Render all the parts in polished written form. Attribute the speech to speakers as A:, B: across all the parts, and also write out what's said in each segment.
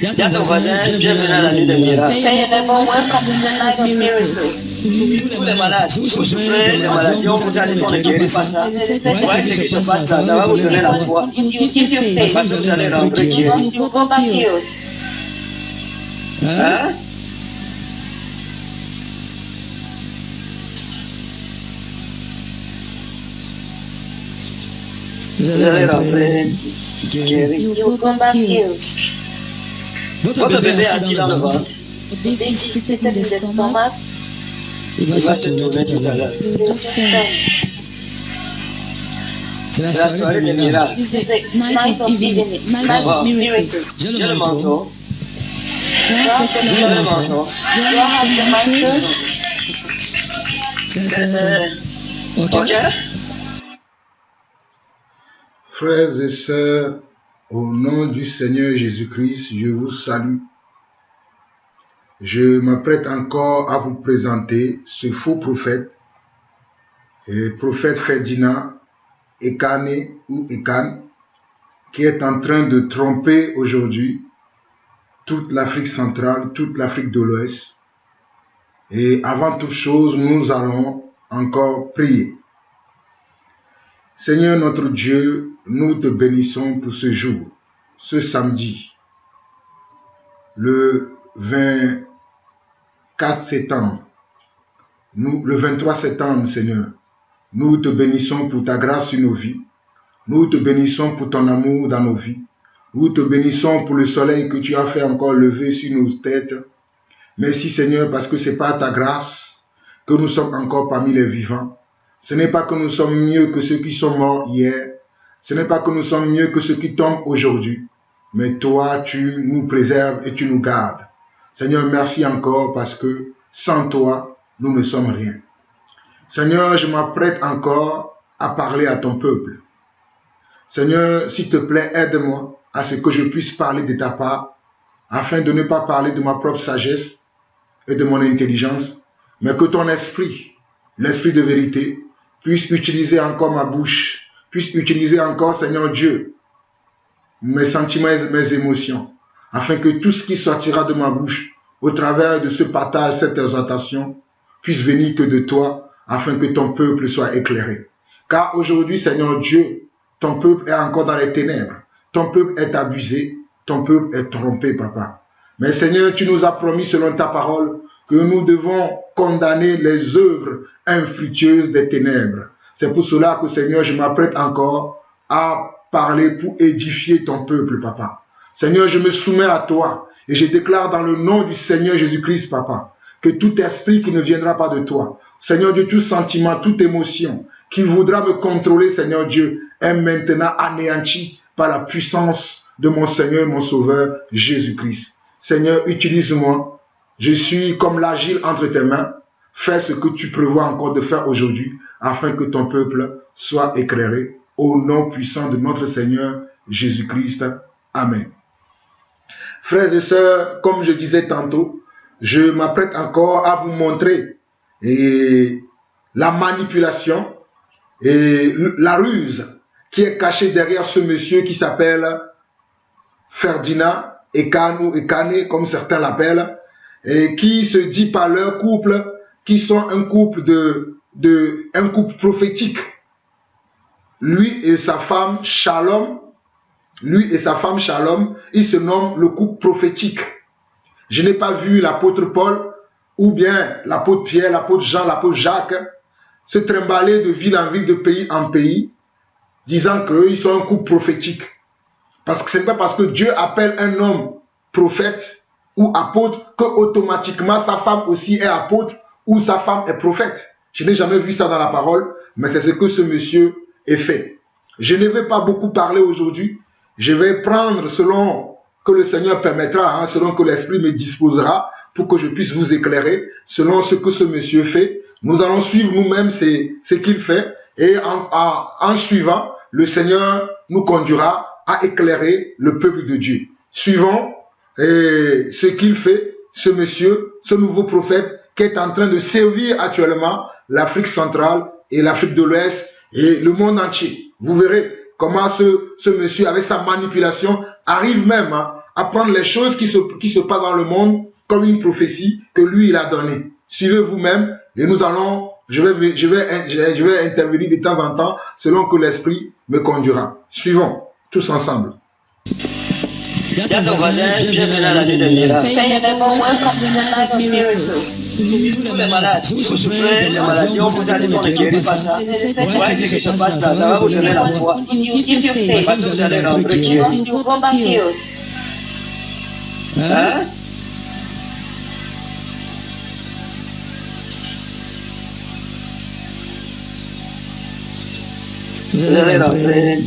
A: Dis à ton voisin, bienvenue à la nuit des miracles.
B: Say welcome to the night of miracles.
A: Tous les malades, si vous souffrez de maladie, on vous a dit qu'on ne guérit pas ça. Voyez ce qui se passe là, ça va vous donner la foi. Parce que vous allez rentrer guéri. Hein? Vous allez rentrer guéri. Votre bébé est assis dans le ventre. Il va se tourner tout à l'heure. C'est la soirée des miracles. D'abord, j'ai le manteau. J'ai le manteau. Ok?
C: Frères et sœurs, au nom du Seigneur Jésus-Christ, je vous salue. Je m'apprête encore à vous présenter ce faux prophète, le prophète Ferdinand Ekane ou Ekan, qui est en train de tromper aujourd'hui toute l'Afrique centrale, toute l'Afrique de l'Ouest. Et avant toute chose, nous allons encore prier. Seigneur notre Dieu, nous te bénissons pour ce jour, ce samedi, le 24 septembre, le 23 septembre, Seigneur. Nous te bénissons pour ta grâce sur nos vies. Nous te bénissons pour ton amour dans nos vies. Nous te bénissons pour le soleil que tu as fait encore lever sur nos têtes. Merci Seigneur parce que c'est par ta grâce que nous sommes encore parmi les vivants. Ce n'est pas que nous sommes mieux que ceux qui sont morts hier. Ce n'est pas que nous sommes mieux que ceux qui tombent aujourd'hui. Mais toi, tu nous préserves et tu nous gardes. Seigneur, merci encore parce que sans toi, nous ne sommes rien. Seigneur, je m'apprête encore à parler à ton peuple. Seigneur, s'il te plaît, aide-moi à ce que je puisse parler de ta part, afin de ne pas parler de ma propre sagesse et de mon intelligence, mais que ton esprit, l'esprit de vérité, puisse utiliser encore ma bouche, puisse utiliser encore, Seigneur Dieu, mes sentiments et mes émotions, afin que tout ce qui sortira de ma bouche, au travers de ce partage, cette exhortation, puisse venir que de toi, afin que ton peuple soit éclairé. Car aujourd'hui, Seigneur Dieu, ton peuple est encore dans les ténèbres. Ton peuple est abusé. Ton peuple est trompé, Papa. Mais Seigneur, tu nous as promis selon ta parole que nous devons condamner les œuvres infructueuses des ténèbres. C'est pour cela que, Seigneur, je m'apprête encore à parler pour édifier ton peuple, Papa. Seigneur, je me soumets à toi et je déclare dans le nom du Seigneur Jésus-Christ, Papa, que tout esprit qui ne viendra pas de toi, Seigneur Dieu, tout sentiment, toute émotion qui voudra me contrôler, Seigneur Dieu, est maintenant anéanti par la puissance de mon Seigneur et mon Sauveur, Jésus-Christ. Seigneur, utilise-moi. Je suis comme l'agile entre tes mains. Fais ce que tu prévois encore de faire aujourd'hui, afin que ton peuple soit éclairé. Au nom puissant de notre Seigneur, Jésus-Christ. Amen. Frères et sœurs, comme je disais tantôt, je m'apprête encore à vous montrer la manipulation et la ruse qui est cachée derrière ce monsieur qui s'appelle Ferdinand Ekan ou Ekane, comme certains l'appellent, et qui se dit par leur couple qui sont un couple un couple prophétique. Lui et sa femme Shalom, ils se nomment le couple prophétique. Je n'ai pas vu l'apôtre Paul ou bien l'apôtre Pierre, l'apôtre Jean, l'apôtre Jacques se trimballer de ville en ville, de pays en pays, disant qu'ils sont un couple prophétique. Parce que ce n'est pas parce que Dieu appelle un homme prophète ou apôtre que automatiquement sa femme aussi est apôtre ou sa femme est prophète. Je n'ai jamais vu ça dans la parole, mais c'est ce que ce monsieur est fait. Je ne vais pas beaucoup parler aujourd'hui. Je vais prendre selon que le Seigneur permettra, selon que l'Esprit me disposera pour que je puisse vous éclairer, selon ce que ce monsieur fait. Nous allons suivre nous-mêmes ce qu'il fait et en suivant, le Seigneur nous conduira à éclairer le peuple de Dieu. Suivons ce qu'il fait, ce monsieur, ce nouveau prophète qui est en train de servir actuellement l'Afrique centrale et l'Afrique de l'Ouest et le monde entier. Vous verrez comment ce monsieur, avec sa manipulation, arrive même à prendre les choses qui se passent dans le monde comme une prophétie que lui, il a donnée. Suivez vous-même et nous allons, je vais intervenir de temps en temps selon que l'Esprit me conduira. Suivons, tous ensemble.
A: Dis à ton voisin, bienvenue à la nuit des miracles.
B: Say welcome to the night of miracles.
A: Tous les malades, si vous souffrez des maladies, on vous a dit qu'on ne guérit pas ça. Voyez ce qui se passe là, ça va vous donner la foi. Parce que vous allez rentrer guéri.
B: You go back healed.
A: Hein? Vous allez rentrer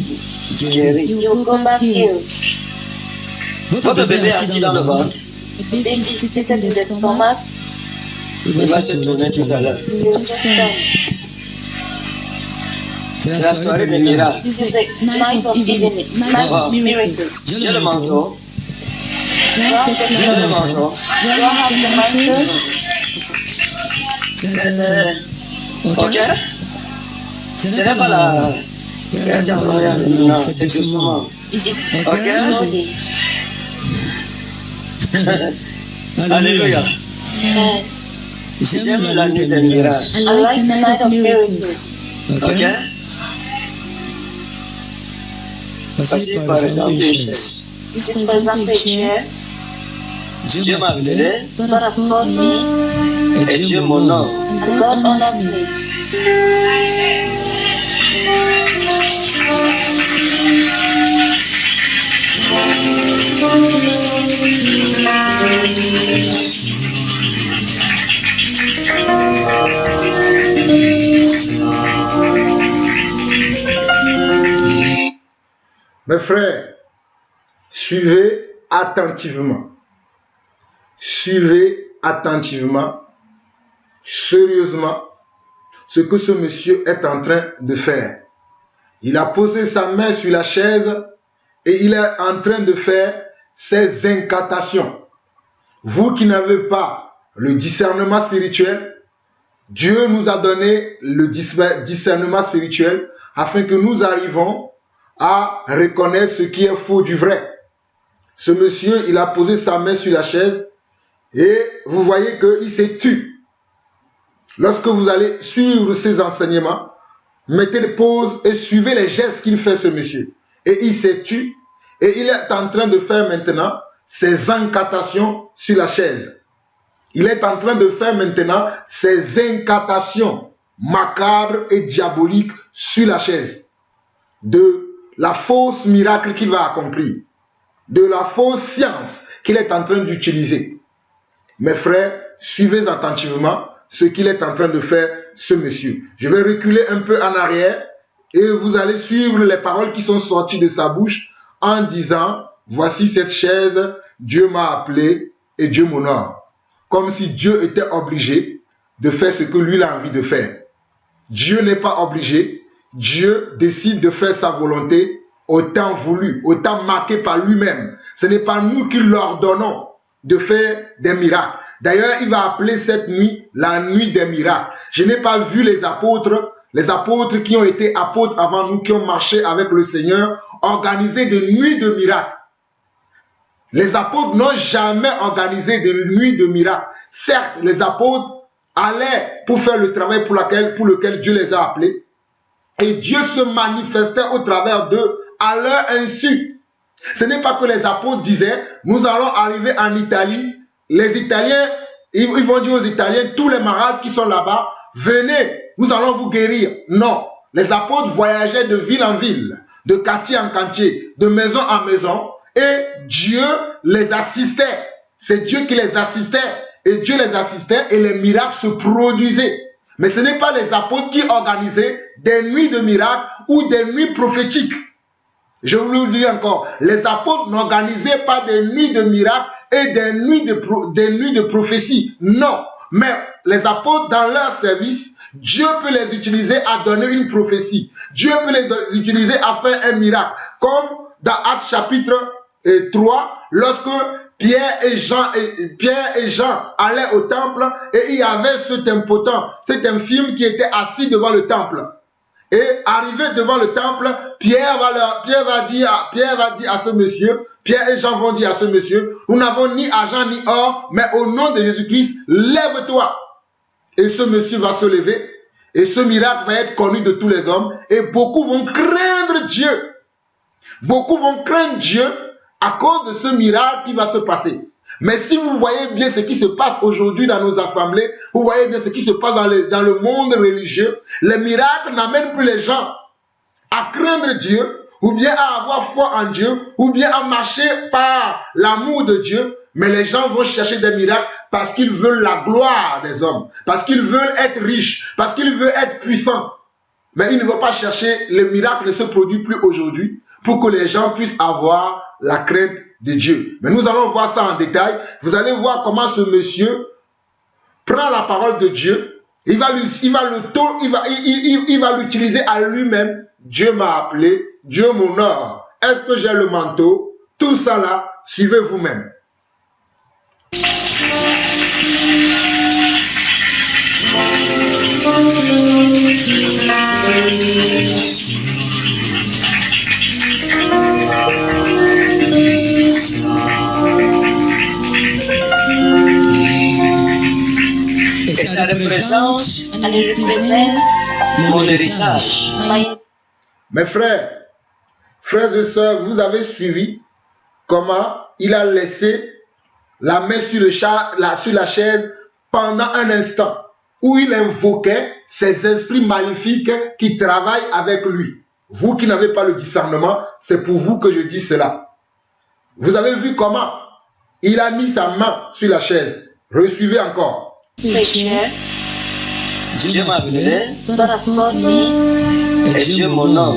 A: guéri.
B: You go back healed.
A: Votre bébé est assis dans le ventre.
B: The baby is seated in the stomach.
A: Il va se tourner tout à l'heure.
B: You just stand.
A: C'est la soirée des miracles.
B: This is the night of evening, night of miracles.
A: J'ai le manteau.
B: You have the
A: J'ai le
B: cloud.
A: manteau.
B: You have the mantle.
A: Ok? Ce n'est pas la... Non, c'est doucement.
B: It's
A: Ok?
B: slowly.
A: Alléluia. J'aime la nuit des miracles.
B: I like the night of miracles.
A: Ok? Voici par exemple une chaise.
B: This is, for example, a chair.
A: Dieu m'a appelé
B: God have called me,
A: et Dieu m'honore.
B: and God honors me.
C: Mes frères, suivez attentivement. Suivez attentivement, sérieusement, ce que ce monsieur est en train de faire. Il a posé sa main sur la chaise et il est en train de faire ses incantations. Vous qui n'avez pas le discernement spirituel, Dieu nous a donné le discernement spirituel afin que nous arrivions à reconnaître ce qui est faux du vrai. Ce monsieur, il a posé sa main sur la chaise et vous voyez qu'il s'est tu. Lorsque vous allez suivre ses enseignements, mettez des pauses et suivez les gestes qu'il fait, ce monsieur. Et il s'est tu et il est en train de faire maintenant ses incantations sur la chaise. Il est en train de faire maintenant ses incantations macabres et diaboliques sur la chaise. De la fausse miracle qu'il va accomplir. De la fausse science qu'il est en train d'utiliser. Mes frères, suivez attentivement ce qu'il est en train de faire, ce monsieur. Je vais reculer un peu en arrière et vous allez suivre les paroles qui sont sorties de sa bouche en disant, voici cette chaise, Dieu m'a appelé et Dieu m'honore. Comme si Dieu était obligé de faire ce que lui a envie de faire. Dieu n'est pas obligé. Dieu décide de faire sa volonté au temps voulu, au temps marqué par lui-même. Ce n'est pas nous qui l'ordonnons de faire des miracles. D'ailleurs, il va appeler cette nuit la nuit des miracles. Je n'ai pas vu les apôtres qui ont été apôtres avant nous, qui ont marché avec le Seigneur, organiser des nuits de miracles. Les apôtres n'ont jamais organisé de nuits de miracles. Certes, les apôtres allaient pour faire le travail pour lequel Dieu les a appelés. Et Dieu se manifestait au travers d'eux à leur insu. Ce n'est pas que les apôtres disaient, nous allons arriver en Italie. Les Italiens, ils vont dire aux Italiens, tous les malades qui sont là-bas, venez, nous allons vous guérir. Non, les apôtres voyageaient de ville en ville, de quartier en quartier, de maison en maison. Et Dieu les assistait. C'est Dieu qui les assistait. Et Dieu les assistait et les miracles se produisaient. Mais ce n'est pas les apôtres qui organisaient des nuits de miracles ou des nuits prophétiques. Je vous le dis encore, les apôtres n'organisaient pas des nuits de miracles et des nuits de prophétie. Non, mais les apôtres dans leur service, Dieu peut les utiliser à donner une prophétie. Dieu peut les utiliser à faire un miracle. Comme dans Actes chapitre 3, lorsque Pierre et Jean allaient au temple et il y avait cet impotent, cet infirme qui était assis devant le temple. Et arrivé devant le temple, Pierre va dire à ce monsieur, Pierre et Jean vont dire à ce monsieur, nous n'avons ni argent ni or, mais au nom de Jésus-Christ, lève-toi. Et ce monsieur va se lever, et ce miracle va être connu de tous les hommes, et beaucoup vont craindre Dieu. Beaucoup vont craindre Dieu à cause de ce miracle qui va se passer. Mais si vous voyez bien ce qui se passe aujourd'hui dans nos assemblées, vous voyez bien ce qui se passe dans le monde religieux, les miracles n'amènent plus les gens à craindre Dieu, ou bien à avoir foi en Dieu, ou bien à marcher par l'amour de Dieu, mais les gens vont chercher des miracles parce qu'ils veulent la gloire des hommes, parce qu'ils veulent être riches, parce qu'ils veulent être puissants. Mais ils ne vont pas chercher, le miracle ne se produit plus aujourd'hui pour que les gens puissent avoir la crainte de Dieu. Mais nous allons voir ça en détail. Vous allez voir comment ce monsieur prend la parole de Dieu, il va l'utiliser à lui-même. Dieu m'a appelé, Dieu m'honore. Est-ce que j'ai le manteau? Tout ça là, suivez vous-même.
A: Et ça représente mon héritage.
C: Mes frères et sœurs, vous avez suivi comment il a laissé la main sur la chaise pendant un instant où il invoquait ces esprits maléfiques qui travaillent avec lui. Vous qui n'avez pas le discernement, c'est pour vous que je dis cela. Vous avez vu comment il a mis sa main sur la chaise. Resuivez encore.
A: Dieu m'a appelé et Dieu m'honore.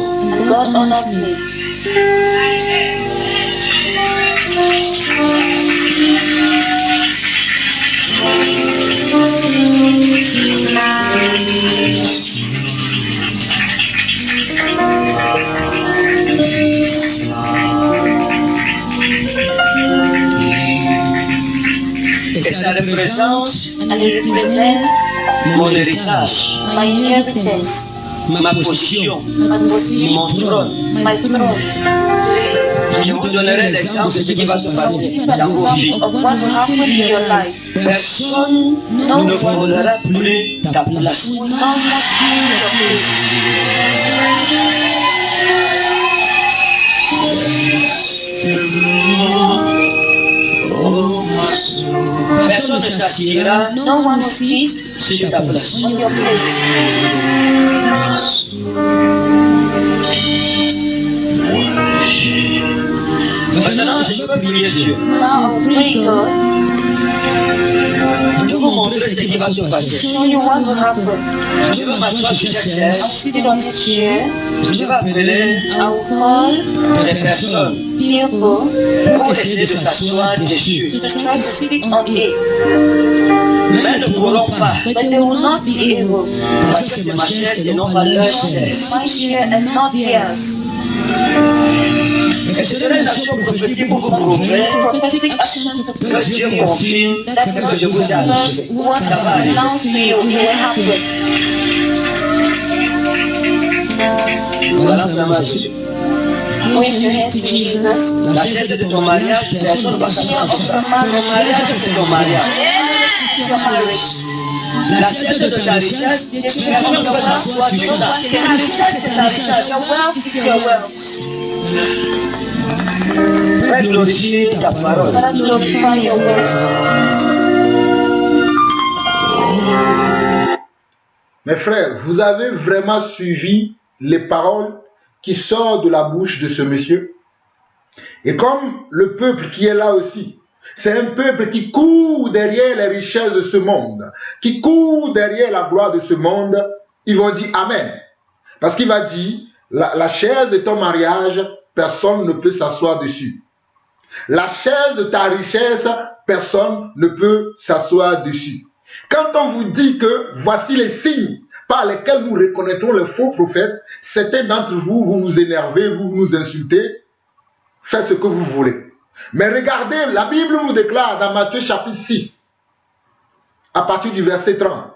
A: Et ça représente mon héritage, ma position, mon trône. Je vous donnerai l'exemple de ce qui va se passer dans vos vies. Personne ne volera plus ta place. Personne ne s'assiera sur ta place. Maintenant, je veux prier Dieu. Je vais vous montrer ce qui va se passer. Je vais m'asseoir sur cette chaise. Je vais appeler des personnes pour essayer de s'asseoir dessus. Mais elles ne pourront pas. Parce que c'est ma chaise et non pas leur chaise. Et ce serait une action prophétique pour vous prouver que Dieu confirme ce que je vous ai annoncé. Ça va arriver. Balance la main à Jésus. La chaise de ton mariage, personne ne va s'asseoir. Ton mariage, c'est ton mariage. La chaise de ta richesse, personne ne va s'asseoir sur ça. Ta richesse, c'est ta richesse. Fais glorifier ta parole.
C: Mes frères, vous avez vraiment suivi les paroles qui sortent de la bouche de ce monsieur? Et comme le peuple qui est là aussi, c'est un peuple qui court derrière les richesses de ce monde, qui court derrière la gloire de ce monde, ils vont dire Amen. Parce qu'il va dire, la chaise de ton mariage, personne ne peut s'asseoir dessus. La chaise de ta richesse, personne ne peut s'asseoir dessus. Quand on vous dit que voici les signes par lesquels nous reconnaîtrons les faux prophètes, certains d'entre vous, vous vous énervez, vous nous insultez, faites ce que vous voulez. Mais regardez, la Bible nous déclare dans Matthieu chapitre 6, à partir du verset 30,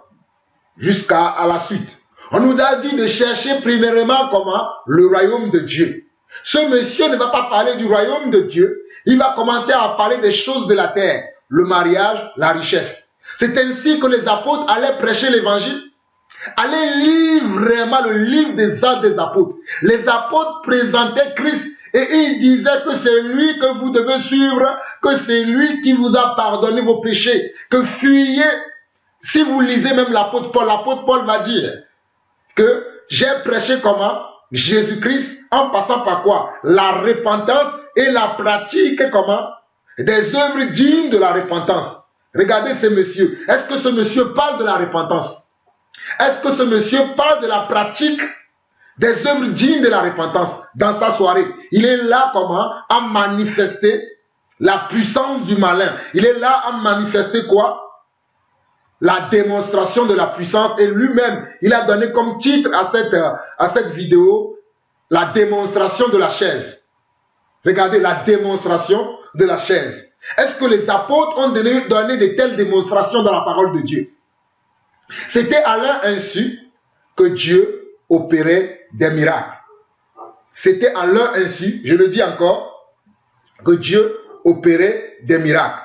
C: jusqu'à la suite. On nous a dit de chercher premièrement comment? Le royaume de Dieu. Ce monsieur ne va pas parler du royaume de Dieu, il va commencer à parler des choses de la terre, le mariage, la richesse. C'est ainsi que les apôtres allaient prêcher l'évangile, allaient lire vraiment le livre des Actes des apôtres. Les apôtres présentaient Christ et ils disaient que c'est lui que vous devez suivre, que c'est lui qui vous a pardonné vos péchés, que fuyez. Si vous lisez même l'apôtre Paul va dire que j'ai prêché comment? Jésus-Christ en passant par quoi? La repentance et la pratique comment? Des œuvres dignes de la repentance. Regardez ce monsieur. Est-ce que ce monsieur parle de la repentance? Est-ce que ce monsieur parle de la pratique des œuvres dignes de la repentance dans sa soirée? Il est là comment? À manifester la puissance du malin. Il est là à manifester quoi? La démonstration de la puissance. Et lui-même, il a donné comme titre à cette vidéo la démonstration de la chaise. Regardez, la démonstration de la chaise. Est-ce que les apôtres ont donné de telles démonstrations dans la parole de Dieu? C'était à leur insu que Dieu opérait des miracles. C'était à leur insu, je le dis encore, que Dieu opérait des miracles.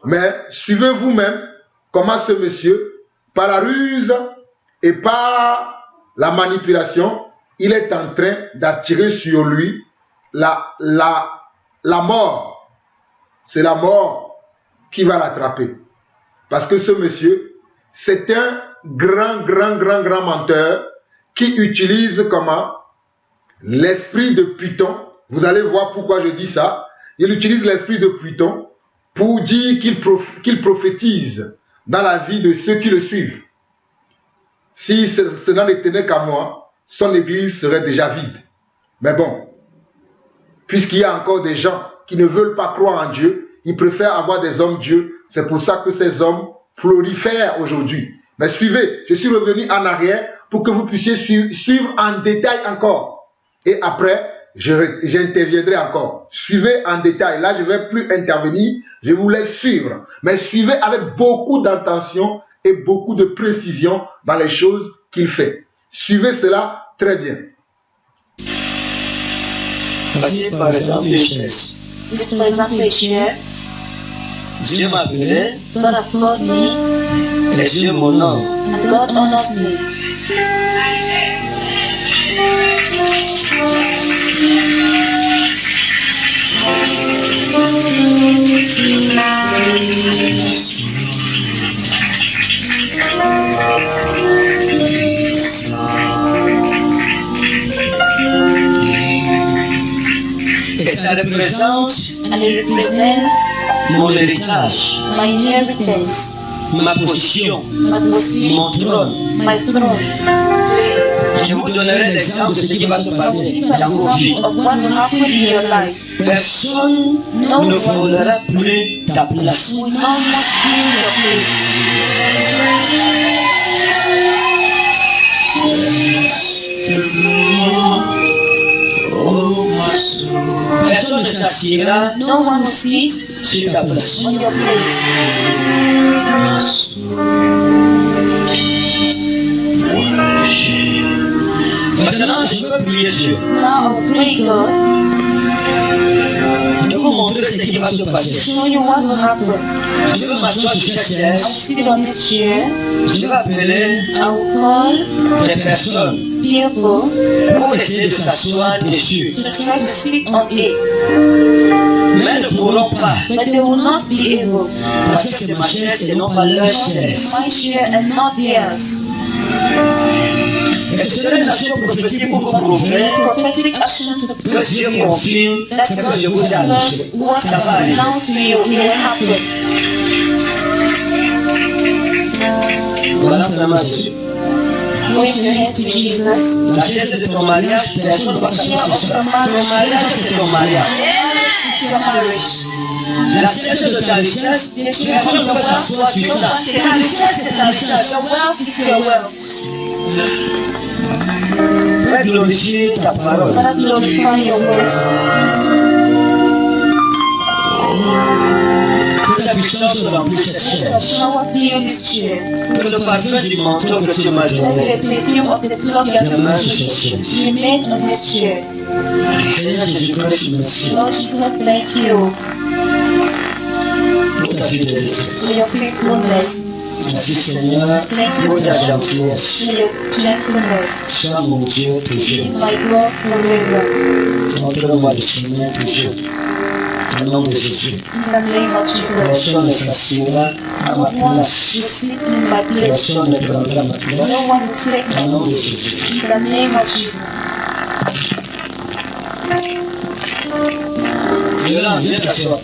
C: Mais suivez vous-même comment ce monsieur, par la ruse et par la manipulation, il est en train d'attirer sur lui la mort. C'est la mort qui va l'attraper. Parce que ce monsieur, c'est un grand menteur qui utilise comment? L'esprit de Python. Vous allez voir pourquoi je dis ça. Il utilise l'esprit de Python pour dire qu'il prophétise dans la vie de ceux qui le suivent. Si cela ne tenait qu'à moi, son église serait déjà vide. Mais bon, puisqu'il y a encore des gens qui ne veulent pas croire en Dieu, ils préfèrent avoir des hommes Dieu. C'est pour ça que ces hommes prolifèrent aujourd'hui. Mais suivez, je suis revenu en arrière pour que vous puissiez suivre en détail encore. Et après, j'interviendrai encore. Suivez en détail. Là, je ne vais plus intervenir. Je vous laisse suivre. Mais suivez avec beaucoup d'intention et beaucoup de précision dans les choses qu'il fait. Suivez cela très bien.
A: Voici par exemple une chaise.
B: This for example a chair.
A: Dieu m'a appelé
B: God has called me
A: et Dieu m'honore.
B: and God honors me.
A: Et ça représente
B: And it represents
A: mon héritage,
B: my inheritance,
A: ma position,
B: my position,
A: mon trône.
B: my throne.
A: Je vous donnerai l'exemple de ce qui va se passer dans vos vies.
B: Of what will happen in your life.
A: Personne ne volera plus ta place.
B: Will not steal your place.
A: Personne ne s'assiera
B: No one will sit
A: sur ta place.
B: on your place.
A: Maintenant, je veux prier Dieu
B: Now I'll pray God
A: de vous montrer ce qui va se
B: to
A: passer.
B: show you what will happen.
A: Je veux m'asseoir sur cette
B: I'll
A: chaise.
B: sit on this chair.
A: Je vais appeler
B: I will call
A: des personnes
B: people
A: pour essayer de s'asseoir dessus.
B: to try to sit on it,
A: Mais elles ne pourront pas
B: but they will not be able.
A: parce que c'est ma chaise et non pas leur
B: Because it's
A: chaise.
B: my chair and not theirs.
A: Et ce serait une action prophétique pour vous prouver
B: Prophetic action to
A: que Dieu confirme ce que je vous ai annoncé.
B: what
A: Ça va
B: I
A: arriver.
B: announce to you, it will happen.
A: Voilà seulement Jésus.
B: Raise your hands to Jesus.
A: La chaise de ton mariage, personne ne va s'asseoir sur ça. Ton mariage, c'est ton mariage.
B: It's your marriage.
A: La chaise de ta richesse, personne ne va s'asseoir sur ça. Ta richesse, c'est ta richesse.
B: Your wealth is your wealth.
A: Fais glorifier ta parole.
B: Father, glorify your word.
A: Que ta puissance remplisse cette chaise.
B: Power fill this chair.
A: Que le parfum du manteau que tu m'as
B: Let
A: donné
B: the perfume of the cloth you have
A: demeure
B: given
A: sur cette chaise.
B: remain on this chair.
A: Seigneur Jésus-Christ, merci.
B: Lord Jesus, thank you.
A: fidélité.
B: for your faithfulness,
A: Merci Seigneur pour ta gentillesse.
B: for your gentleness.
A: Sois mon Dieu toujours.
B: My God forever.
A: Montre-moi le chemin toujours. Au nom de Jésus.
B: In the name of Jesus.
A: Personne ne s'assiera à ma
B: No one
A: place.
B: will sit in my place.
A: Personne ne prendra ma place.
B: No one will take
A: Au
B: my
A: nom de
B: place.
A: Jésus.
B: In the name of Jesus.
A: Viens, viens t'asseoir.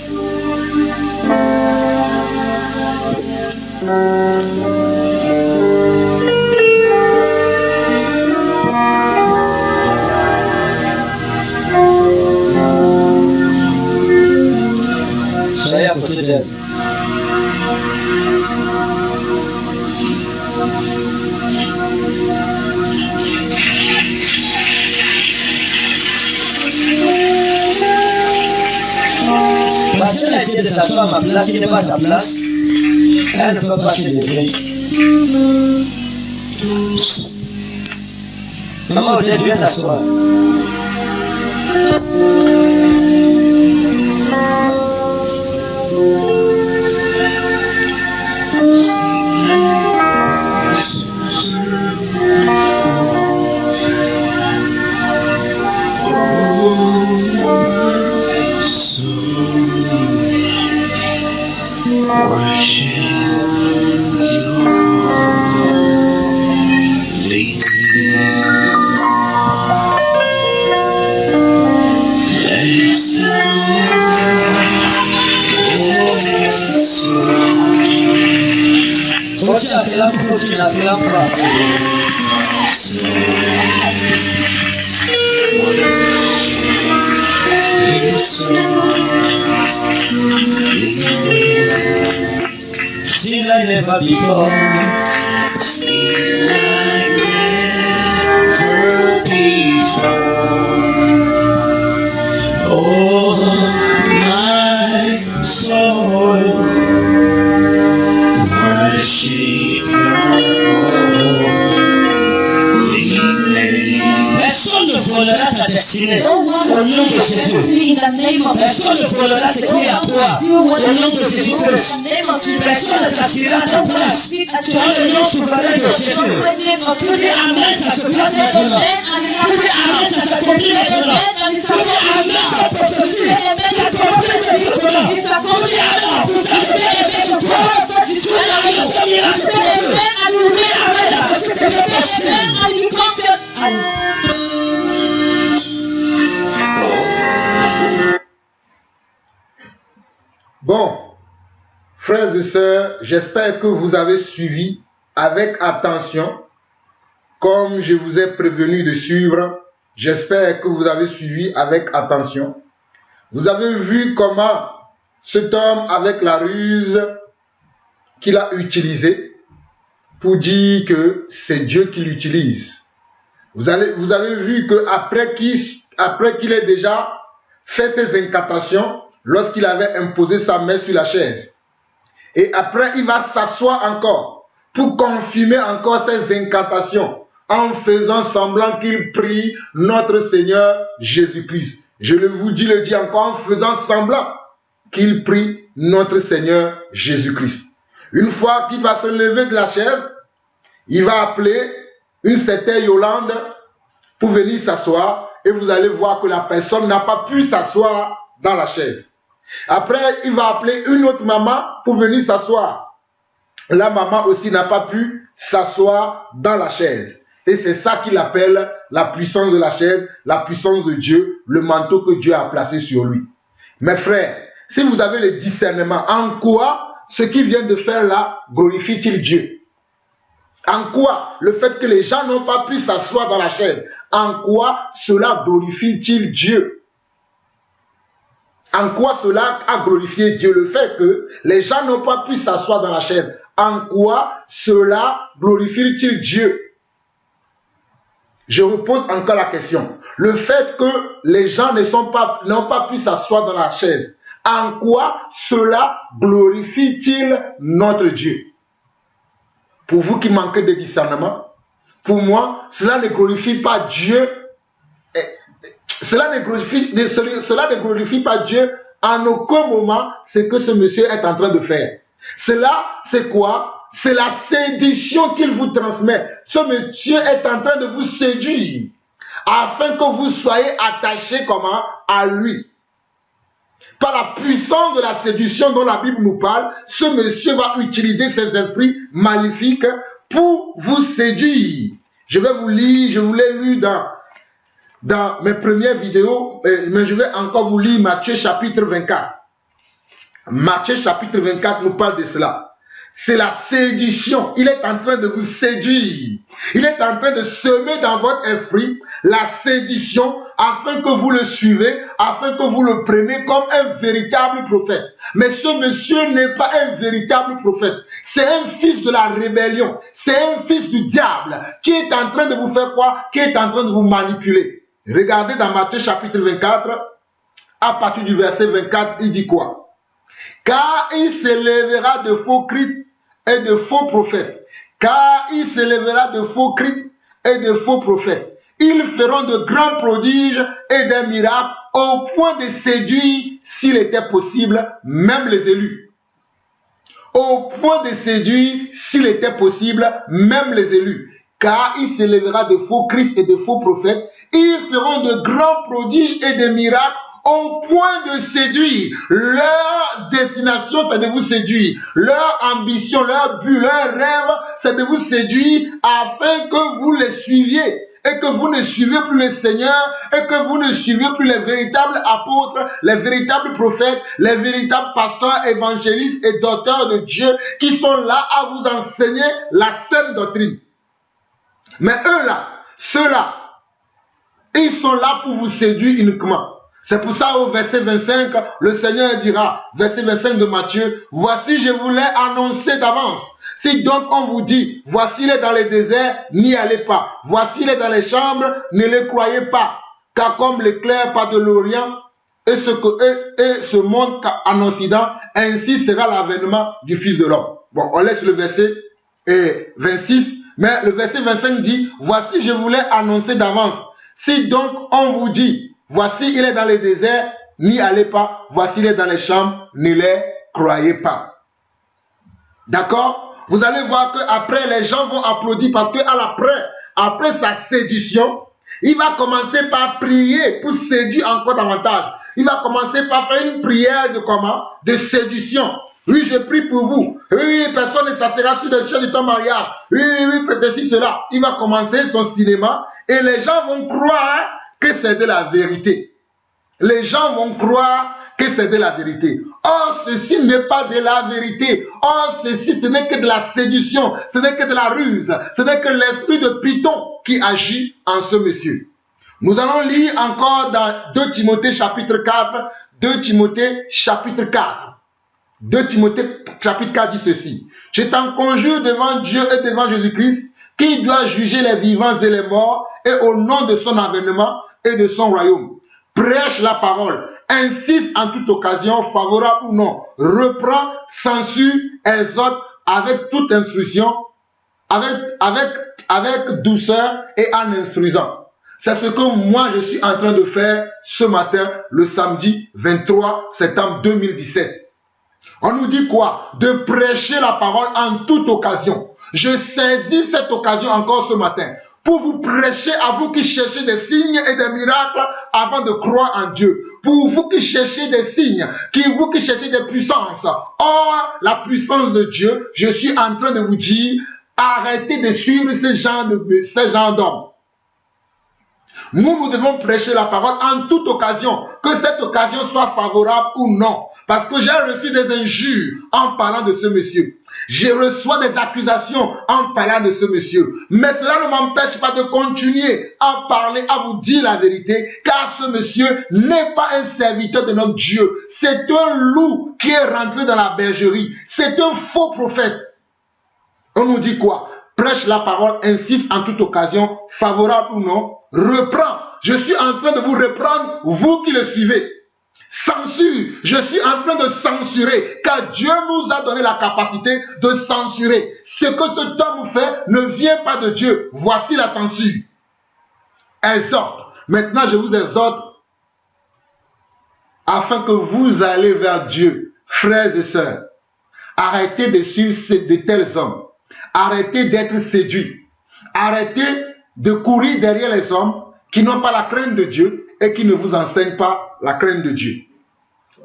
A: Soyez à côté d'elle. Parce qu'elle a essayé de s'asseoir à ma place, qui n'est pas sa place, elle ne peut pas se lever. Maman Odette, viens t'asseoir. Continue à faire pas. Sing like never before. Sing like never before. Oh, my soul, worship Personne ne volera ta destinée. Au nom de Jésus. Personne ne volera ce qui est à toi. Au nom de Jésus-Christ. Personne ne s'assiera à ta place. Tu as le nom souverain de Jésus. Tu dis Amen, ça se place maintenant. Tu dis Amen, ça s'accomplit maintenant. Tu dis Amen, ça prophétie. Ça s'accomplit maintenant. Tu dis Amen, pour ça, le Dieu est sur toi. Tu dis Amen, ce miracle se produit. Tu dis Amen, parce que c'est possible.
C: Bon, frères et sœurs, j'espère que vous avez suivi avec attention, comme je vous ai prévenu de suivre. J'espère que vous avez suivi avec attention. Vous avez vu comment cet homme, avec la ruse qu'il a utilisée pour dire que c'est Dieu qui l'utilise. Vous avez vu qu'après qu'il ait déjà fait ses incantations, lorsqu'il avait imposé sa main sur la chaise, et après il va s'asseoir encore pour confirmer encore ses incantations en faisant semblant qu'il prie notre Seigneur Jésus-Christ. Je vous dis encore, en faisant semblant qu'il prie notre Seigneur Jésus-Christ. Une fois qu'il va se lever de la chaise, il va appeler une certaine Yolande pour venir s'asseoir, et vous allez voir que la personne n'a pas pu s'asseoir dans la chaise. Après, il va appeler une autre maman pour venir s'asseoir. La maman aussi n'a pas pu s'asseoir dans la chaise. Et c'est ça qu'il appelle la puissance de la chaise, la puissance de Dieu, le manteau que Dieu a placé sur lui. Mes frères, si vous avez le discernement, en quoi ce qu'il vient de faire là glorifie-t-il Dieu? En quoi le fait que les gens n'ont pas pu s'asseoir dans la chaise, en quoi cela glorifie-t-il Dieu? En quoi cela a glorifié Dieu? Le fait que les gens n'ont pas pu s'asseoir dans la chaise, en quoi cela glorifie-t-il Dieu? Je repose encore la question. Le fait que les gens n'ont pas pu s'asseoir dans la chaise, en quoi cela glorifie-t-il notre Dieu? Pour vous qui manquez de discernement, pour moi, cela ne glorifie pas Dieu. Cela ne glorifie pas Dieu en aucun moment ce que ce monsieur est en train de faire. Cela, c'est quoi? C'est la séduction qu'il vous transmet. Ce monsieur est en train de vous séduire afin que vous soyez attachés comment? À lui. Par la puissance de la séduction dont la Bible nous parle, ce monsieur va utiliser ses esprits maléfiques pour vous séduire. Je vais vous lire, je vous l'ai lu dans mes premières vidéos, mais je vais encore vous lire Matthieu chapitre 24. Matthieu chapitre 24 nous parle de cela. C'est la séduction. Il est en train de vous séduire. Il est en train de semer dans votre esprit la séduction afin que vous le suivez, afin que vous le preniez comme un véritable prophète. Mais ce monsieur n'est pas un véritable prophète. C'est un fils de la rébellion. C'est un fils du diable qui est en train de vous faire quoi? Qui est en train de vous manipuler. Regardez dans Matthieu chapitre 24, à partir du verset 24, il dit quoi? Car il s'élèvera de faux Christ et de faux prophètes. Car il s'élèvera de faux Christ et de faux prophètes. Ils feront de grands prodiges et des miracles au point de séduire, s'il était possible, même les élus. Au point de séduire, s'il était possible, même les élus. Car il s'élèvera de faux Christ et de faux prophètes. Ils feront de grands prodiges et des miracles au point de séduire. Leur destination, c'est de vous séduire. Leur ambition, leur but, leur rêve, c'est de vous séduire afin que vous les suiviez. Et que vous ne suivez plus le Seigneur, et que vous ne suivez plus les véritables apôtres, les véritables prophètes, les véritables pasteurs, évangélistes et docteurs de Dieu qui sont là à vous enseigner la saine doctrine. Mais eux là, ceux-là, ils sont là pour vous séduire uniquement. C'est pour ça au verset 25, le Seigneur dira, verset 25 de Matthieu, « Voici, je vous l'ai annoncé d'avance. Si donc on vous dit, voici il est dans les déserts, n'y allez pas. Voici il est dans les chambres, ne les croyez pas. Car comme l'éclair part de l'Orient et se montre en Occident, ainsi sera l'avènement du Fils de l'homme. » Bon, on laisse le verset 26, mais le verset 25 dit, « Voici, je vous l'ai annoncé d'avance. Si donc on vous dit, voici il est dans les déserts, n'y allez pas. Voici il est dans les chambres, ne les croyez pas. » D'accord? Vous allez voir qu'après, les gens vont applaudir parce qu'après sa séduction, il va commencer par prier pour séduire encore davantage. Il va commencer par faire une prière de comment? De séduction. Oui, je prie pour vous. Oui, personne ne s'assera sur le chien de ton mariage. Oui, ceci, cela. Il va commencer son cinéma et les gens vont croire que c'est de la vérité. Les gens vont croire que c'est de la vérité. Or, ceci n'est pas de la vérité. Or, ceci, ce n'est que de la séduction. Ce n'est que de la ruse. Ce n'est que l'esprit de Python qui agit en ce monsieur. Nous allons lire encore dans 2 Timothée chapitre 4. 2 Timothée chapitre 4. 2 Timothée chapitre 4 dit ceci. « Je t'en conjure devant Dieu et devant Jésus-Christ, qui doit juger les vivants et les morts, et au nom de son avènement et de son royaume. Prêche la parole. Insiste en toute occasion, favorable ou non. Reprend, censure, exhorte avec toute instruction, avec douceur et en instruisant. » C'est ce que moi je suis en train de faire ce matin, le samedi 23 septembre 2017. On nous dit quoi? De prêcher la parole en toute occasion. Je saisis cette occasion encore ce matin pour vous prêcher à vous qui cherchez des signes et des miracles avant de croire en Dieu. Pour vous qui cherchez des signes, vous qui cherchez des puissances. Or, la puissance de Dieu, je suis en train de vous dire, arrêtez de suivre ces gens d'hommes. Nous devons prêcher la parole en toute occasion, que cette occasion soit favorable ou non. Parce que j'ai reçu des injures en parlant de ce monsieur. Je reçois des accusations en parlant de ce monsieur. Mais cela ne m'empêche pas de continuer à parler, à vous dire la vérité. Car ce monsieur n'est pas un serviteur de notre Dieu. C'est un loup qui est rentré dans la bergerie. C'est un faux prophète. On nous dit quoi? Prêche la parole, insiste en toute occasion, favorable ou non. Reprends. Je suis en train de vous reprendre, vous qui le suivez. Censure, je suis en train de censurer, car Dieu nous a donné la capacité de censurer. Ce que cet homme fait ne vient pas de Dieu. Voici la censure. Exhorte. Maintenant, je vous exhorte afin que vous allez vers Dieu, frères et sœurs. Arrêtez de suivre de tels hommes. Arrêtez d'être séduits. Arrêtez de courir derrière les hommes qui n'ont pas la crainte de Dieu et qui ne vous enseignent pas la crainte de Dieu.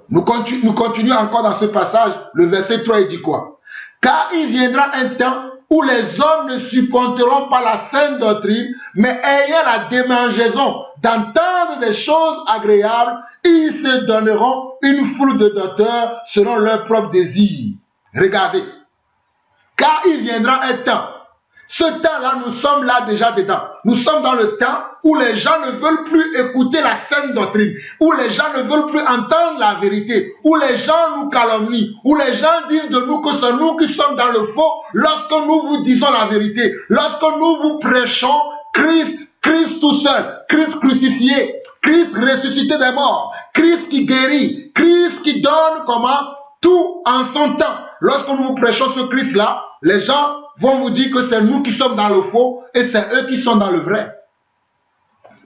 C: Nous continuons encore dans ce passage. Le verset 3, il dit quoi? Car il viendra un temps où les hommes ne supporteront pas la saine doctrine, mais ayant la démangeaison d'entendre des choses agréables, ils se donneront une foule de docteurs selon leurs propres désirs. Regardez. Car il viendra un temps. Ce temps-là, nous sommes là déjà dedans. Nous sommes dans le temps où les gens ne veulent plus écouter la saine doctrine, où les gens ne veulent plus entendre la vérité, où les gens nous calomnient, où les gens disent de nous que c'est nous qui sommes dans le faux lorsque nous vous disons la vérité, lorsque nous vous prêchons Christ tout seul, Christ crucifié, Christ ressuscité des morts, Christ qui guérit, Christ qui donne comment? Tout en son temps. Lorsque nous vous prêchons ce Christ-là, les gens vont vous dire que c'est nous qui sommes dans le faux et c'est eux qui sont dans le vrai.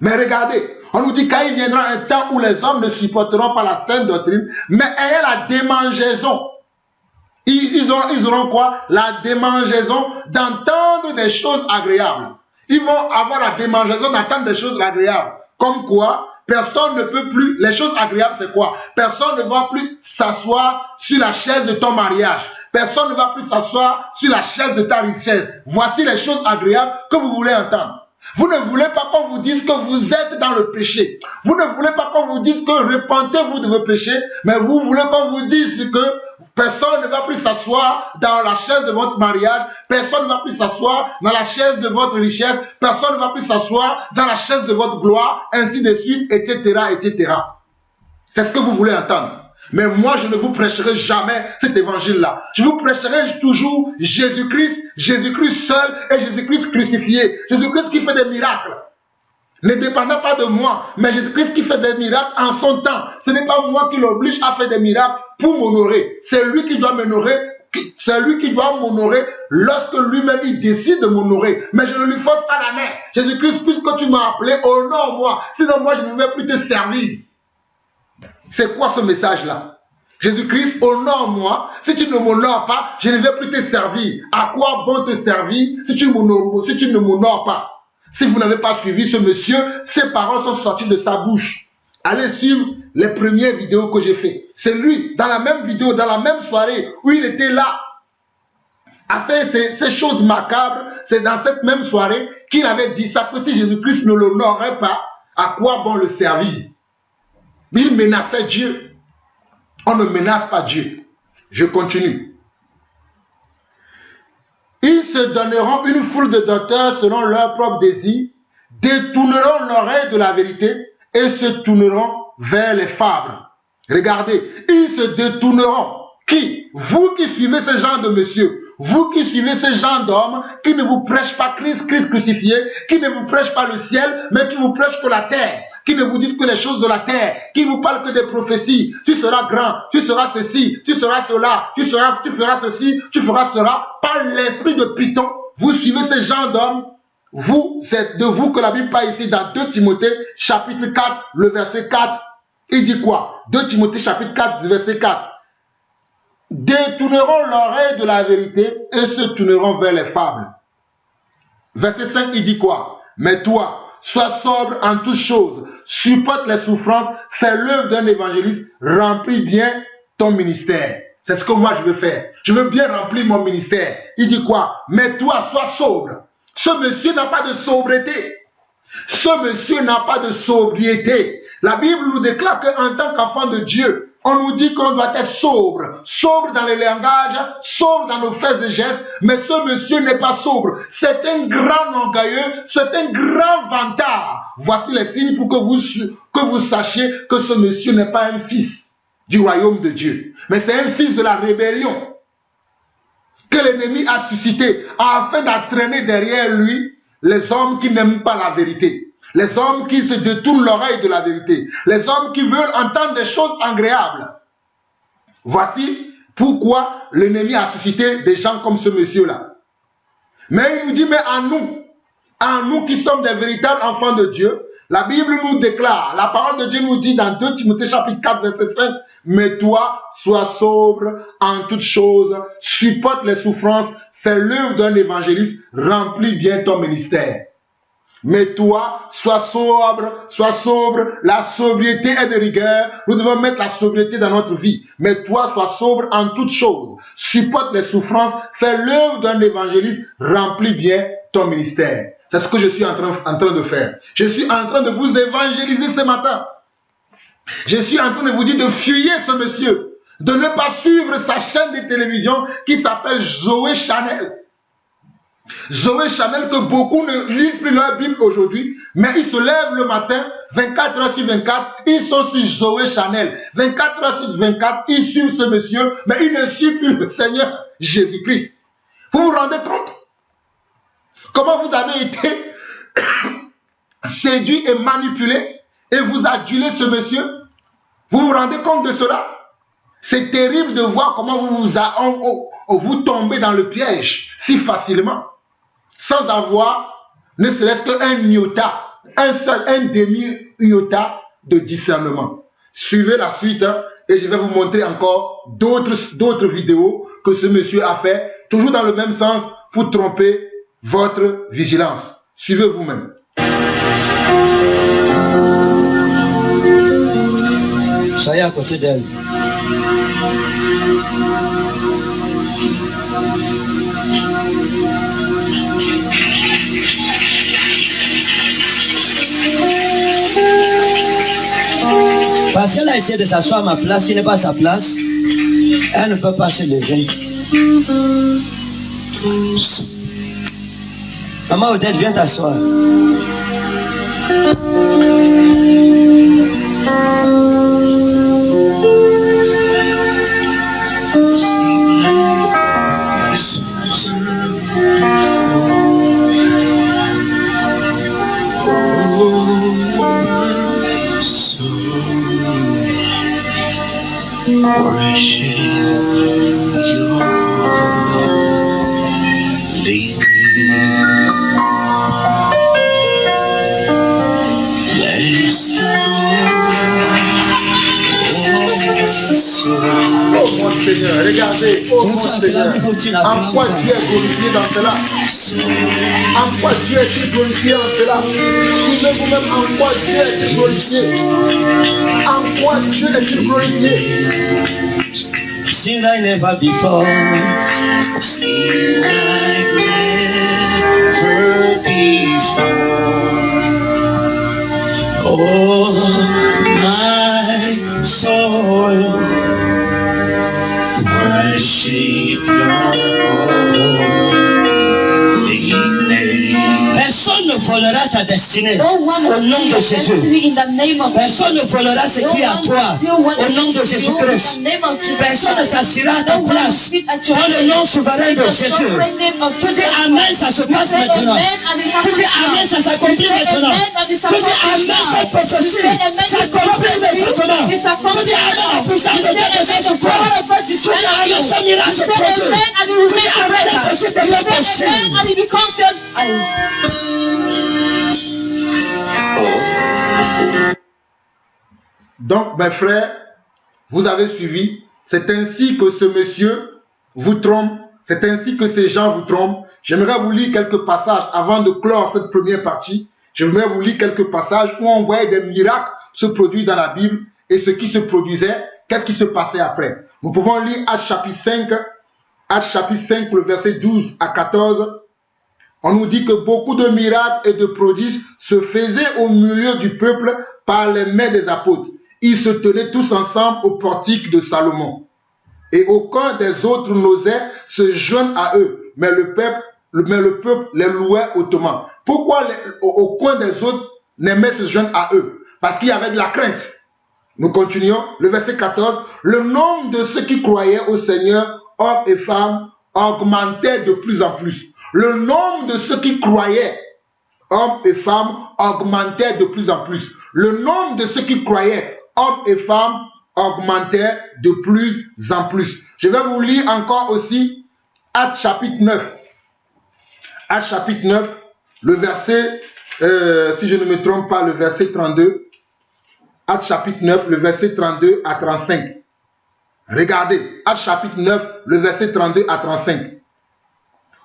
C: Mais regardez, on nous dit qu'il viendra un temps où les hommes ne supporteront pas la saine doctrine, mais ayant la démangeaison. Ils auront quoi? La démangeaison d'entendre des choses agréables. Ils vont avoir la démangeaison d'entendre des choses agréables. Comme quoi? Personne ne peut plus, les choses agréables c'est quoi? Personne ne va plus s'asseoir sur la chaise de ton mariage. Personne ne va plus s'asseoir sur la chaise de ta richesse. Voici les choses agréables que vous voulez entendre. Vous ne voulez pas qu'on vous dise que vous êtes dans le péché. Vous ne voulez pas qu'on vous dise que repentez-vous de vos péchés, mais vous voulez qu'on vous dise que personne ne va plus s'asseoir dans la chaise de votre mariage, personne ne va plus s'asseoir dans la chaise de votre richesse, personne ne va plus s'asseoir dans la chaise de votre gloire, ainsi de suite, etc., etc. C'est ce que vous voulez entendre. Mais moi, je ne vous prêcherai jamais cet évangile-là. Je vous prêcherai toujours Jésus-Christ, Jésus-Christ seul et Jésus-Christ crucifié. Jésus-Christ qui fait des miracles. Ne dépendant pas de moi, mais Jésus-Christ qui fait des miracles en son temps. Ce n'est pas moi qui l'oblige à faire des miracles pour m'honorer. C'est lui qui doit m'honorer. C'est lui qui doit m'honorer lorsque lui-même il décide de m'honorer. Mais je ne lui force pas la main. Jésus-Christ, puisque tu m'as appelé, honore-moi. Sinon moi, je ne vais plus te servir. C'est quoi ce message-là? Jésus-Christ, honore-moi. Si tu ne m'honores pas, je ne vais plus te servir. À quoi bon te servir si tu ne m'honores pas? Si vous n'avez pas suivi ce monsieur, ces paroles sont sorties de sa bouche. Allez suivre les premières vidéos que j'ai faites. C'est lui, dans la même vidéo, dans la même soirée, où il était là, à faire ces choses macabres. C'est dans cette même soirée qu'il avait dit ça, que si Jésus-Christ ne l'honorait pas, à quoi bon le servir? Il menaçait Dieu. On ne menace pas Dieu. Je continue. Ils se donneront une foule de docteurs selon leurs propres désirs, détourneront l'oreille de la vérité et se tourneront vers les fables. Regardez, ils se détourneront. Qui? Vous qui suivez ce genre de monsieur, vous qui suivez ce genre d'homme qui ne vous prêche pas Christ crucifié, qui ne vous prêche pas le ciel, mais qui vous prêche que la terre, qui ne vous disent que les choses de la terre, qui vous parlent que des prophéties. Tu seras grand, tu seras ceci, tu seras cela, tu feras ceci, tu feras cela. Par l'esprit de Python, vous suivez ce genre d'homme. Vous, c'est de vous que la Bible parle ici dans 2 Timothée, chapitre 4, le verset 4. Il dit quoi? 2 Timothée, chapitre 4, verset 4. Détourneront l'oreille de la vérité et se tourneront vers les fables. Verset 5, il dit quoi? Mais toi, sois sobre en toutes choses, supporte les souffrances, fais l'œuvre d'un évangéliste, remplis bien ton ministère. C'est ce que moi je veux faire. Je veux bien remplir mon ministère. Il dit quoi? Mais toi, sois sobre. Ce monsieur n'a pas de sobriété. Ce monsieur n'a pas de sobriété. La Bible nous déclare qu'en tant qu'enfant de Dieu, on nous dit qu'on doit être sobre. Sobre dans le langage, sobre dans nos faits et gestes. Mais ce monsieur n'est pas sobre. C'est un grand orgueilleux, c'est un grand vantard. Voici les signes pour que vous sachiez que ce monsieur n'est pas un fils du royaume de Dieu. Mais c'est un fils de la rébellion que l'ennemi a suscité afin d'entraîner derrière lui les hommes qui n'aiment pas la vérité. Les hommes qui se détournent l'oreille de la vérité. Les hommes qui veulent entendre des choses agréables. Voici pourquoi l'ennemi a suscité des gens comme ce monsieur-là. Mais il nous dit, mais à nous qui sommes des véritables enfants de Dieu, La Bible nous déclare, la parole de Dieu nous dit dans 2 Timothée chapitre 4 verset 5, mais toi, sois sobre en toutes choses, supporte les souffrances, fais l'œuvre d'un évangéliste, remplis bien ton ministère. Mais toi, sois sobre, la sobriété est de rigueur, nous devons mettre la sobriété dans notre vie. Mais toi, sois sobre en toutes choses, supporte les souffrances, fais l'œuvre d'un évangéliste, remplis bien ton ministère. C'est ce que je suis en train de faire. Je suis en train de vous évangéliser ce matin. Je suis en train de vous dire de fuyer ce monsieur, de ne pas suivre sa chaîne de télévision qui s'appelle Zoé Chanel. Zoé Chanel, que beaucoup ne lisent plus leur Bible aujourd'hui, mais ils se lèvent le matin, 24 heures sur 24, ils sont sur Zoé Chanel. 24 heures sur 24, ils suivent ce monsieur, mais ils ne suivent plus le Seigneur Jésus-Christ. Vous vous rendez compte? Comment vous avez été séduit et manipulé et vous adulez ce monsieur? Vous vous rendez compte de cela? C'est terrible de voir comment vous tombez dans le piège si facilement, sans avoir ne serait-ce qu'un iota, un demi-iota de discernement. Suivez la suite et je vais vous montrer encore d'autres vidéos que ce monsieur a fait, toujours dans le même sens pour tromper votre vigilance. Suivez vous-même.
D: Soyez à côté d'elle. Parce qu'elle a essayé de s'asseoir à ma place, qui n'est pas sa place, elle ne peut pas se lever. Maman Odette, viens t'asseoir.
C: Oh mon Seigneur, regardez, oh mon Seigneur, en quoi Dieu est glorifié dans cela? En quoi Dieu est glorifié dans cela? Souvenez vous-même en quoi Dieu est glorifié. En quoi Dieu est glorifié?
D: Sing like never before. Sing like never before. Oh, my soul, worship your holy name. Personne ne volera ta destinée au nom de Jésus. Personne ne volera ce qui est à toi au nom de Jésus-Christ. Personne ne s'assira à ta place dans le nom souverain de Jésus. Tu dis Amen, ça se passe maintenant. Tu dis Amen, ça s'accomplit maintenant. Tu dis Amen, cette prophétie s'accomplit maintenant. Tu dis Amen, la puissance de Dieu descend sur toi. Tu dis Amen, ce miracle se produit. Tu dis Amen, la possible devient possible.
C: Donc, mes frères, vous avez suivi. C'est ainsi que ce monsieur vous trompe. C'est ainsi que ces gens vous trompent. J'aimerais vous lire quelques passages avant de clore cette première partie. J'aimerais vous lire quelques passages où on voyait des miracles se produire dans la Bible et ce qui se produisait, qu'est-ce qui se passait après. Nous pouvons lire Actes chapitre 5, le verset 12 à 14. On nous dit que beaucoup de miracles et de prodiges se faisaient au milieu du peuple par les mains des apôtres. Ils se tenaient tous ensemble au portique de Salomon. Et aucun des autres n'osait se joindre à eux, mais le peuple les louait hautement. Pourquoi aucun des autres n'aimait se joindre à eux? Parce qu'il y avait de la crainte. Nous continuons, le verset 14. Le nombre de ceux qui croyaient au Seigneur, hommes et femmes, augmentait de plus en plus. Le nombre de ceux qui croyaient, hommes et femmes, augmentait de plus en plus. Le nombre de ceux qui croyaient, hommes et femmes, augmentait de plus en plus. Je vais vous lire encore aussi Actes chapitre 9. Actes chapitre 9, le verset si je ne me trompe pas, le verset 32, Actes chapitre 9, le verset 32 à 35. Regardez, Actes chapitre 9, le verset 32 à 35.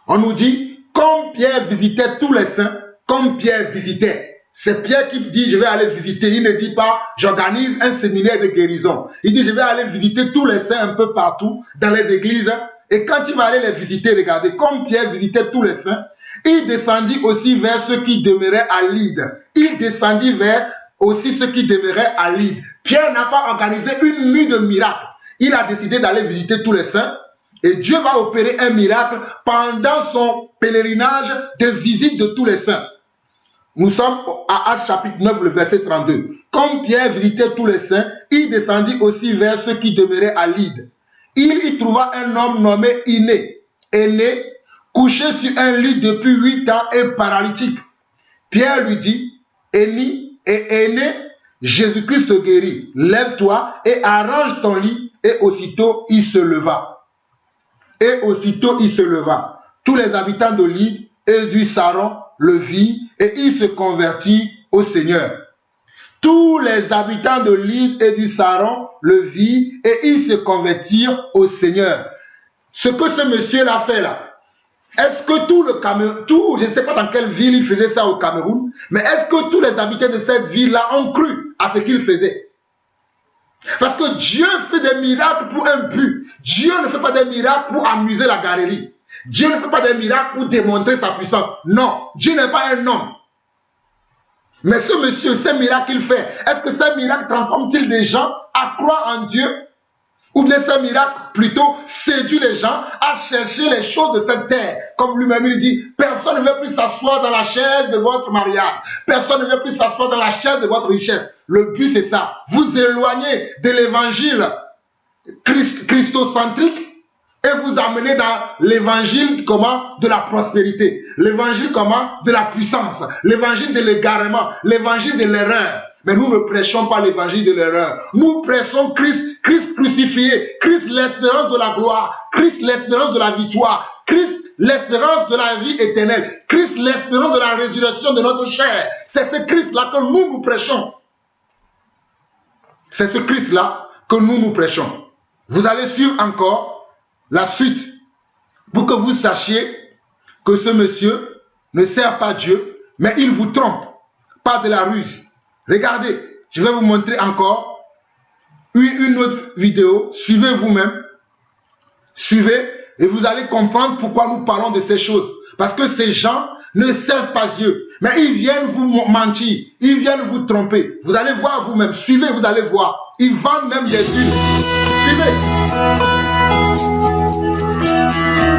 C: On nous dit, comme Pierre visitait tous les saints, comme Pierre visitait. C'est Pierre qui dit, je vais aller visiter. Il ne dit pas, j'organise un séminaire de guérison. Il dit, je vais aller visiter tous les saints un peu partout, dans les églises. Et quand il va aller les visiter, regardez, comme Pierre visitait tous les saints, il descendit aussi vers ceux qui demeuraient à Lyde. Il descendit vers aussi ceux qui demeuraient à Lyde. Pierre n'a pas organisé une nuit de miracles. Il a décidé d'aller visiter tous les saints. Et Dieu va opérer un miracle pendant son pèlerinage de visite de tous les saints. Nous sommes à Actes chapitre 9, le verset 32. Comme Pierre visitait tous les saints, il descendit aussi vers ceux qui demeuraient à Lyde. Il y trouva un homme nommé Aîné, couché sur un lit depuis 8 ans et paralytique. Pierre lui dit, Aîné, Jésus-Christ te guérit. Lève-toi et arrange ton lit. Et aussitôt, il se leva. Tous les habitants de Lyde et du Saron le virent et il se convertit au Seigneur. Tous les habitants de Lyde et du Saron le virent et ils se convertirent au Seigneur. Ce que ce monsieur-là fait là, est-ce que tout le Cameroun, je ne sais pas dans quelle ville il faisait ça au Cameroun, mais est-ce que tous les habitants de cette ville-là ont cru à ce qu'il faisait? Parce que Dieu fait des miracles pour un but. Dieu ne fait pas des miracles pour amuser la galerie. Dieu ne fait pas des miracles pour démontrer sa puissance. Non, Dieu n'est pas un homme. Mais ce monsieur, ces miracles qu'il fait, est-ce que ces miracles transforment-ils des gens à croire en Dieu? Ou bien ces miracles plutôt séduisent les gens à chercher les choses de cette terre? Comme lui-même il dit, personne ne veut plus s'asseoir dans la chaise de votre mariage. Personne ne veut plus s'asseoir dans la chaise de votre richesse. Le but c'est ça, vous éloigner de l'évangile christocentrique et vous amener dans l'évangile comment? De la prospérité. L'évangile comment? De la puissance. L'évangile de l'égarement. L'évangile de l'erreur. Mais nous ne prêchons pas l'évangile de l'erreur. Nous prêchons Christ crucifié. Christ l'espérance de la gloire. Christ l'espérance de la victoire. Christ l'espérance de la vie éternelle. Christ l'espérance de la résurrection de notre chair. C'est ce Christ-là que nous prêchons. C'est ce Christ-là que nous prêchons. Vous allez suivre encore la suite pour que vous sachiez que ce monsieur ne sert pas Dieu, mais il vous trompe, pas de la ruse. Regardez, je vais vous montrer encore une autre vidéo. Suivez vous-même. Suivez et vous allez comprendre pourquoi nous parlons de ces choses. Parce que ces gens ne servent pas Dieu, mais ils viennent vous mentir, ils viennent vous tromper. Vous allez voir vous-même. Suivez, vous allez voir. Ils vendent même des huiles. Suivez.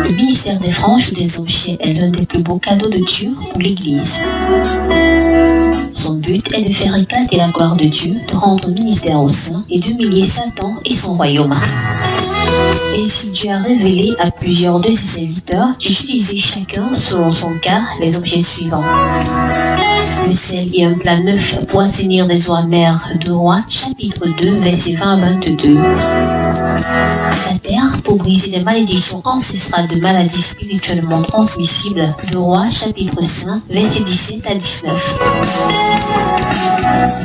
B: Le ministère des franges ou des objets est l'un des plus beaux cadeaux de Dieu pour l'Église. Son but est de faire éclater la gloire de Dieu, de rendre le ministère au sein et d'humilier Satan et son royaume. Et si Dieu a révélé à plusieurs de ses serviteurs d'utiliser chacun selon son cas les objets suivants. Le sel et un plat neuf pour assainir des eaux amères. 2 Rois, chapitre 2, versets 20 à 22. La terre pour briser les malédictions ancestrales de maladies spirituellement transmissibles. 2 Rois, chapitre 5, versets 17 à 19.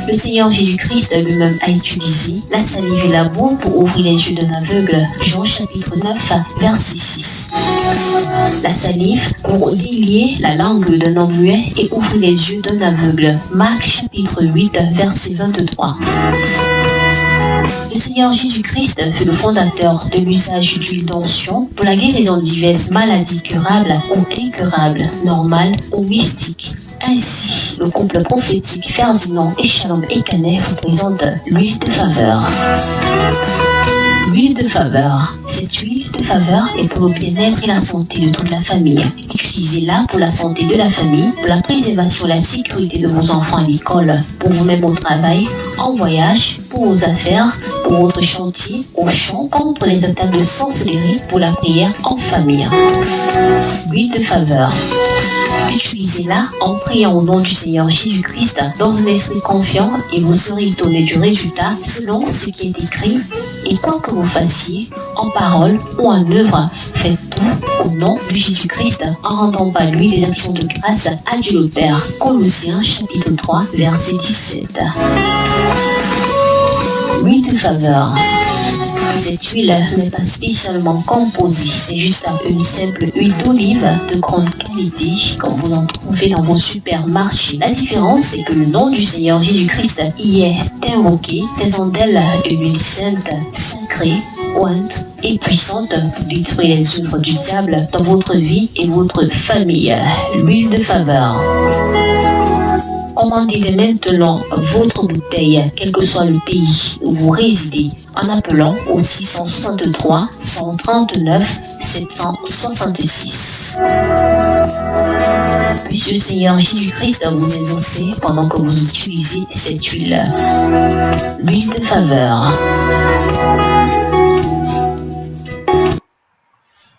B: Le Seigneur Jésus-Christ lui-même a utilisé la salive et la boue pour ouvrir les yeux d'un aveugle. Jean chapitre 9, verset 6. La salive pour délier la langue d'un homme muet et ouvrir les yeux d'un aveugle. Marc chapitre 8, verset 23. Le Seigneur Jésus-Christ fut le fondateur de l'usage d'huile d'onction pour la guérison de diverses maladies curables ou incurables, normales ou mystiques. Ainsi, le couple prophétique Ferdinand et Shalom Ekaner vous présente l'huile de faveur. L'huile de faveur. Cette huile de faveur est pour le bien-être et la santé de toute la famille. Utilisez-la pour la santé de la famille, pour la préservation et la sécurité de vos enfants à l'école, pour vous-même au travail, en voyage, pour vos affaires, pour votre chantier, au champ, contre les attaques de sorcellerie, pour la prière en famille. L'huile de faveur. Utilisez-la en priant au nom du Seigneur Jésus-Christ dans un esprit confiant et vous serez étonné du résultat selon ce qui est écrit. Et quoi que vous fassiez, en parole ou en œuvre, faites tout au nom de Jésus-Christ en rendant par lui des actions de grâce à Dieu le Père. Colossiens chapitre 3 verset 17. L'huile de faveur. Cette huile n'est pas spécialement composée, c'est juste une simple huile d'olive de grande qualité comme vous en trouvez dans vos supermarchés. La différence, c'est que le nom du Seigneur Jésus-Christ y est invoqué, faisant d'elle une huile sainte, sacrée, ointe et puissante pour détruire les œuvres du diable dans votre vie et votre famille. L'huile de faveur. Commandez dès maintenant votre bouteille, quel que soit le pays où vous résidez, en appelant au 663 139 766. Puisse le Seigneur Jésus-Christ vous exaucer pendant que vous utilisez cette huile. L'huile de faveur.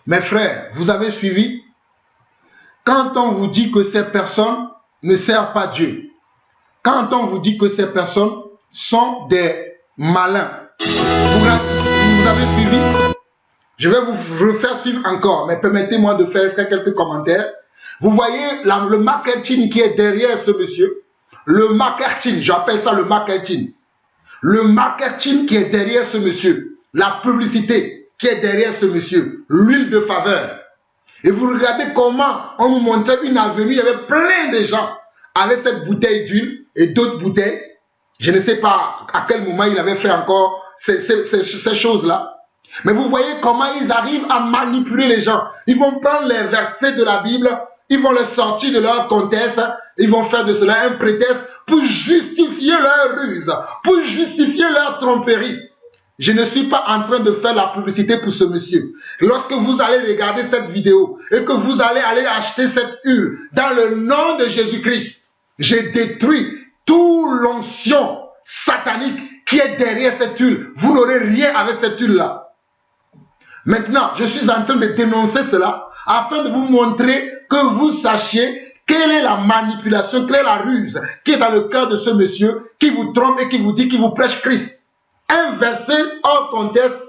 C: Mes frères, vous avez suivi? Quand on vous dit que ces personnes ne servent pas Dieu, quand on vous dit que ces personnes sont des malins, vous avez suivi? Je vais vous refaire suivre encore, mais permettez-moi de faire quelques commentaires. Vous voyez le marketing qui est derrière ce monsieur. Le marketing, j'appelle ça le marketing. Le marketing qui est derrière ce monsieur. La publicité qui est derrière ce monsieur. L'huile de faveur. Et vous regardez comment on nous montrait une avenue, il y avait plein de gens avec cette bouteille d'huile et d'autres bouteilles. Je ne sais pas à quel moment il avait fait encore ces choses-là. Mais vous voyez comment ils arrivent à manipuler les gens. Ils vont prendre les versets de la Bible, ils vont les sortir de leur contexte, ils vont faire de cela un prétexte pour justifier leur ruse, pour justifier leur tromperie. Je ne suis pas en train de faire la publicité pour ce monsieur. Lorsque vous allez regarder cette vidéo et que vous allez aller acheter cette huile dans le nom de Jésus-Christ, j'ai détruit toute l'onction satanique qui est derrière cette huile. Vous n'aurez rien avec cette huile-là. Maintenant, je suis en train de dénoncer cela afin de vous montrer que vous sachiez quelle est la manipulation, quelle est la ruse qui est dans le cœur de ce monsieur qui vous trompe et qui vous dit qu'il vous prêche Christ. Un verset hors contexte,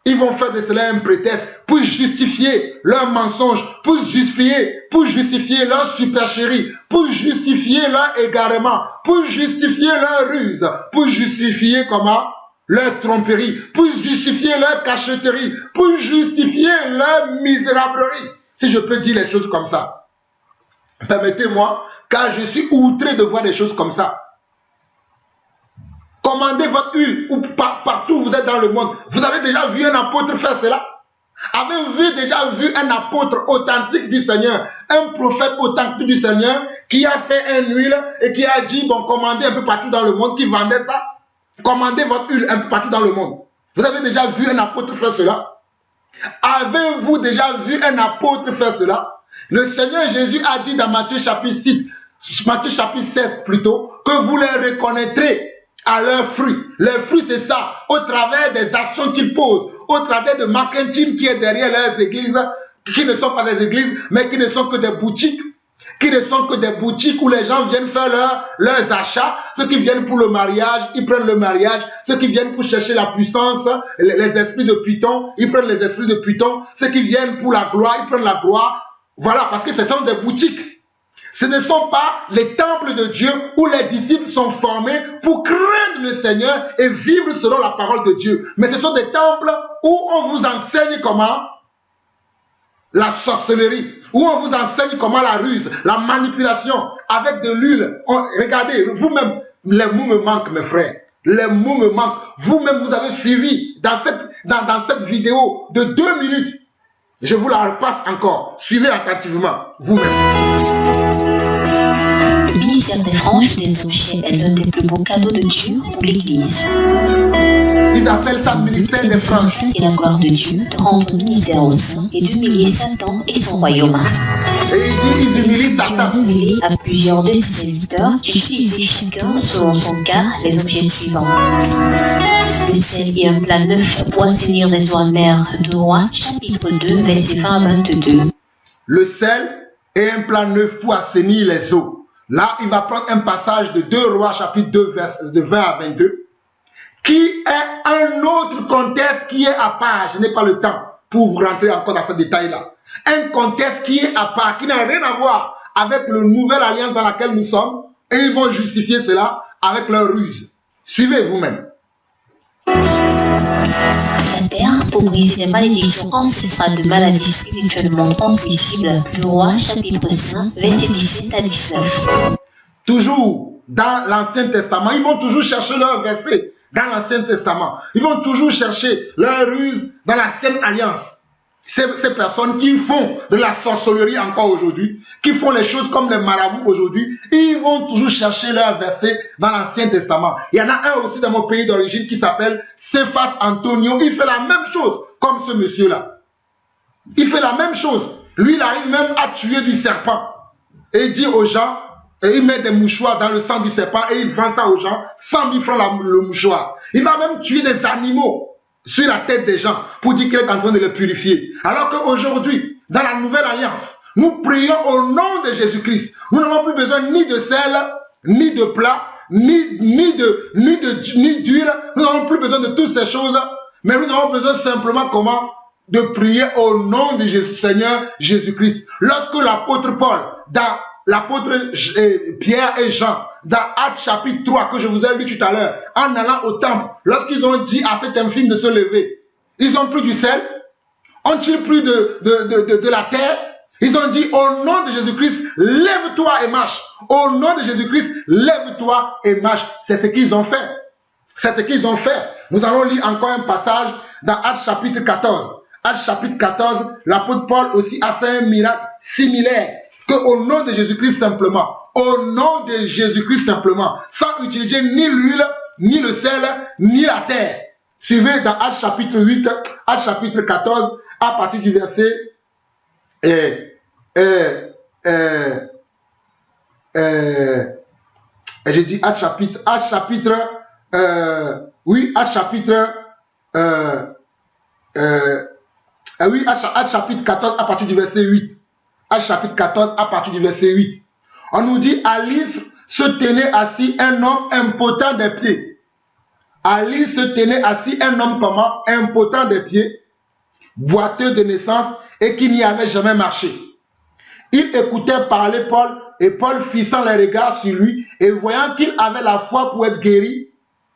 C: ils vont faire de cela un prétexte pour justifier leur mensonge, pour justifier leur supercherie, pour justifier leur égarement, pour justifier leur ruse, pour justifier comment? Leur tromperie, pour justifier leur cachotterie, pour justifier leur misérablerie. Si je peux dire les choses comme ça. Permettez-moi, car je suis outré de voir des choses comme ça. Commandez votre huile ou partout où vous êtes dans le monde. Vous avez déjà vu un apôtre faire cela? Avez-vous déjà vu un apôtre authentique du Seigneur, un prophète authentique du Seigneur qui a fait une huile et qui a dit, bon, commandez un peu partout dans le monde, qui vendait ça? Commandez votre huile un peu partout dans le monde. Vous avez déjà vu un apôtre faire cela? Avez-vous déjà vu un apôtre faire cela? Le Seigneur Jésus a dit dans Matthieu chapitre 7 plutôt, que vous les reconnaîtrez à leurs fruits. Les fruits, c'est ça, au travers des actions qu'ils posent, au travers de marketing qui est derrière leurs églises, qui ne sont pas des églises, mais qui ne sont que des boutiques, où les gens viennent faire leurs achats. Ceux qui viennent pour le mariage, ils prennent le mariage. Ceux qui viennent pour chercher la puissance, les esprits de Python, ils prennent les esprits de Python. Ceux qui viennent pour la gloire, ils prennent la gloire. Voilà, parce que ce sont des boutiques. Ce ne sont pas les temples de Dieu où les disciples sont formés pour craindre le Seigneur et vivre selon la parole de Dieu. Mais ce sont des temples où on vous enseigne comment? La sorcellerie, où on vous enseigne comment la ruse, la manipulation avec de l'huile. Regardez, vous-même, les mots me manquent, mes frères. Les mots me manquent. Vous-même, vous avez suivi dans cette vidéo de 2 minutes. Je vous la repasse encore. Suivez attentivement, vous-même.
B: Le ministère des franges des objets est l'un des plus beaux cadeaux de Dieu pour l'Église.
C: Ils appellent ça ministère des franges.
B: Et la gloire de Dieu de rendre ministère au sein et d'humilier Satan et son royaume.
C: Et il dit, ils humilient
B: Dieu a
C: Satan.
B: révélé à plusieurs de ses serviteurs d'utiliser chacun selon son cas les objets suivants. Le sel et un plat neuf pour assainir les eaux amères de Rois, chapitre 2, verset 20 à 22.
C: Le sel et un plat neuf pour assainir les eaux. Là, il va prendre un passage de 2 Rois, chapitre 2, versets de 20 à 22, qui est un autre contexte qui est à part. Je n'ai pas le temps pour vous rentrer encore dans ce détail-là. Un contexte qui est à part, qui n'a rien à voir avec la nouvelle alliance dans laquelle nous sommes, et ils vont justifier cela avec leur ruse. Suivez vous-même.
B: La terre pour briser la malédiction ancestrale de maladies spirituellement transmissibles. 2 Rois, chapitre 5, versets 17 à 19.
C: Toujours dans l'Ancien Testament, ils vont toujours chercher leur verset dans l'Ancien Testament. Ils vont toujours chercher leur ruse dans la Sainte Alliance. Ces personnes qui font de la sorcellerie encore aujourd'hui, qui font les choses comme les marabouts aujourd'hui, ils vont toujours chercher leur verset dans l'Ancien Testament. Il y en a un aussi dans mon pays d'origine qui s'appelle Cephas Antonio. Il fait la même chose comme ce monsieur-là. Il fait la même chose. Lui, il arrive même à tuer du serpent. Et il dit aux gens, et il met des mouchoirs dans le sang du serpent et il vend ça aux gens, 100 000 francs le mouchoir. Il va même tuer des animaux sur la tête des gens pour dire qu'il est en train de les purifier. Alors qu'aujourd'hui, dans la nouvelle alliance, nous prions au nom de Jésus-Christ. Nous n'avons plus besoin ni de sel, ni de plat, ni d'huile. Nous n'avons plus besoin de toutes ces choses, mais nous avons besoin simplement comment? De prier au nom de Seigneur Jésus-Christ. Lorsque l'apôtre Paul, dans l'apôtre Pierre et Jean, dans Actes chapitre 3, que je vous ai lu tout à l'heure, en allant au temple, lorsqu'ils ont dit à cet infime de se lever, ils ont pris du sel, ont-ils pris de la terre? Ils ont dit au nom de Jésus-Christ, lève-toi et marche. Au nom de Jésus-Christ, lève-toi et marche. C'est ce qu'ils ont fait. C'est ce qu'ils ont fait. Nous allons lire encore un passage dans Actes chapitre 14. Actes chapitre 14, l'apôtre Paul aussi a fait un miracle similaire. Que au nom de Jésus-Christ simplement, au nom de Jésus-Christ simplement, sans utiliser ni l'huile, ni le sel, ni la terre. Suivez dans Actes chapitre 8, Actes chapitre 14, à partir du verset j'ai dit Actes chapitre 14 à partir du verset 8. Actes chapitre 14 à partir du verset 8. On nous dit, à Lys se tenait assis un homme impotent des pieds. À Lys se tenait assis un homme comment? Impotent des pieds, boiteux de naissance et qui n'y avait jamais marché. Il écoutait parler Paul et Paul fixant les regards sur lui et voyant qu'il avait la foi pour être guéri,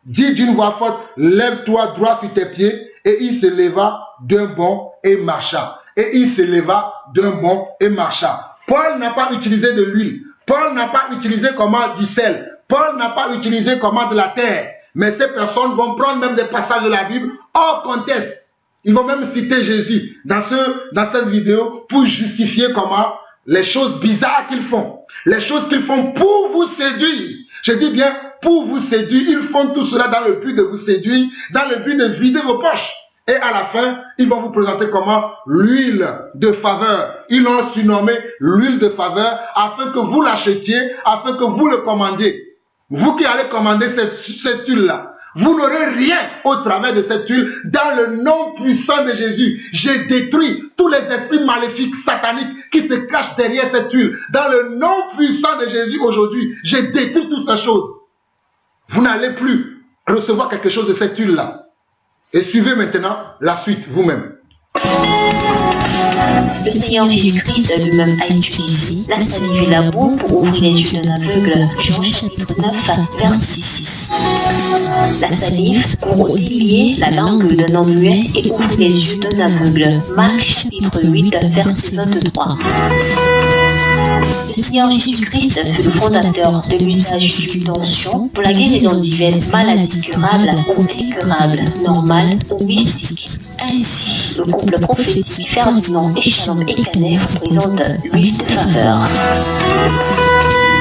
C: dit d'une voix forte, lève-toi droit sur tes pieds, et il se leva d'un bond et marcha. Et il se leva d'un bond et marcha. Paul n'a pas utilisé de l'huile. Paul n'a pas utilisé comment du sel. Paul n'a pas utilisé comment de la terre. Mais ces personnes vont prendre même des passages de la Bible hors contexte. Ils vont même citer Jésus dans cette vidéo pour justifier comment les choses bizarres qu'ils font. Les choses qu'ils font pour vous séduire. Je dis bien pour vous séduire. Ils font tout cela dans le but de vous séduire, dans le but de vider vos poches. Et à la fin, ils vont vous présenter comment? L'huile de faveur. Ils l'ont surnommé l'huile de faveur afin que vous l'achetiez, afin que vous le commandiez. Vous qui allez commander cette huile-là, vous n'aurez rien au travers de cette huile. Dans le nom puissant de Jésus, j'ai détruit tous les esprits maléfiques, sataniques qui se cachent derrière cette huile. Dans le nom puissant de Jésus aujourd'hui, j'ai détruit toutes ces choses. Vous n'allez plus recevoir quelque chose de cette huile-là. Et suivez maintenant la suite vous-même.
B: Le Seigneur Jésus-Christ lui-même a utilisé la salive et la boue pour ouvrir les yeux d'un aveugle. Jean chapitre 9, verset 6. La salive pour délier la langue d'un homme muet et ouvrir les yeux d'un aveugle. Marc chapitre 8, verset 23. Le Seigneur Jésus-Christ fut le fondateur de l'usage du tension pour la guérison de diverses maladies curables ou incurables, normales ou mystiques. Ainsi, le couple prophétique Ferdinand et Shalom Ekaner représente l'huile de faveur.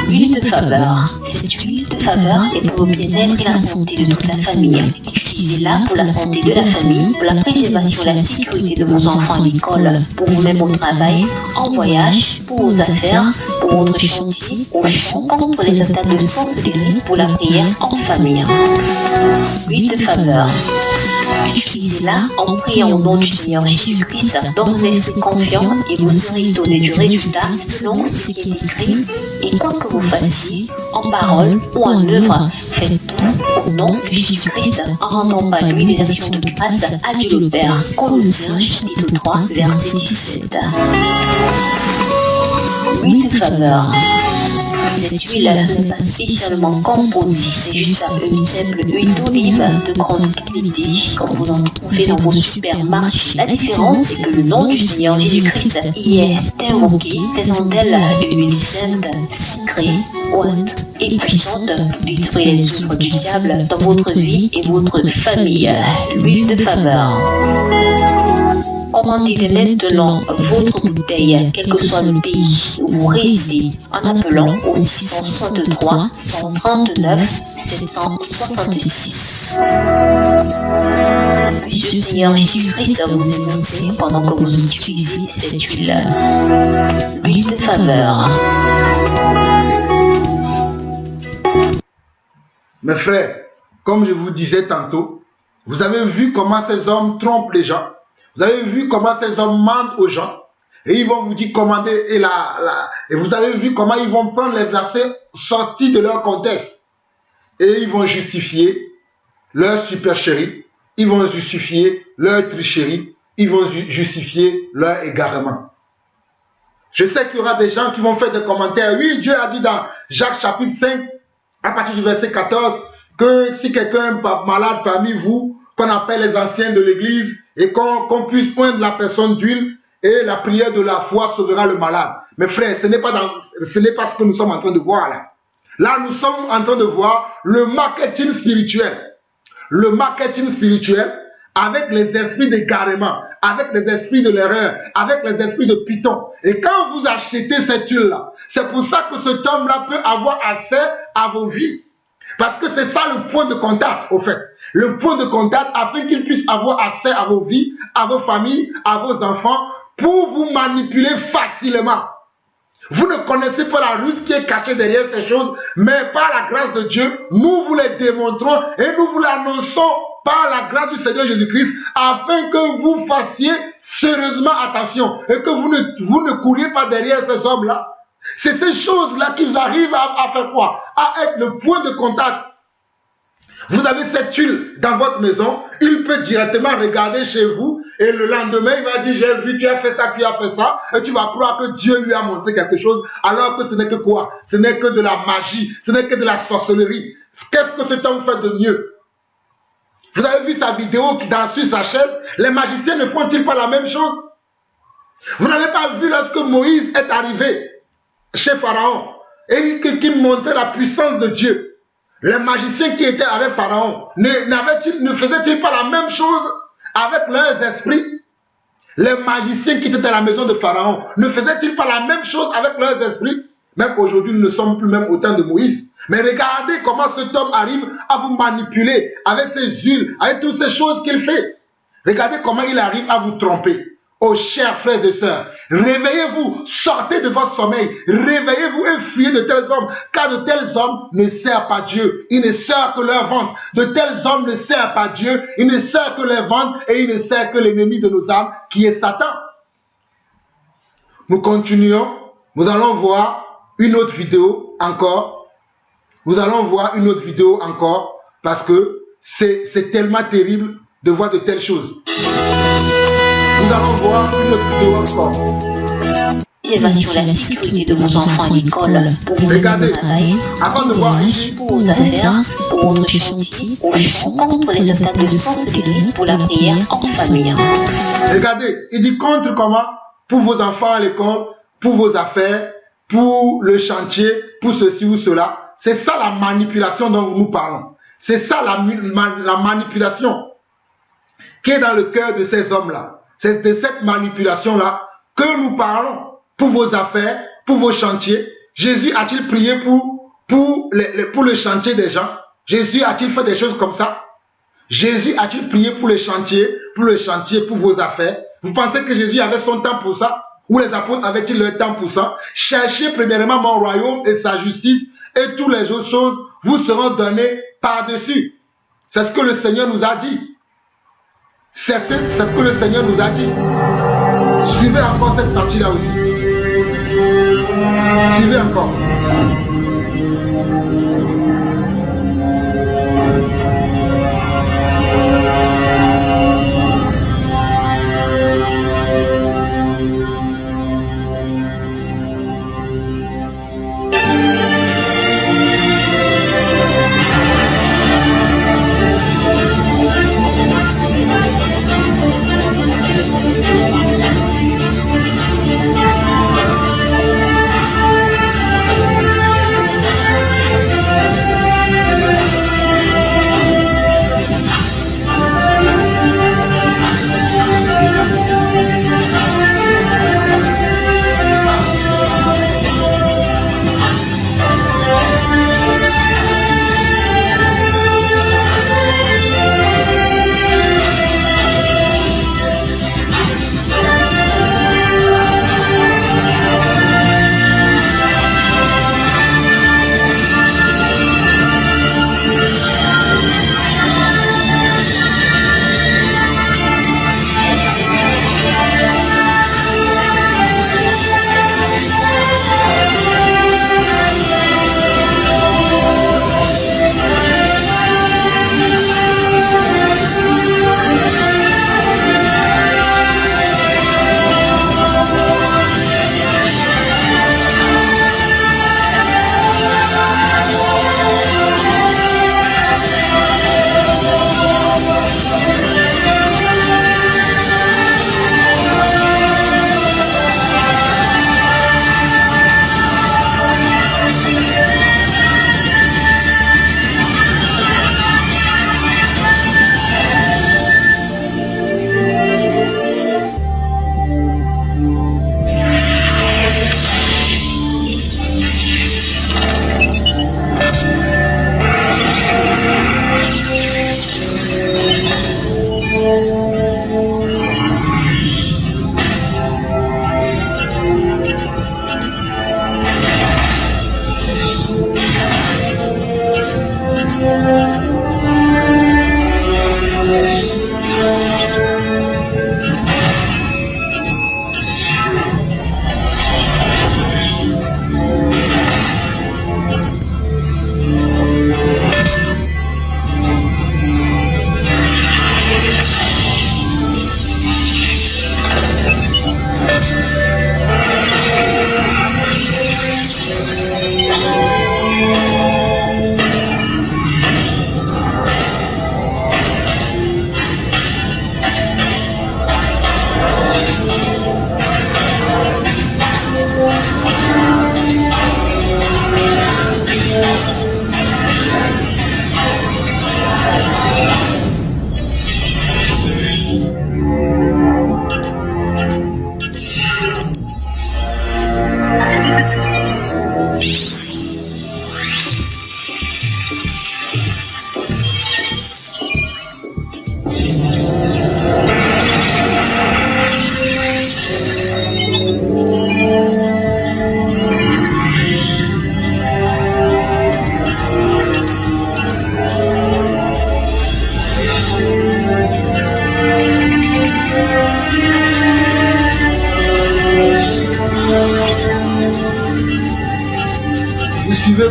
B: L'huile de faveur. Cette huile de faveur est pour le bien-être et la santé de toute la famille. Utilisez-la pour la santé de la famille, pour la préservation et la sécurité de vos enfants à l'école, pour vous-même au travail, en voyage, pour vos affaires, pour votre chantier, au champ, contre les attaques de sorcellerie, pour la prière en famille. L'huile de faveur. Utilisez-la en priant au nom du Seigneur Jésus-Christ dans un esprit confiant et vous serez donné du résultat selon ce qui est écrit. Et quoi que vous fassiez, en parole ou en œuvre, faites tout au nom de Jésus-Christ en rendant par lui des actions de grâce à Dieu le Père. Colossiens chapitre 3, verset 17. Huile de faveur. Cette huile n'est pas spécialement composée, c'est juste une simple huile d'olive de grande qualité, comme vous en trouvez dans vos supermarchés. La différence, c'est que le nom du Seigneur Jésus-Christ y est invoqué, faisant d'elle une huile sainte, sacrée, ointe et puissante pour détruire les œuvres du diable dans votre vie et votre famille. L'huile de faveur. Commandez maintenant votre bouteille, quel que soit le pays où vous résidez, en appelant au 663 139 766. Puisse le Seigneur Jésus-Christ vous exaucer pendant que vous utilisez cette huile. L'huile de faveur.
C: Mes frères, comme je vous disais tantôt, vous avez vu comment ces hommes trompent les gens. Vous avez vu comment ces hommes mentent aux gens et ils vont vous dire commander et vous avez vu comment ils vont prendre les versets sortis de leur contexte et ils vont justifier leur supercherie, ils vont justifier leur tricherie, ils vont justifier leur égarement. Je sais qu'il y aura des gens qui vont faire des commentaires. Oui, Dieu a dit dans Jacques chapitre 5, à partir du verset 14, que si quelqu'un est malade parmi vous, qu'on appelle les anciens de l'église et qu'on puisse oindre la personne d'huile et la prière de la foi sauvera le malade. Mes frères, ce n'est pas ce que nous sommes en train de voir là. Là, nous sommes en train de voir le marketing spirituel. Le marketing spirituel avec les esprits d'égarement, avec les esprits de l'erreur, avec les esprits de python. Et quand vous achetez cette huile-là, c'est pour ça que cet homme-là peut avoir accès à vos vies. Parce que c'est ça le point de contact, au fait. Le point de contact afin qu'il puisse avoir accès à vos vies, à vos familles, à vos enfants, pour vous manipuler facilement. Vous ne connaissez pas la ruse qui est cachée derrière ces choses, mais par la grâce de Dieu, nous vous les démontrons et nous vous l'annonçons par la grâce du Seigneur Jésus-Christ, afin que vous fassiez sérieusement attention et que vous ne couriez pas derrière ces hommes-là. C'est ces choses-là qui vous arrivent à faire quoi? À être le point de contact. Vous avez cette huile dans votre maison, il peut directement regarder chez vous et le lendemain, il va dire, j'ai vu, tu as fait ça, et tu vas croire que Dieu lui a montré quelque chose, alors que ce n'est que quoi? Ce n'est que de la magie, ce n'est que de la sorcellerie. Qu'est-ce que cet homme fait de mieux? Vous avez vu sa vidéo sur sa chaise? Les magiciens ne font-ils pas la même chose? Vous n'avez pas vu lorsque Moïse est arrivé chez Pharaon et qui montrait la puissance de Dieu? Les magiciens qui étaient avec Pharaon ne faisaient-ils pas la même chose avec leurs esprits? Les magiciens qui étaient dans la maison de Pharaon ne faisaient-ils pas la même chose avec leurs esprits? Même aujourd'hui, nous ne sommes plus même au temps de Moïse. Mais regardez comment cet homme arrive à vous manipuler avec ses huiles, avec toutes ces choses qu'il fait. Regardez comment il arrive à vous tromper. Oh, chers frères et sœurs, réveillez-vous, sortez de votre sommeil, réveillez-vous et fuyez de tels hommes, car de tels hommes ne servent pas Dieu, ils ne servent que leur ventre. De tels hommes ne servent pas Dieu, ils ne servent que leur ventre et ils ne servent que l'ennemi de nos âmes, qui est Satan. Nous continuons, nous allons voir une autre vidéo encore. Nous allons voir une autre vidéo encore, parce que c'est tellement terrible de voir de telles choses. Nous allons voir une autre vidéo encore.
B: Sur la sécurité de vos enfants à l'école, pour vos travail,
C: avant de voir
B: pour vos affaires, pour votre chantier, au champ, contre les attaques de sorcellerie, pour la prière en famille.
C: Regardez, il dit contre comment? Pour vos enfants à l'école, pour vos affaires, pour le chantier, pour ceci ou cela. C'est ça la manipulation dont nous parlons. C'est ça la manipulation qui est dans le cœur de ces hommes-là. C'est de cette manipulation-là que nous parlons. Pour vos affaires, pour vos chantiers. Jésus a-t-il prié pour le chantier des gens? Jésus a-t-il fait des choses comme ça? Jésus a-t-il prié pour le chantier, pour vos affaires? Vous pensez que Jésus avait son temps pour ça? Ou les apôtres avaient-ils leur temps pour ça? Cherchez premièrement mon royaume et sa justice, et toutes les autres choses vous seront données par-dessus. C'est ce que le Seigneur nous a dit. C'est ce que le Seigneur nous a dit. Suivez encore cette partie-là aussi. Suivez encore.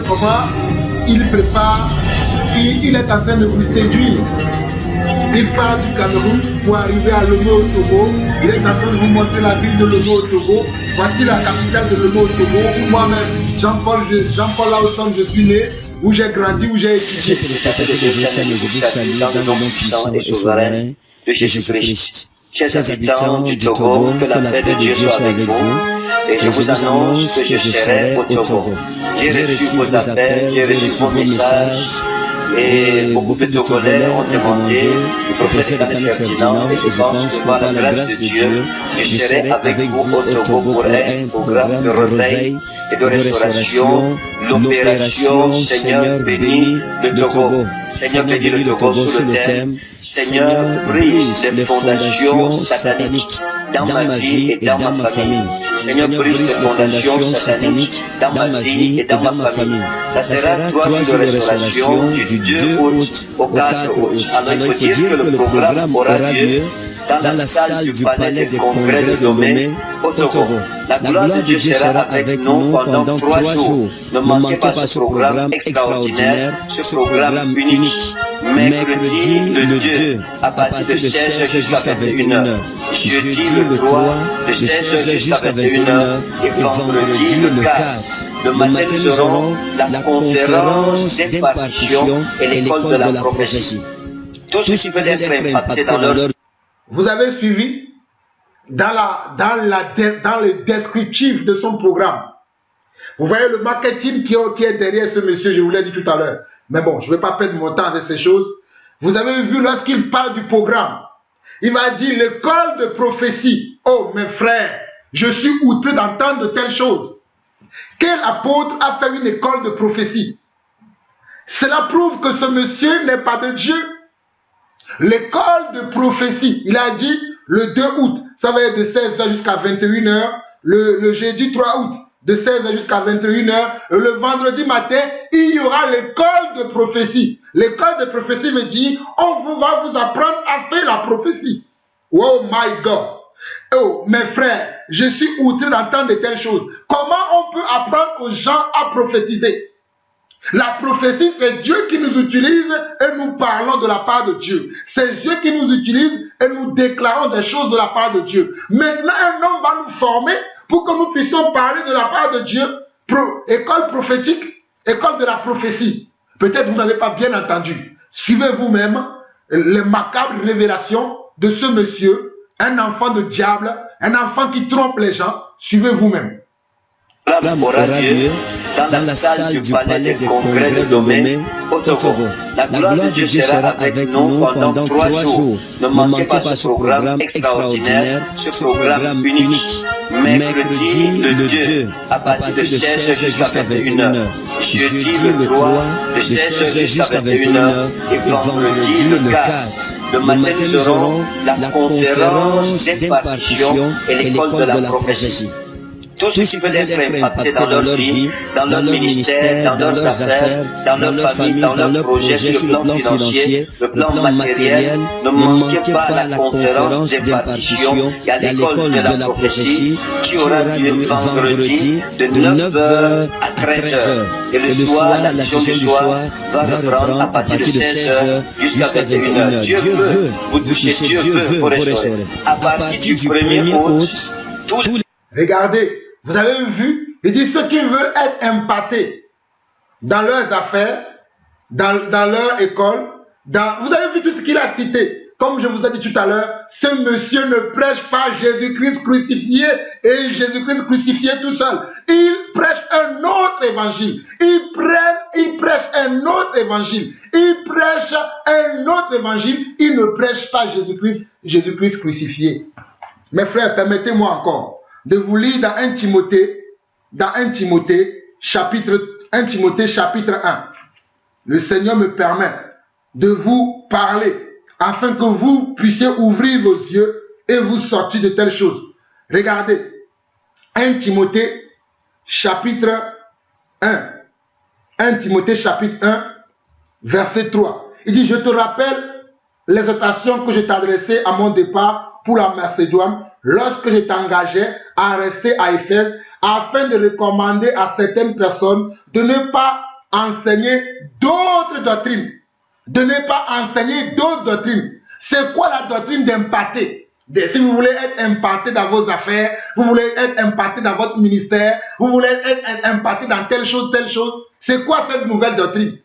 C: Comment il prépare, il est en train de vous séduire. Il part du Cameroun pour arriver à Lomé au Togo. Il est en train de vous montrer la ville de Lomé au Togo. Voici la capitale de Lomé au Togo, où moi-même, Jean-Paul Laosson, je suis né, où j'ai grandi, où j'ai étudié.
E: Que le Père de Dieu vous salue dans le nom puissant et souverain de Jésus-Christ. Chers habitants du Togo, que la paix de Dieu soit avec vous. Et je vous annonce que je serai au Togo. J'ai reçu vos appels, j'ai reçu vos messages. Et beaucoup de Togolais ont demandé le prophète Daniel Ferdinand. Et je pense que par la grâce de Dieu, je serai avec vous au Togo pour un programme de réveil et de restauration l'opération Seigneur bénis le Togo. Seigneur bénis le Togo sous le thème Seigneur brise les fondations sataniques dans ma vie et dans ma famille. Seigneur brise les fondations sataniques dans ma vie et dans ma famille. Ça sera 3 jours de restauration du 2 août au 4 août. Alors il faut dire que le programme aura lieu dans la salle du palais des congrès de Lomé au Togo. La gloire de Dieu sera avec nous pendant 3 jours. Ne manquez pas ce programme extraordinaire, ce programme unique. Mercredi le 2, à partir de 16h jusqu'à 21h. Jeudi le 3, de 16h jusqu'à 21h. Et vendredi le 4. Le matin, nous aurons la conférence d'impartition et l'école de la prophétie. Tout ce qui peut être impacté dans leur...
C: Vous avez suivi dans le descriptif de son programme. Vous voyez le marketing qui est derrière ce monsieur, je vous l'ai dit tout à l'heure. Mais bon, je ne vais pas perdre mon temps avec ces choses. Vous avez vu lorsqu'il parle du programme, il m'a dit l'école de prophétie. Oh mes frères, je suis outré d'entendre de telles choses. Quel apôtre a fait une école de prophétie? Cela prouve que ce monsieur n'est pas de Dieu. L'école de prophétie, il a dit le 2 août, ça va être de 16h jusqu'à 21h, le jeudi 3 août, de 16h jusqu'à 21h, le vendredi matin, il y aura l'école de prophétie. L'école de prophétie veut dire, va vous apprendre à faire la prophétie. Oh my God! Oh mes frères, je suis outré d'entendre de telles choses. Comment on peut apprendre aux gens à prophétiser? La prophétie, c'est Dieu qui nous utilise et nous parlons de la part de Dieu. C'est Dieu qui nous utilise et nous déclarons des choses de la part de Dieu. Maintenant, un homme va nous former pour que nous puissions parler de la part de Dieu. École prophétique, école de la prophétie. Peut-être vous n'avez pas bien entendu. Suivez vous-même les macabres révélations de ce monsieur, un enfant de diable, un enfant qui trompe les gens. Suivez vous-même.
E: Aura lieu dans la salle du palais des congrès de Lomé au Togo. La gloire de Dieu sera avec nous pendant 3 jours. Ne manquez pas ce programme extraordinaire, ce programme unique. Mercredi le 2, à partir de 16h jusqu'à 21h. Jeudi le 3, de 16h jusqu'à 21h. Et vendredi le 4. Le matin, nous aurons la conférence d'impartition et l'école de la prophétie. Tout ce qui peut être impacté dans leur vie, dans leur ministère, dans leurs affaires, dans leur famille, dans leurs projets sur le plan financier, le plan matériel. Ne manquez pas la conférence d'impartition et à l'école de la prophétie qui aura lieu vendredi de 9h à 13h. Et le soir, la session du soir va reprendre à partir de 16h jusqu'à 21h. Dieu veut vous toucher, Dieu veut vous restaurer. À partir du 1er août, tous les...
C: Regardez. Vous avez vu, il dit ceux qui veulent être impactés dans leurs affaires, dans leur école, vous avez vu tout ce qu'il a cité. Comme je vous ai dit tout à l'heure, ce monsieur ne prêche pas Jésus-Christ crucifié et Jésus-Christ crucifié tout seul. Il prêche un autre évangile. Il prêche un autre évangile. Il prêche un autre évangile. Il ne prêche pas Jésus-Christ crucifié. Mes frères, permettez-moi encore de vous lire dans 1 Timothée chapitre 1. Le Seigneur me permet de vous parler afin que vous puissiez ouvrir vos yeux et vous sortir de telles choses. Regardez, 1 Timothée chapitre 1. 1 Timothée chapitre 1, verset 3. Il dit, je te rappelle l'exhortation que je t'adressais à mon départ pour la Macédoine, lorsque je t'engageais à rester à Éphèse, afin de recommander à certaines personnes de ne pas enseigner d'autres doctrines. De ne pas enseigner d'autres doctrines. C'est quoi la doctrine d'impacter? Si vous voulez être impacté dans vos affaires, vous voulez être impacté dans votre ministère, vous voulez être impacté dans telle chose, c'est quoi cette nouvelle doctrine?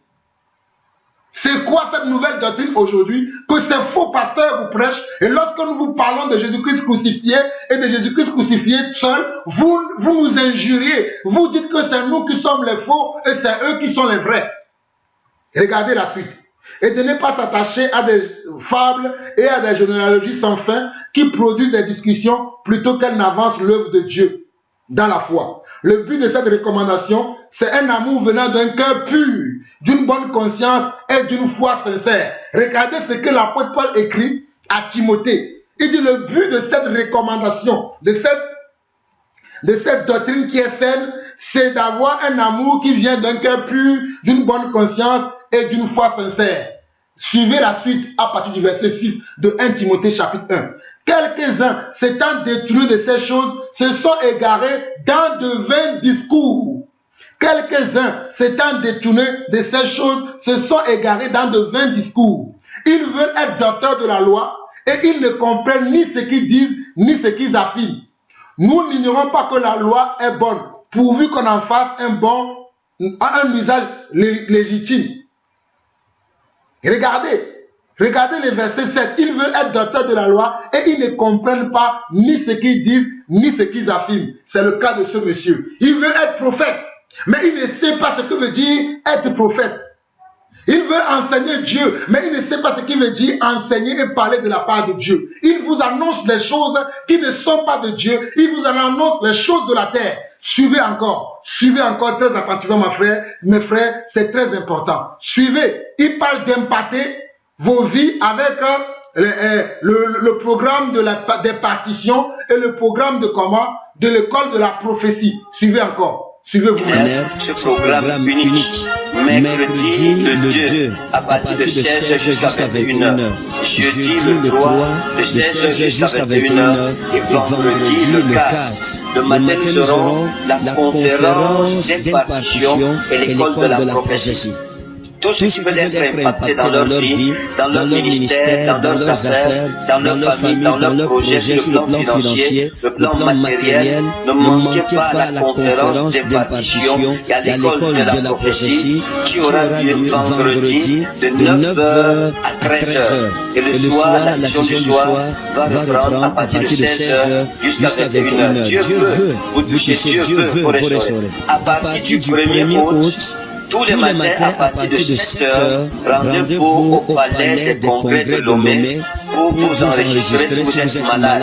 C: C'est quoi cette nouvelle doctrine aujourd'hui que ces faux pasteurs vous prêchent? Et lorsque nous vous parlons de Jésus-Christ crucifié et de Jésus-Christ crucifié seul, vous nous injuriez. Vous dites que c'est nous qui sommes les faux et c'est eux qui sont les vrais. Regardez la suite. Et de ne pas s'attacher à des fables et à des généalogies sans fin qui produisent des discussions plutôt qu'elles n'avancent l'œuvre de Dieu dans la foi. Le but de cette recommandation, c'est un amour venant d'un cœur pur, d'une bonne conscience et d'une foi sincère. Regardez ce que l'apôtre Paul écrit à Timothée. Il dit le but de cette recommandation, de cette doctrine qui est saine, c'est d'avoir un amour qui vient d'un cœur pur, d'une bonne conscience et d'une foi sincère. Suivez la suite à partir du verset 6 de 1 Timothée chapitre 1. Quelques-uns, s'étant détournés de ces choses, se sont égarés dans de vains discours. Quelques-uns, s'étant détournés de ces choses, se sont égarés dans de vains discours. Ils veulent être docteurs de la loi et ils ne comprennent ni ce qu'ils disent, ni ce qu'ils affirment. Nous n'ignorons pas que la loi est bonne, pourvu qu'on en fasse un usage légitime. Regardez le verset 7. Ils veulent être docteurs de la loi et ils ne comprennent pas ni ce qu'ils disent, ni ce qu'ils affirment. C'est le cas de ce monsieur. Il veut être prophète, mais il ne sait pas ce que veut dire être prophète. Il veut enseigner Dieu, mais il ne sait pas ce qu'il veut dire enseigner et parler de la part de Dieu. Il vous annonce des choses qui ne sont pas de Dieu. Il vous annonce les choses de la terre. Suivez encore très attentivement mes frères, c'est très important. Suivez, il parle d'impacter vos vies avec le programme des partitions et le programme de l'école de la prophétie. Suivez encore. Suivez-vous.
E: Ce programme unique, mercredi le 2, à partir de 16h jusqu'à 21h. Jeudi le 3, de 16h jusqu'à 21h. Et vendredi le 4. Le matin, nous aurons la conférence d'impartition et l'école de la prophétie. Tous ceux qui veulent être impactés dans leur vie, dans leur ministère, dans leurs affaires, dans leur famille, dans leurs projets, sur le plan financier, le plan matériel, ne manquez pas la conférence d'impartition et à l'école de la prophétie qui aura lieu vendredi de 9h à 13h. Et le soir, la session du soir va reprendre à partir de 16h jusqu'à 21h. Dieu veut vous toucher, Dieu veut vous restaurer. À partir du 1er août, tous les matins, à partir de 7h, rendez-vous au palais des congrès de Lomé pour vous enregistrer si vous êtes malade.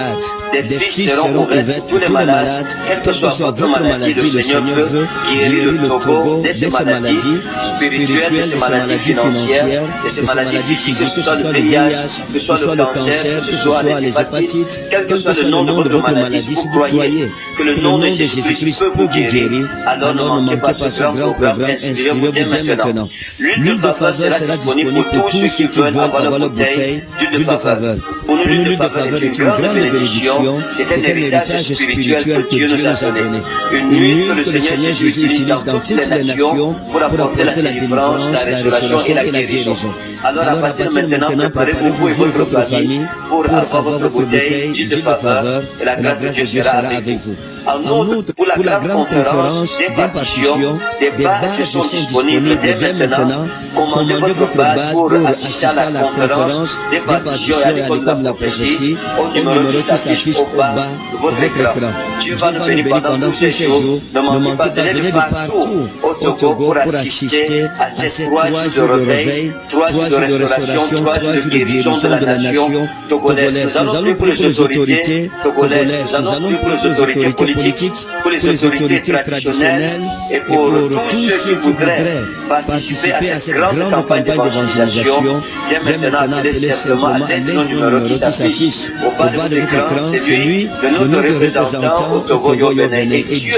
E: Des fiches seront ouvertes pour tous les malades, quelle que soit votre maladie, le Seigneur veut guérir le Togo de ces maladies spirituelles, de ces maladies financières, de ces maladies physiques, que ce soit le VIH, que ce soit le cancer, que ce soit les hépatites, quel que soit le nom de votre maladie, si vous croyez que le nom de Jésus-Christ peut vous guérir, alors ne manquez pas ce grand programme, inscrivez-vous dès maintenant. L'huile de faveur sera disponible pour tous ceux qui veulent avoir la bouteille d'huile de faveur. Pour nous, l'huile de faveur est une grande bénédiction. C'est un héritage spirituel que Dieu nous a donné. Une huile que le Seigneur Jésus utilise dans toutes les nations pour apporter la délivrance, la restauration et la guérison. Alors à partir de maintenant, préparez-vous vous et votre famille pour avoir votre bouteille d'huile de faveur et la grâce de Dieu sera avec vous. En outre, pour la grande conférence d'impartition, des badges sont disponibles dès maintenant. Commandez votre badge pour assister à la conférence d'impartition et à l'école de la prophétie au numéro qui s'affiche au bas de votre écran. Dieu va nous bénir pendant tous ces jours. Ne manquez pas de venir partout au Togo pour assister à ces 3 jours de réveil, 3 jours de restauration, 3 jours de guérison de la nation togolaise. Nous allons prier pour les autorités togolaises, nous allons prier pour les autorités politiques, pour les autorités traditionnelles et pour tous ceux qui voudraient participer à cette grande campagne d'évangélisation. Dès maintenant, appelez simplement à l'aide du numéro qui s'affiche au bas de votre écran. C'est lui, le nom de représentant au Togo et au Bénin. Et Dieu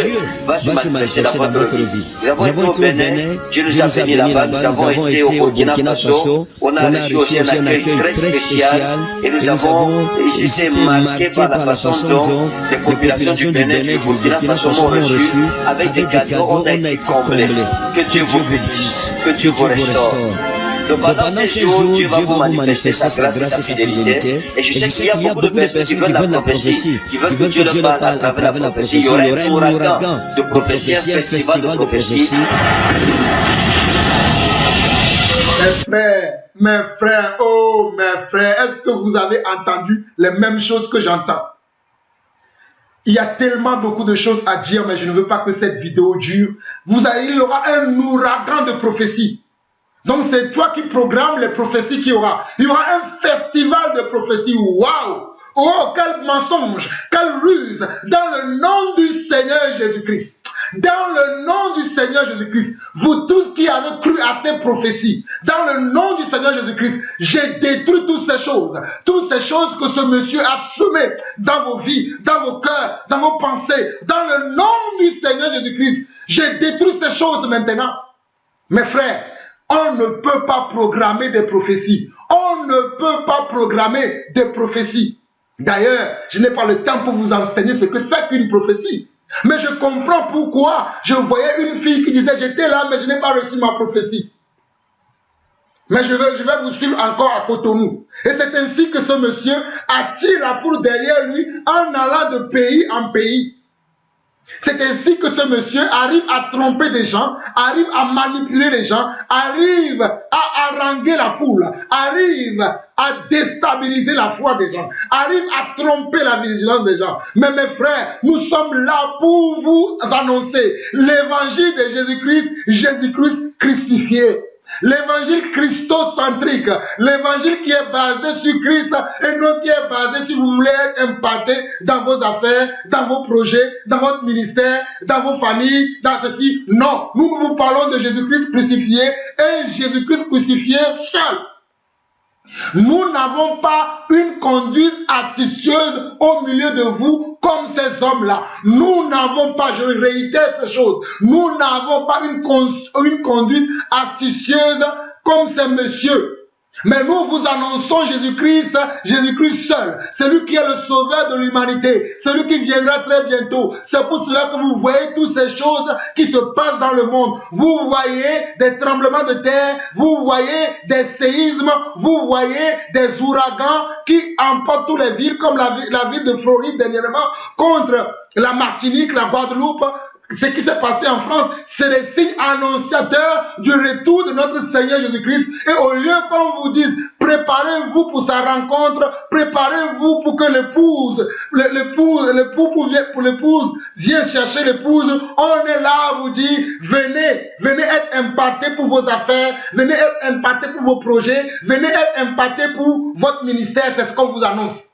E: va se manifester dans votre vie. Nous avons été au Bénin, Dieu nous a bénis là-bas. Nous avons été au Burkina Faso. On a reçu aussi un accueil très spécial et nous avons été marqués par la façon dont les populations du Bénin et du Burkina Faso m'ont reçu avec des cadeaux. On a été comblés. Que Dieu vous bénisse, que Dieu vous restaure. Donc pendant ces jours, Dieu va vous manifester sa grâce et sa fidélité. Et je sais qu'il y a beaucoup de personnes qui veulent la prophétie, qui veulent que Dieu leur parle à travers la prophétie. Il y aura un ouragan de prophétie, un festival de prophétie.
C: Mes frères, est-ce que vous avez entendu les mêmes choses que j'entends? Il y a tellement beaucoup de choses à dire, mais je ne veux pas que cette vidéo dure. Il y aura un ouragan de prophétie. Donc c'est toi qui programmes les prophéties qu'il y aura. Il y aura un festival de prophéties. Waouh! Oh, quel mensonge, quelle ruse, dans le nom du Seigneur Jésus-Christ. Dans le nom du Seigneur Jésus-Christ, vous tous qui avez cru à ces prophéties, dans le nom du Seigneur Jésus-Christ, j'ai détruit toutes ces choses que ce monsieur a semées dans vos vies, dans vos cœurs, dans vos pensées. Dans le nom du Seigneur Jésus-Christ, j'ai détruit ces choses maintenant. Mes frères, on ne peut pas programmer des prophéties. On ne peut pas programmer des prophéties. D'ailleurs, je n'ai pas le temps pour vous enseigner ce que c'est qu'une prophétie. Mais je comprends pourquoi je voyais une fille qui disait « J'étais là, mais je n'ai pas reçu ma prophétie. » Mais je vais vous suivre encore à Cotonou. Et c'est ainsi que ce monsieur attire la foule derrière lui en allant de pays en pays. C'est ainsi que ce monsieur arrive à tromper des gens, arrive à manipuler les gens, arrive à haranguer la foule, arrive à déstabiliser la foi des gens, arrive à tromper la vigilance des gens. Mais mes frères, nous sommes là pour vous annoncer l'évangile de Jésus-Christ, Jésus-Christ crucifié. L'évangile christocentrique, l'évangile qui est basé sur Christ et non qui est basé, si vous voulez, être impacté dans vos affaires, dans vos projets, dans votre ministère, dans vos familles, dans ceci. Non, nous vous parlons de Jésus-Christ crucifié et Jésus-Christ crucifié seul. Nous n'avons pas une conduite astucieuse au milieu de vous comme ces hommes-là. Nous n'avons pas, je réitère ces choses, nous n'avons pas une conduite astucieuse comme ces messieurs. Mais nous vous annonçons Jésus-Christ, Jésus-Christ seul, celui qui est le sauveur de l'humanité, celui qui viendra très bientôt. C'est pour cela que vous voyez toutes ces choses qui se passent dans le monde. Vous voyez des tremblements de terre, vous voyez des séismes, vous voyez des ouragans qui emportent toutes les villes, comme la ville de Floride dernièrement, contre la Martinique, la Guadeloupe. Ce qui s'est passé en France, c'est les signes annonciateurs du retour de notre Seigneur Jésus-Christ. Et au lieu qu'on vous dise, préparez-vous pour sa rencontre, préparez-vous pour que l'épouse vienne chercher l'épouse, on est là à vous dire, venez être impacté pour vos affaires, venez être impacté pour vos projets, venez être impacté pour votre ministère, c'est ce qu'on vous annonce.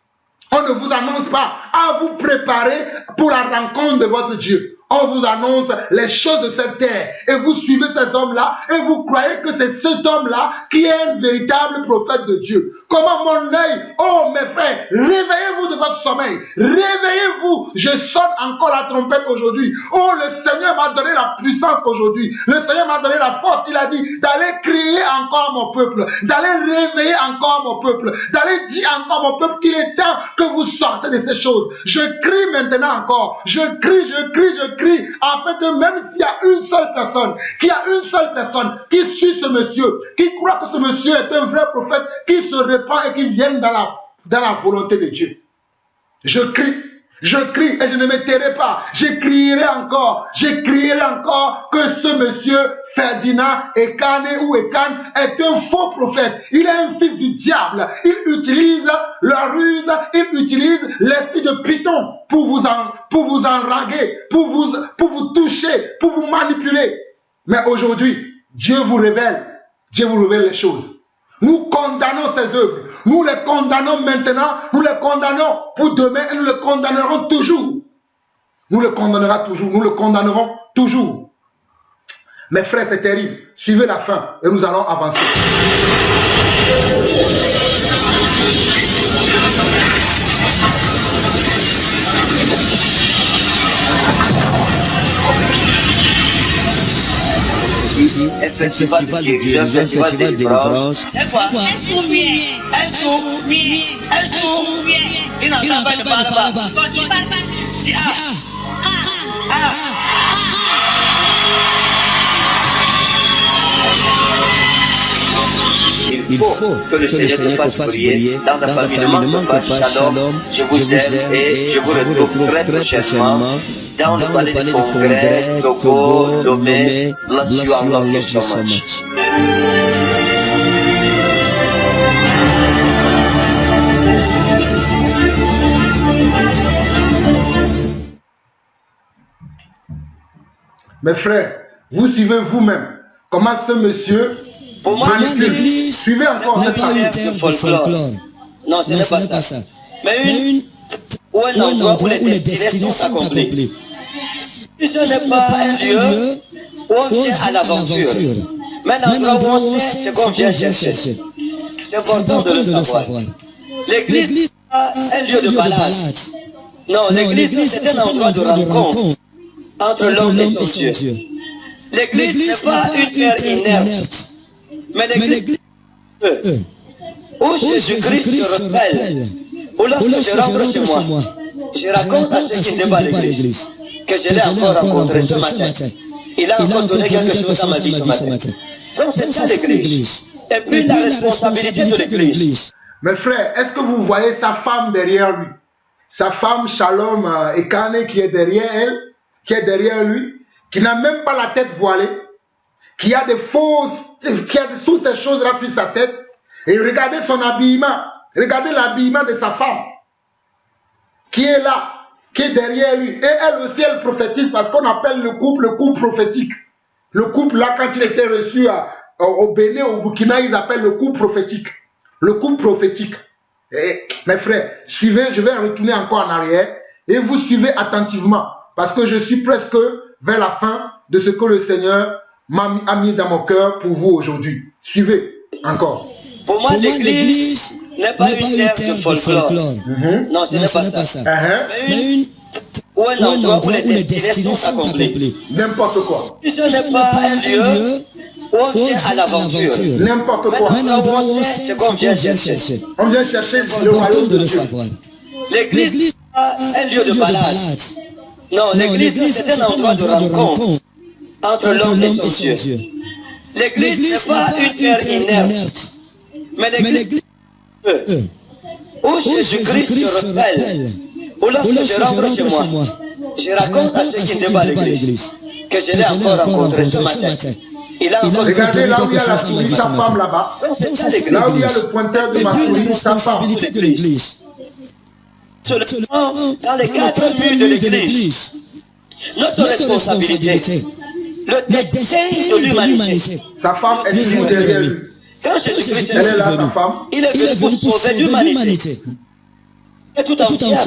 C: On ne vous annonce pas à vous préparer pour la rencontre de votre Dieu. On vous annonce les choses de cette terre et vous suivez ces hommes-là et vous croyez que c'est cet homme-là qui est un véritable prophète de Dieu. Comment mon œil, oh mes frères, réveillez-vous de votre sommeil, réveillez-vous. Je sonne encore la trompette aujourd'hui. Oh, le Seigneur m'a donné la puissance aujourd'hui. Le Seigneur m'a donné la force. Il a dit d'aller crier encore à mon peuple, d'aller réveiller encore mon peuple, d'aller dire encore à mon peuple qu'il est temps que vous sortez de ces choses. Je crie maintenant encore. Je crie, afin que même s'il y a une seule personne qui suit ce monsieur, qui croit que ce monsieur est un vrai prophète, qui se répand et qui vienne dans la volonté de Dieu. Je crie et je ne me tairai pas. Je crierai encore que ce monsieur Ferdinand Ekane est un faux prophète. Il est un fils du diable. Il utilise la ruse, il utilise l'esprit de Python pour vous enraguer, pour vous toucher, pour vous manipuler. Mais aujourd'hui, Dieu vous révèle les choses. Nous condamnons ces œuvres. Nous les condamnons maintenant, nous les condamnons pour demain et nous les condamnerons toujours. Nous le condamnerons toujours. Mes frères, c'est terrible. Suivez la fin et nous allons avancer.
E: Un festival de Dieu, un festival de délivrance.
D: C'est quoi? Un sou. Il n'entend pas de parler. Dis
E: Il faut que le Seigneur te fasse briller dans ta famille. Ne manque pas, shalom. Je vous aime et je vous retrouve très prochainement dans le palais de congrès, Togo, Lomé. Bless you, I love you so much.
C: Mes frères, vous suivez vous-même comment ce monsieur manipule. Suivez encore cette
D: folklore. Non, ce n'est pas ça. Mais où un endroit où les destinées sont accomplies. Ce n'est pas un lieu où on vient à l'aventure, mais un endroit où on sait ce qu'on vient chercher. C'est important de le savoir. L'église n'est pas un lieu de balade. Non, l'église c'est un endroit de rencontre entre l'homme et son Dieu. L'église n'est pas une terre inerte, mais l'église où Jésus-Christ se révèle. Où lorsque je rentre chez moi, je raconte à ceux qui n'étaient pas à l'église que je l'ai encore rencontré ce matin. Il a encore donné quelque chose à ma vie ce matin. Donc c'est ça l'église. Et puis la responsabilité de l'église.
C: Mes frères, est-ce que vous voyez sa femme derrière lui? Sa femme Shalom Ekane qui est derrière elle, qui est derrière lui, qui n'a même pas la tête voilée, qui a des fausses, qui a toutes ces choses-là sur sa tête. Et regardez son habillement, regardez l'habillement de sa femme, qui est là, qui est derrière lui. Et elle aussi, elle prophétise parce qu'on appelle le couple prophétique. Le couple là, quand il était reçu au Bénin, au Burkina, ils appellent le couple prophétique. Le couple prophétique. Et, mes frères, suivez, je vais retourner encore en arrière et vous suivez attentivement parce que je suis presque vers la fin de ce que le Seigneur a mis dans mon cœur pour vous aujourd'hui. Suivez encore.
D: Pour moi, l'église n'est pas une terre de folklore. Non, ce n'est pas ça. Mais ou un endroit où les destinations sont accomplies.
C: N'importe quoi.
D: Ce n'est pas un lieu où on vient à l'aventure.
C: N'importe quoi.
D: Où on sait ce qu'on vient chercher.
C: On vient chercher le royaume de Dieu.
D: L'église n'est pas un lieu de balade. Non, l'église c'est un endroit de rencontre entre l'homme et son Dieu. L'église n'est pas une terre inerte, mais l'église où Jésus-Christ se révèle. Où lorsque je rentre chez moi, je raconte à ceux qui n'étaient pas à l'église que je l'ai encore rencontré ce matin. Il a encore
C: regardez là où il y a la souris, sa femme là-bas.
D: C'est ça l'église.
C: Là où il y a le pointeur de ma souris, sa femme.
D: Seulement dans les quatre murs de l'église, notre responsabilité, le destin de l'humanité.
C: Sa femme est toujours derrière lui.
D: Quand Jésus-Christ est
C: Elle est là, sa femme.
D: il est venu pour sauver l'humanité. Et tout entière.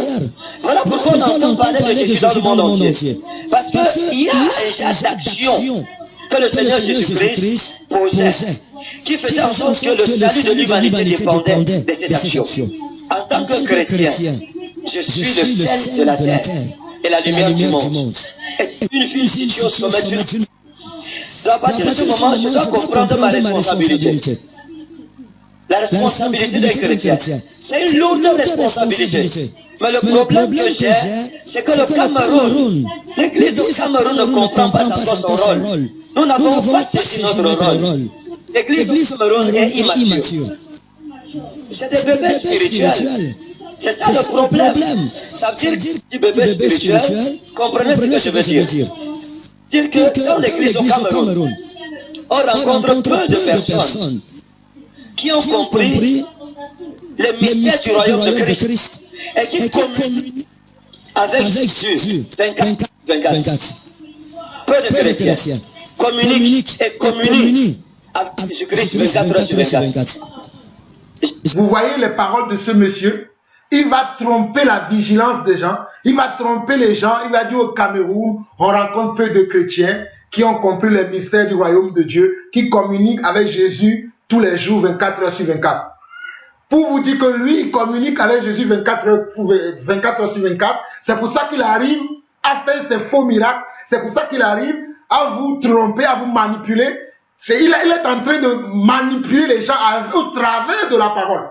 D: Voilà pourquoi on entend parler de Jésus dans le monde entier. Parce qu'il y a un genre d'action que le Seigneur Jésus-Christ posait, qui faisait en sorte que le salut de l'humanité dépendait de ses actions. En tant que chrétien, je suis le sel de la terre et la lumière du monde. Et une situation se met une... À partir de ce moment, je dois comprendre ma responsabilité. La responsabilité des chrétiens. C'est une lourde responsabilité. Mais le problème que j'ai, c'est que le Cameroun, l'église du Cameroun ne comprend pas encore son rôle. Nous n'avons pas saisi notre rôle. L'église du Cameroun est immature. C'est des bébés spirituels. C'est ça le problème. Ça veut dire que du bébé spirituel, comprenez ce que je veux dire. Dire que dans l'église au Cameroun, on rencontre peu de personnes qui ont compris le mystère du royaume de Christ et qui communient avec Jésus 24. Peu de chrétiens communiquent et communient avec Jésus-Christ 24 heures sur 24.
C: Vous voyez les paroles de ce monsieur? Il va tromper la vigilance des gens, il va tromper les gens, il va dire au Cameroun, on rencontre peu de chrétiens qui ont compris les mystères du royaume de Dieu, qui communiquent avec Jésus tous les jours, 24 heures sur 24. Pour vous dire que lui, il communique avec Jésus 24 heures sur 24, c'est pour ça qu'il arrive à faire ses faux miracles, c'est pour ça qu'il arrive à vous tromper, à vous manipuler. Il est en train de manipuler les gens au travers de la parole.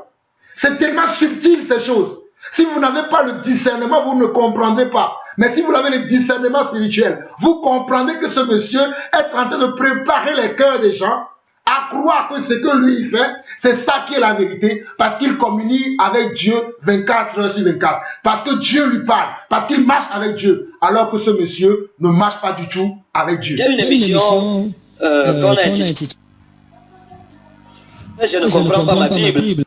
C: C'est tellement subtil ces choses. Si vous n'avez pas le discernement, vous ne comprendrez pas. Mais si vous avez le discernement spirituel, vous comprendrez que ce monsieur est en train de préparer les cœurs des gens à croire que ce que lui il fait, c'est ça qui est la vérité, parce qu'il communie avec Dieu 24 heures sur 24. Parce que Dieu lui parle, parce qu'il marche avec Dieu, alors que ce monsieur ne marche pas du tout avec Dieu.
D: Il y a une émission qu'on a intitulée « Je ne comprends pas ma Bible ».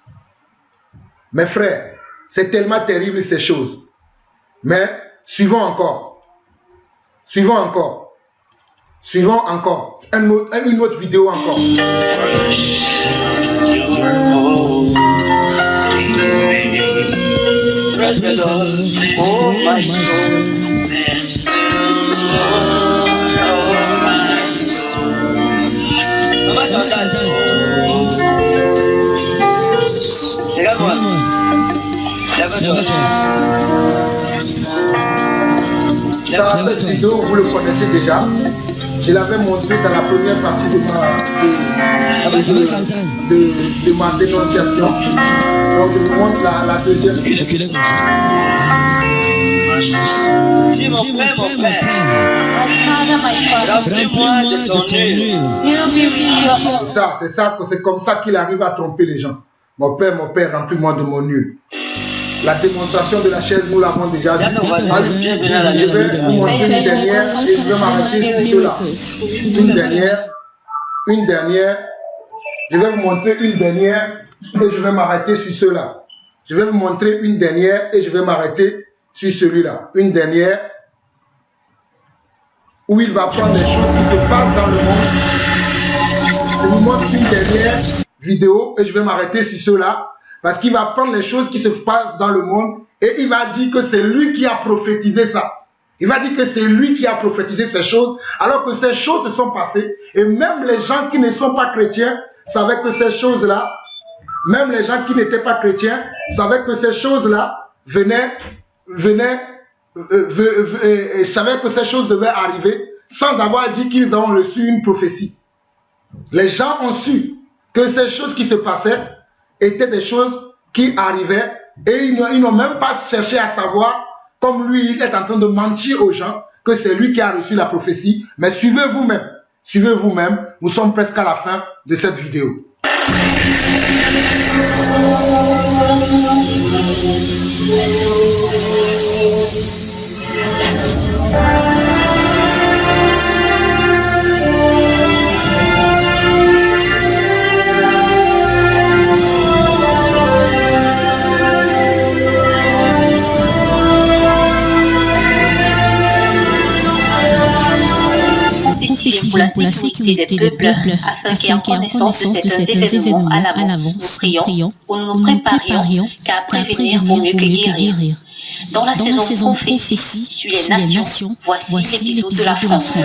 C: Mes frères, c'est tellement terrible ces choses. Mais suivons encore. Suivons encore. Suivons encore. Une autre vidéo encore.
D: Praise the Lord, oh my soul.
C: vidéo, vous le connaissez déjà. Je l'avais montré dans la première partie de ma dénonciation. Donc je vous montre la deuxième.
D: Dis mon père, remplis-moi de ton huile.
C: C'est comme ça qu'il arrive à tromper les gens. Mon père, remplis-moi de mon huile. La démonstration de la chaise, nous l'avons déjà vu. Je vais vous montrer une dernière et je vais m'arrêter sur cela. Une dernière. Je vais vous montrer une dernière et je vais m'arrêter sur cela. Je vais vous montrer une dernière et je vais m'arrêter sur celui-là. Une dernière où il va prendre les choses qui se passent dans le monde. Je vous montre une dernière vidéo et je vais m'arrêter sur cela. Parce qu'il va prendre les choses qui se passent dans le monde et il va dire que c'est lui qui a prophétisé ça. Il va dire que c'est lui qui a prophétisé ces choses alors que ces choses se sont passées. Et même les gens qui ne sont pas chrétiens savaient que ces choses-là, même les gens qui n'étaient pas chrétiens savaient que ces choses-là savaient que ces choses devaient arriver sans avoir dit qu'ils ont reçu une prophétie. Les gens ont su que ces choses qui se passaient étaient des choses qui arrivaient et ils n'ont même pas cherché à savoir, comme lui, il est en train de mentir aux gens, que c'est lui qui a reçu la prophétie. Mais suivez vous-même, nous sommes presque à la fin de cette vidéo.
B: Pour la sécurité des peuples, afin qu'il y ait connaissance de certains événements à l'avance, nous prions ou nous nous préparions qu'à prévenir vaut mieux que guérir. Dans la saison prophétie sur les nations, voici l'épisode de la France.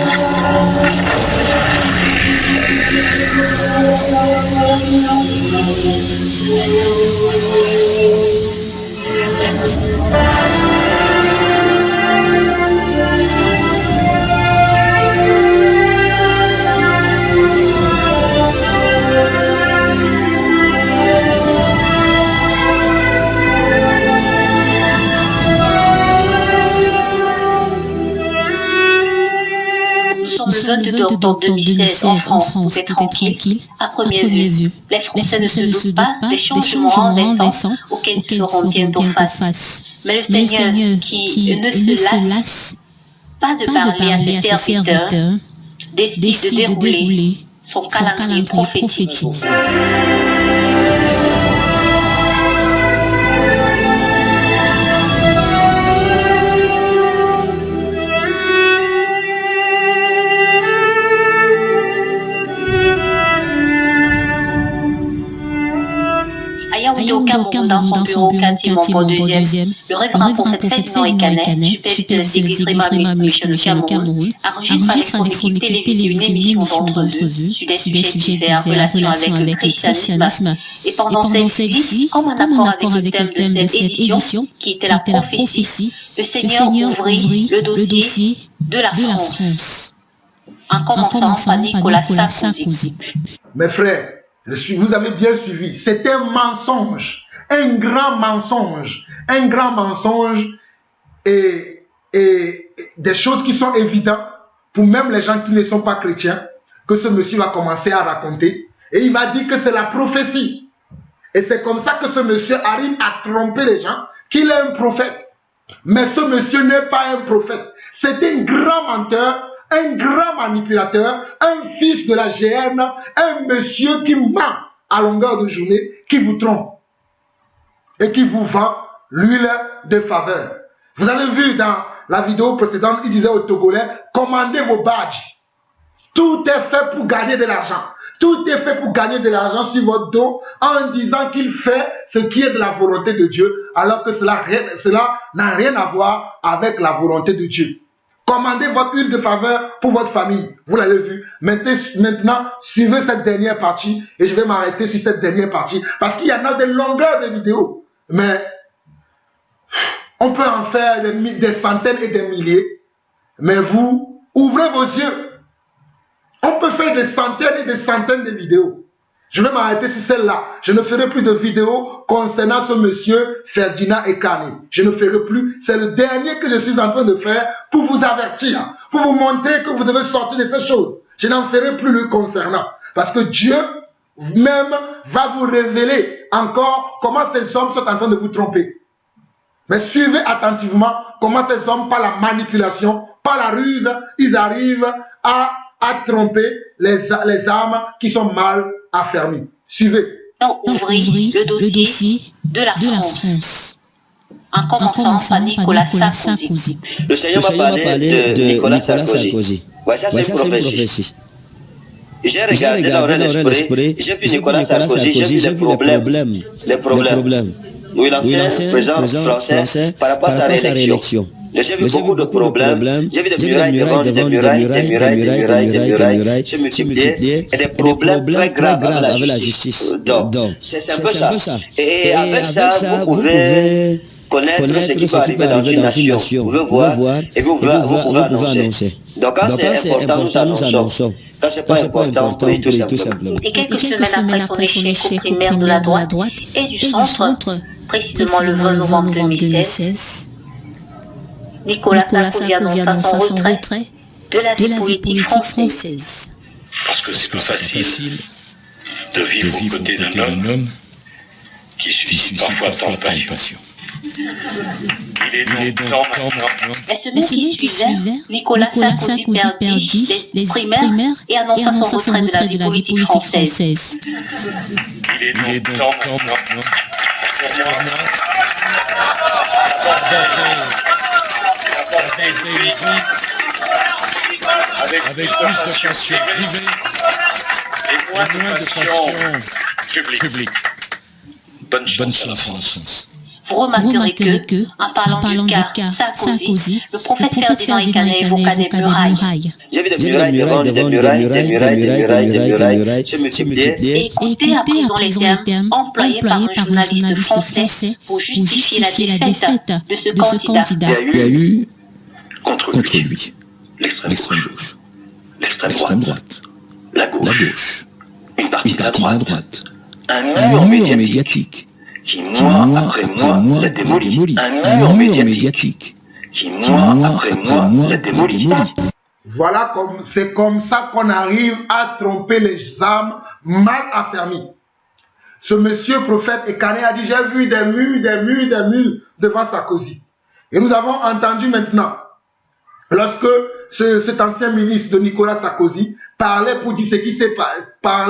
B: Nous sommes le 22 octobre 2016 en France, tout est tranquille. À première vue, les Français ne se doutent pas des changements renversants auxquels ils feront bientôt face. Mais le Seigneur, qui ne se lasse pas de parler à ses serviteurs, décide de dérouler son calendrier prophétique. Au Cameroun, dans son bureau Katimon pour deuxième, le révérend prophète Ferdinand Ekanet, superviseur des églises Réma Mission au Cameroun, enregistre avec son équipe télévisée une émission d'entrevue sur des sujets divers en relation avec le christianisme. Et pendant celle-ci, comme en accord avec le thème de cette édition, qui était la prophétie, le Seigneur ouvrit le dossier de la France, en commençant par Nicolas Sarkozy.
C: Mes frères, vous avez bien suivi, c'est un mensonge, un grand mensonge et des choses qui sont évidentes pour même les gens qui ne sont pas chrétiens, que ce monsieur va commencer à raconter et il va dire que c'est la prophétie. Et c'est comme ça que ce monsieur arrive à tromper les gens, qu'il est un prophète. Mais ce monsieur n'est pas un prophète, c'est un grand menteur, un grand manipulateur, un fils de la GN, un monsieur qui ment à longueur de journée, qui vous trompe et qui vous vend l'huile de faveur. Vous avez vu dans la vidéo précédente, il disait aux Togolais, commandez vos badges. Tout est fait pour gagner de l'argent. Tout est fait pour gagner de l'argent sur votre dos en disant qu'il fait ce qui est de la volonté de Dieu, alors que cela n'a rien à voir avec la volonté de Dieu. Commandez votre huile de faveur pour votre famille. Vous l'avez vu. Maintenant, suivez cette dernière partie et je vais m'arrêter sur cette dernière partie parce qu'il y en a des longueurs de vidéos. Mais on peut en faire des centaines et des milliers. Mais vous, ouvrez vos yeux. On peut faire des centaines et des centaines de vidéos. Je vais m'arrêter sur celle-là. Je ne ferai plus de vidéos concernant ce monsieur Ferdinand Ekane. Je ne ferai plus. C'est le dernier que je suis en train de faire pour vous avertir, pour vous montrer que vous devez sortir de ces choses. Je n'en ferai plus le concernant. Parce que Dieu même va vous révéler encore comment ces hommes sont en train de vous tromper. Mais suivez attentivement comment ces hommes, par la manipulation, par la ruse, ils arrivent à tromper les âmes qui sont mal affermies. Suivez.
B: Ouvrir le dossier de la France. En commençant par Nicolas Sarkozy.
E: Le Seigneur m'a parlé de Nicolas Sarkozy. Ouais, ça c'est une prophétie. J'ai regardé dans l'esprit, j'ai vu Nicolas Sarkozy, j'ai vu les problèmes. Oui, l'ancien président français par rapport à sa réélection. J'ai vu beaucoup de problèmes. J'ai vu des murailles devant lui, des murailles se multiplier et des problèmes très graves avec la justice. Donc, c'est un peu ça. Et avec ça, vous pouvez connaître ce qui peut arriver dans une nation. Vous pouvez voir et vous pouvez annoncer. Donc, quand c'est important, nous annonçons. Quand c'est pas important, oui, tout simplement.
B: Et quelques semaines après son échec au primaire de la droite et du centre, précisément le 20 novembre 2016, Nicolas Sarkozy annonça son retrait de la vie politique française.
F: Parce que c'est pas facile de vivre aux côtés d'un homme qui suscite parfois tant de passion. Il est donc temps maintenant.
B: La semaine qui suivait, Nicolas Sarkozy perdit les primaires et annonça son retrait de la vie politique française.
F: Il est donc temps maintenant pour moi avec plus de passion privée et moins de passion publique. Bonne chance à la France.
B: Vous remarquerez que, en parlant du cas Sarkozy, le prophète Ferdinand Ekane évoqua des murailles.
E: J'ai vu des murailles devant lui, des murailles se multiplier.
B: Et écoutez à présent les termes employés par un journaliste français pour justifier la défaite de ce candidat.
F: Il y a eu contre lui l'extrême gauche, l'extrême droite, la gauche, une partie de la droite, un mur médiatique qui, mois après mois, l'a démoli. Un mur médiatique qui, mois après mois, l'a démoli.
C: Voilà, c'est comme ça qu'on arrive à tromper les âmes mal affermies. Ce monsieur prophète Ekane a dit, j'ai vu des murs devant Sarkozy. Et nous avons entendu maintenant, lorsque cet ancien ministre de Nicolas Sarkozy parlait pour dire ce qui s'est passé par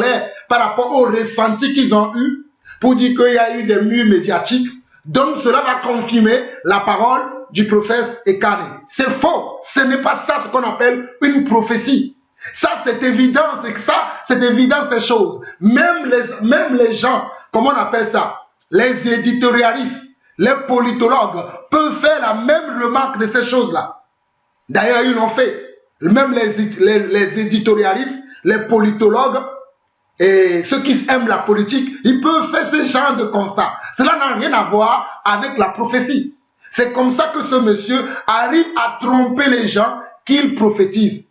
C: rapport au ressenti qu'ils ont eu, pour dire qu'il y a eu des murs médiatiques. Donc cela va confirmer la parole du prophète Ekane. C'est faux, ce n'est pas ça ce qu'on appelle une prophétie. Ça c'est évident, c'est évident ces choses. Même les gens, comment on appelle ça, les éditorialistes, les politologues peuvent faire la même remarque de ces choses-là. D'ailleurs, ils l'ont fait. Même les éditorialistes, les politologues et ceux qui aiment la politique, ils peuvent faire ce genre de constat. Cela n'a rien à voir avec la prophétie. C'est comme ça que ce monsieur arrive à tromper les gens qu'il prophétise.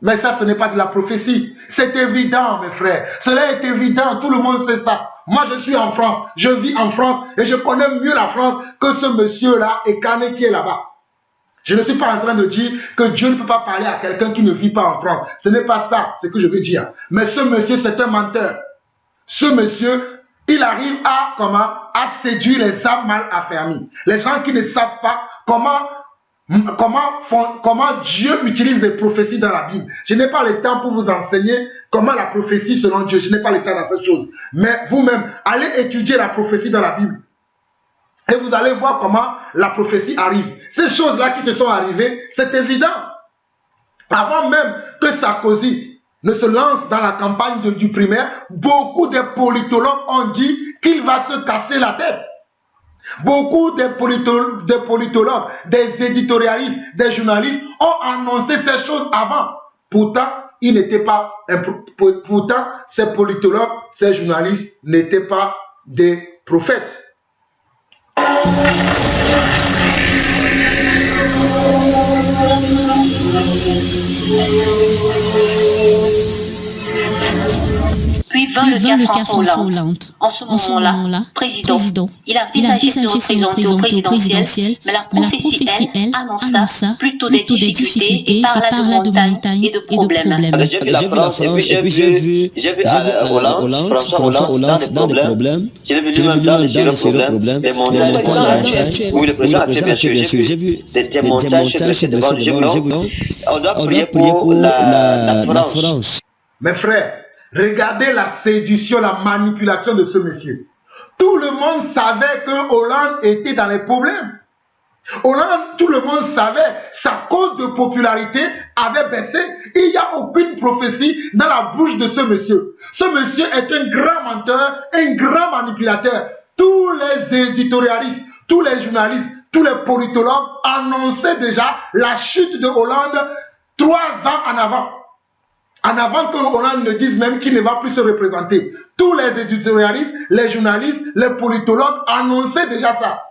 C: Mais ça, ce n'est pas de la prophétie. C'est évident, mes frères. Cela est évident, tout le monde sait ça. Moi, je suis en France, je vis en France et je connais mieux la France que ce monsieur-là, Ekane, qui est là-bas. Je ne suis pas en train de dire que Dieu ne peut pas parler à quelqu'un qui ne vit pas en France. Ce n'est pas ça, ce que je veux dire. Mais ce monsieur, c'est un menteur. Ce monsieur, il arrive à séduire les âmes mal affermies. Les gens qui ne savent pas comment Dieu utilise les prophéties dans la Bible. Je n'ai pas le temps pour vous enseigner comment la prophétie selon Dieu. Je n'ai pas le temps dans cette chose. Mais vous-même, allez étudier la prophétie dans la Bible. Et vous allez voir comment la prophétie arrive. Ces choses-là qui se sont arrivées, c'est évident. Avant même que Sarkozy ne se lance dans la campagne du primaire, beaucoup de politologues ont dit qu'il va se casser la tête. Beaucoup de politologues, des éditorialistes, des journalistes ont annoncé ces choses avant. Pourtant, pourtant, ces politologues, ces journalistes n'étaient pas des prophètes.
B: Puis vint le cas François Hollande. En ce moment-là, président, il a envisagé se représenter au présidentiel, mais la prophétie, elle, annonça plutôt des difficultés et parla de montagnes et de problèmes.
D: J'ai vu la France et puis j'ai vu François Hollande dans des problèmes. Je l'ai vu lui-même dans les sérieux problèmes. Les montagnes, oui, le président a très bien sûr. J'ai vu des montagnes se dresser devant nous. On doit prier pour la France.
C: Mes frères, regardez la séduction, la manipulation de ce monsieur. Tout le monde savait que Hollande était dans les problèmes. Hollande, tout le monde savait, sa cote de popularité avait baissé. Il n'y a aucune prophétie dans la bouche de ce monsieur. Ce monsieur est un grand menteur, un grand manipulateur. Tous les éditorialistes, tous les journalistes, tous les politologues annonçaient déjà la chute de Hollande 3 ans en avant. En avant que Hollande ne dise même qu'il ne va plus se représenter. Tous les éditorialistes, les journalistes, les politologues annonçaient déjà ça.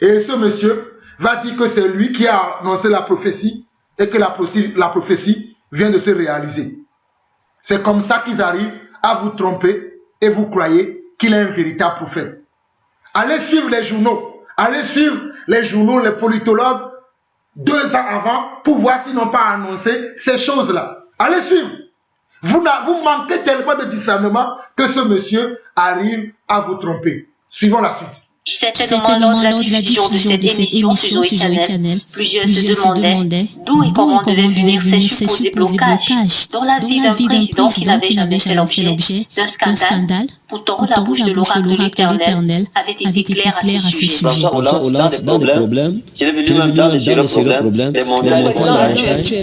C: Et ce monsieur va dire que c'est lui qui a annoncé la prophétie et que la prophétie vient de se réaliser. C'est comme ça qu'ils arrivent à vous tromper et vous croyez qu'il est un véritable prophète. Allez suivre les journaux, les politologues 2 ans avant pour voir s'ils n'ont pas annoncé ces choses-là. Allez suivre. Vous manquez tellement de discernement que ce monsieur arrive à vous tromper. Suivons la suite.
B: Certainement lors de la diffusion de cette émission sur Zoé Channel, plusieurs se demandaient d'où et comment devaient venir ces supposés blocages dans la vie d'un président qui n'avait jamais fait l'objet d'un scandale. Pourtant, la bouche de l'oracle de l'Éternel avait été claire à ce sujet.
D: François Hollande dans des problèmes. Je l'ai vu lui-même dans les sérieux problèmes. Les montagnes,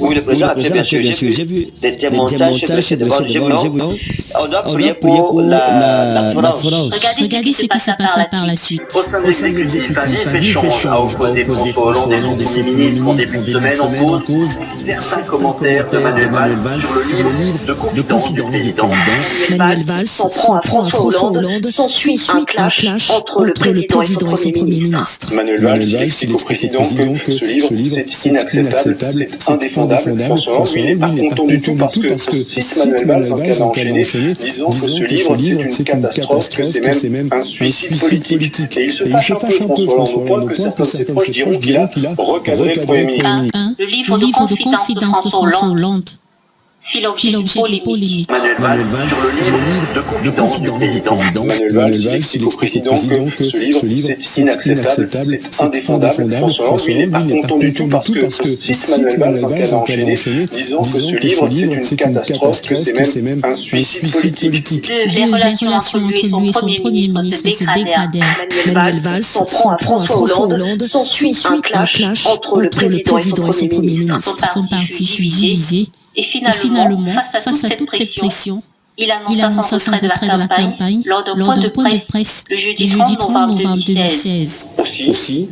D: oui, le président a très bien sûr. J'ai vu des montagnes se dresser devant nous. On doit prier pour la France.
B: Regardez ce qui se passa par la suite.
G: Au sein de l'exécutif, un vif échange a opposé François Hollande et son Premier ministre en début de semaine en cause certains commentaires de Manuel Valls sur le livre de confidence du président.
H: Manuel Valls s'en prend à François Hollande, s'ensuit un clash entre le président et son Premier ministre.
I: Manuel Valls explique au président que ce livre c'est inacceptable, c'est indéfendable. François Hollande lui n'est pas content du tout parce que cite Manuel Valls en cas d'enchaîné, disant que ce livre c'est une catastrophe, que c'est même un suicide politique. Et il se fâche un peu François Hollande au point que certains de ses proches diront qu'il a recadré le Premier ministre.
B: Le livre de confidence de François Hollande fit l'objet d'une polémique.
G: Manuel Valls sur le livre de confidence du président.
I: Manuel Valls explique au président que ce livre c'est inacceptable, c'est indéfendable. François Hollande lui n'est pas content du tout parce que cite Manuel Valls en cas d'enchaîné, disant que ce livre c'est une catastrophe, que c'est même un suicide politique.
B: Les relations entre lui et son Premier ministre se dégradèrent.
H: Manuel Valls s'en prend à François Hollande, s'ensuit un clash entre le président et son Premier ministre.
B: Son parti fut divisé. Et finalement, face à toute cette pression, il annonça son retrait de la campagne lors d'un point de presse le jeudi 30 novembre 2016.
I: Aussi,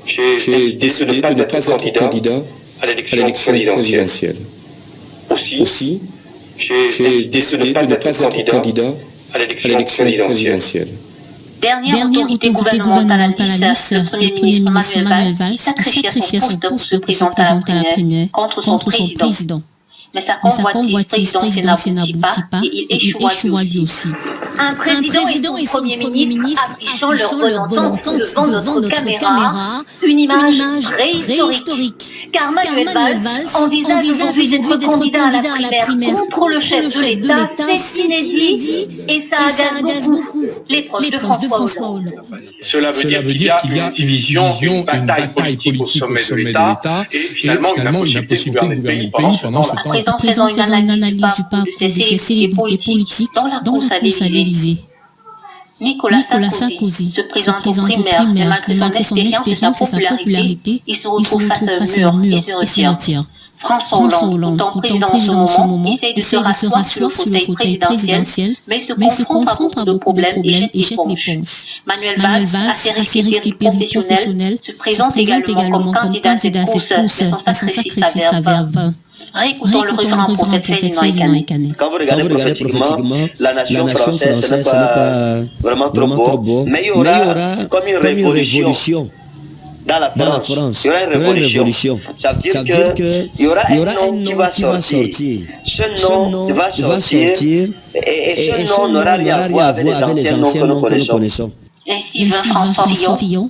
I: j'ai décidé de ne pas être candidat à l'élection présidentielle. Aussi, j'ai décidé de ne pas être candidat à l'élection présidentielle.
B: Dernière autorité gouvernementale à Nice, le Premier ministre Manuel Valls sacrifia son poste pour se présenter à la primaire contre son président. Mais sa convoitise présidentielle n'aboutit pas et il échoua lui aussi.
H: Un président et son Premier ministre affichant leur bonne entente devant notre caméra, une image préhistorique. Car Manuel Valls envisage aujourd'hui d'être candidat à la primaire contre le chef de l'État, c'est inédit et ça agace beaucoup les proches de François Hollande.
J: Cela veut dire qu'il y a une division, une bataille politique au sommet de l'État et finalement une impossibilité de gouverner le pays pendant ce temps.
B: Faisant une analyse du parcours de ces célébrités politiques dans la course à l'Élysée. Nicolas Sarkozy se présente aux primaires, mais malgré son expérience et sa popularité, il se retrouve face à un mur et se retire. François Hollande, pourtant président en ce moment, essaye de se rasseoir sur le fauteuil présidentiel, mais se confronte à beaucoup de problèmes et jette l'éponge. Manuel Valls, assez risqué professionnel, se présente également comme candidat à cette course, mais son sacrifice s'avère vain. Réécoutons le révérend prophète Ferdinand Ekane.
D: Quand vous regardez prophétiquement, la nation française, ce n'est pas vraiment trop beau, mais il y aura comme une révolution
E: dans la France, il y aura une révolution. Ça veut dire qu'il y aura un nom qui va sortir. Ce nom va sortir et ce nom n'aura rien à voir avec les anciens noms que nous connaissons.
B: Ainsi vint François Fillon,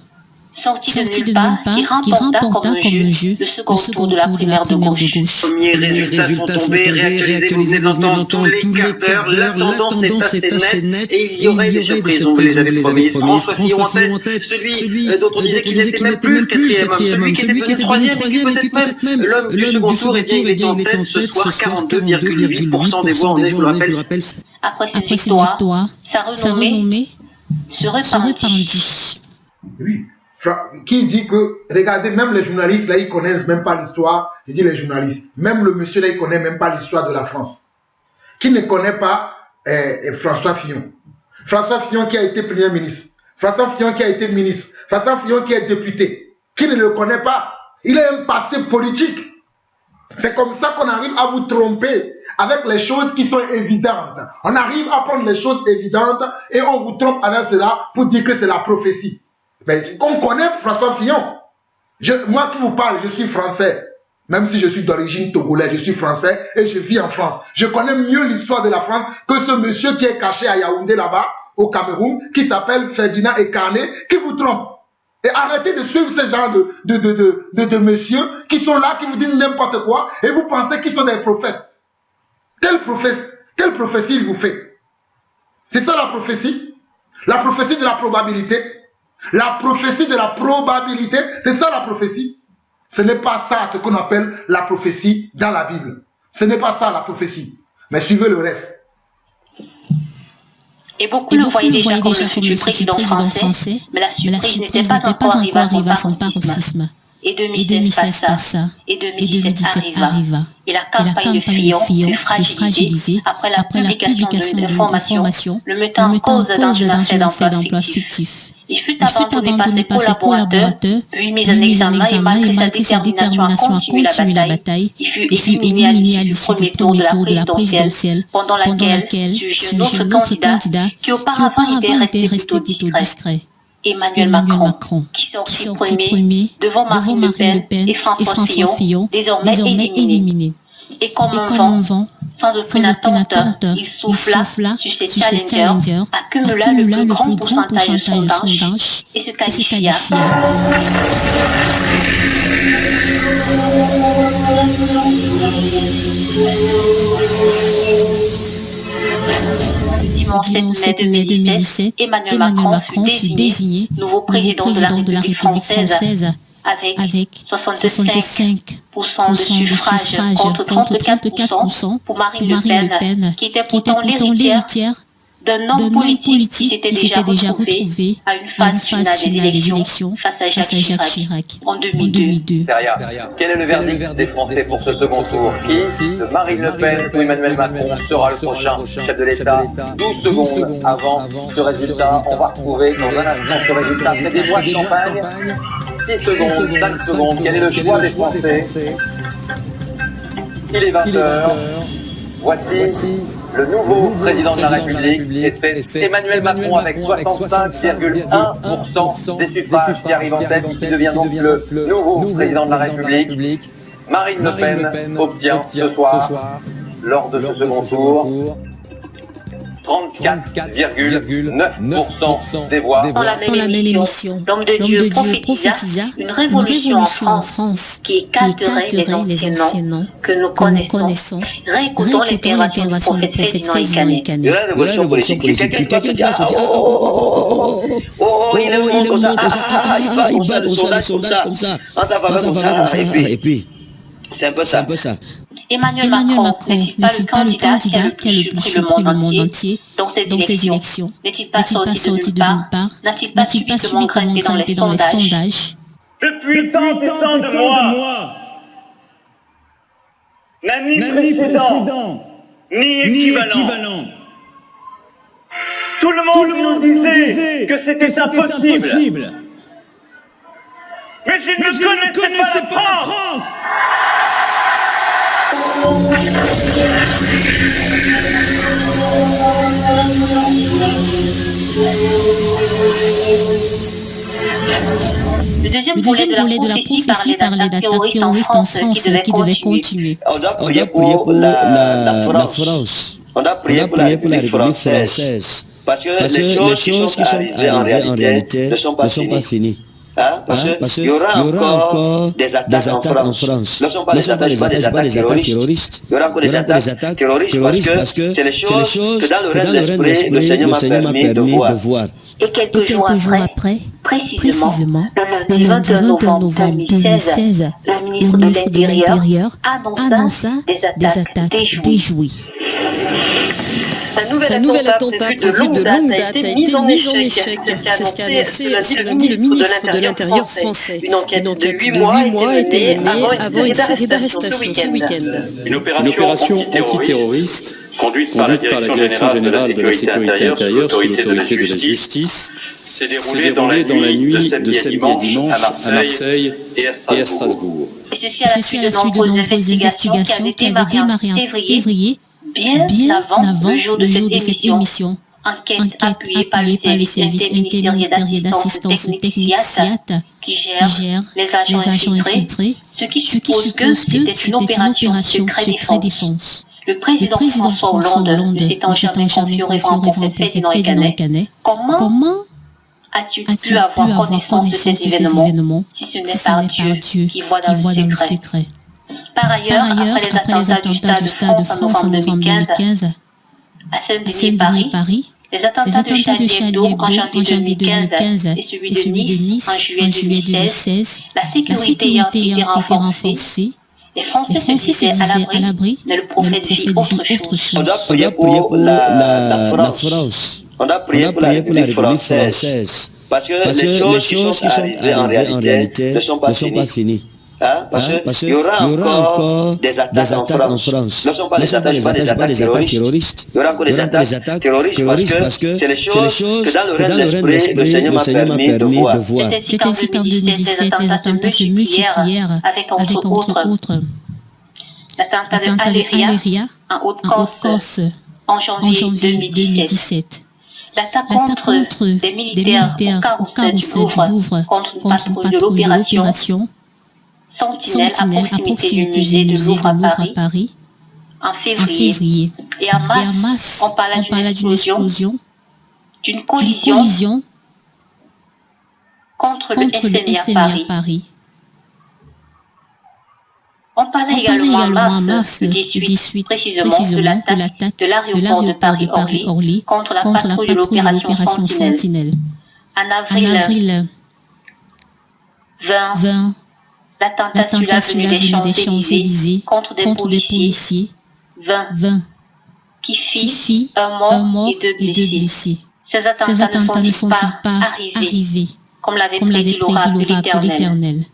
B: sorti de nulle part, qui remporta comme un jeu le second tour de la primaire de gauche.
G: Premiers résultats sont tombés, réactualisés, vous venez d'entendre tous les quarts d'heure. La tendance est assez nette et il y aurait des surprises, on vous les avait promises. François Fillon en tête, celui dont on disait qu'il n'était même plus le quatrième homme, celui qui était devenu troisième et puis peut-être même l'homme du second tour, et bien il est en tête ce soir, 42,8% des voix en est, je vous le rappelle.
B: Après cette victoire, sa renommée se répandit.
C: Oui. Qui dit que, regardez, même les journalistes, là, ils connaissent même pas l'histoire. Je dis les journalistes. Même le monsieur, là, il connaît même pas l'histoire de la France. Qui ne connaît pas François Fillon? François Fillon qui a été Premier ministre. François Fillon qui a été ministre. François Fillon qui est député. Qui ne le connaît pas? Il a un passé politique. C'est comme ça qu'on arrive à vous tromper avec les choses qui sont évidentes. On arrive à prendre les choses évidentes et on vous trompe avec cela pour dire que c'est la prophétie. Mais on connaît François Fillon. Moi qui vous parle, je suis français. Même si je suis d'origine togolaise, je suis français et je vis en France. Je connais mieux l'histoire de la France que ce monsieur qui est caché à Yaoundé là-bas, au Cameroun, qui s'appelle Ferdinand Ekarné, qui vous trompe. Et arrêtez de suivre ces genres de messieurs qui sont là, qui vous disent n'importe quoi et vous pensez qu'ils sont des prophètes. Quelle prophétie il vous fait? C'est ça la prophétie? La prophétie de la probabilité? La prophétie de la probabilité, c'est ça la prophétie? Ce n'est pas ça ce qu'on appelle la prophétie dans la Bible. Ce n'est pas ça la prophétie. Mais suivez le reste.
B: Et beaucoup le voyaient déjà comme le futur président français, mais la surprise n'était pas encore arrivée à son paroxysme. Et 2016 passa, et 2017 arriva. Et la campagne de Fillon fut fragilisée après la publication d'informations le mettant en cause dans une affaire d'emploi fictif. Il fut abandonné par ses collaborateurs, puis mis en examen et malgré sa détermination à continuer la bataille, il fut éliminé à l'issue du premier tour de la présidentielle, pendant laquelle surgit un autre candidat qui auparavant était resté plutôt discret. Emmanuel Macron, qui sortit premier devant Marine Le Pen et François Fillon, désormais éliminé. Et comme un vent, sans aucune attente, il souffla sur ses challengers, accumula le plus grand pourcentage de sondages et se qualifia. Dimanche 7 mai 2017, Emmanuel Macron fut désigné nouveau président de la République française avec 65% de suffrages contre 34% pour Marine Le Pen, qui était pourtant l'héritière d'un homme politique qui s'était déjà retrouvé à une phase finale des élections face à Jacques Chirac en 2002.
G: Quel est le verdict des Français pour ce second tour? Qui, de Marine Le Pen ou Emmanuel Macron, sera le prochain chef de l'État? 12 secondes avant ce résultat, on va retrouver dans un instant ce résultat. C'est des bois de champagne. 6 secondes, 5 secondes. Quel est le choix des Français? Il est 20h. Voici le nouveau président de la République, et c'est Emmanuel Macron avec 65,1% des suffrages qui arrive en tête, qui devient donc le nouveau président de la République. Marine Le Pen obtient ce soir, lors de ce second tour, 34,9% des voix.
B: Dans la même émission, l'homme de Dieu prophétisa une révolution en France qui écarterait les anciens noms que nous connaissons. Réécoutons l'intervention du prophète Ferdinand Ekané.
E: Il y aura une révolution politique. Quelqu'un qui va se dire, il est vraiment comme ça, il va comme ça, le sondage comme ça, en sa faveur comme ça, et puis, c'est un peu ça.
B: Emmanuel Macron n'est-il pas le candidat qui a le plus surpris le monde entier dans ces élections? N'est-il pas sorti de nulle part? N'a-t-il pas subitement grimpé dans les sondages?
K: Depuis tant et tant de mois, n'a ni précédent, ni équivalent. Tout le monde nous disait que c'était impossible. Mais ils ne connaissaient pas la France.
B: Le deuxième volet de la prophétie parlait d'attaques terroristes en France qui devaient continuer.
E: On doit prier pour la France. On doit prier pour la République française. Parce que les choses qui sont arrivées en réalité ne sont pas finies. Parce qu'il y aura encore des attaques en France. Ne sont pas des attaques terroristes. Il y aura encore des attaques terroristes parce que c'est les choses que dans le règne de l'esprit, le Seigneur m'a permis de voir.
B: Et quelques jours après, précisément, le lundi 21 novembre 2016, le ministre de l'Intérieur annonça des attaques déjouées.
L: Un nouvel attentat prévu de longue date a été mis en échec. C'est ce qu'a annoncé ce lundi le ministre de l'Intérieur français. Une enquête de 8 mois a été menée avant une série d'arrestations ce week-end.
M: Une opération antiterroriste conduite par la Direction générale de la sécurité intérieure sous l'autorité de la justice s'est déroulée dans la nuit de samedi à dimanche à Marseille et à Strasbourg.
B: Et ceci à la suite de nombreuses investigations qui avaient démarré en février, bien avant le jour de cette émission. Enquête appuyée par le service interministériel d'assistance technique SIAT qui gère les agents infiltrés, ce qui suppose que c'était une opération secret défense. Le président François Hollande ne s'étant jamais confié au révérend prophète Ferdinand Canet, comment as-tu pu avoir connaissance de ces événements si ce n'est par Dieu qui voit dans le secret? Par ailleurs, après les attentats du Stade de France en novembre 2015, à Saint-Denis-Paris, les attentats de Charlie Hebdo en janvier 2015 et celui de Nice en juillet 2016, la sécurité ayant été renforcée, les Français se disaient à l'abri, mais le prophète vit autre chose.
E: On doit prier pour la France. On doit prier pour la République française. Parce que les choses qui sont arrivées en réalité ne sont pas finies. Parce qu'il y aura encore des attaques en France. Ne sont pas des attaques terroristes. Il y aura encore des attaques terroristes parce que c'est les choses que dans le règne de l'esprit, le Seigneur m'a permis de voir.
B: C'est ainsi qu'en 2017, les attentats se multiplièrent avec entre autres l'attentat de Aléria en Haute-Corse en janvier 2017. L'attaque contre des militaires au carrousel du Louvre contre une patrouille de l'opération Sentinelle à proximité du musée de Louvre à Paris en février. Et à Masse, on parlait d'une explosion, d'une collision contre le FMI Paris. On parlait également à Masse, le 18 précisément, de l'attaque de l'aéroport de Paris-Orly contre la patrouille de l'opération Sentinelle. En avril 20, l'attentat sur l'avenue des Champs-Élysées contre des policiers, 20, qui fit un mort et deux blessés. Ces attentats ne sont-ils pas arrivés, comme l'avait prédit l'oracle de l'Éternel?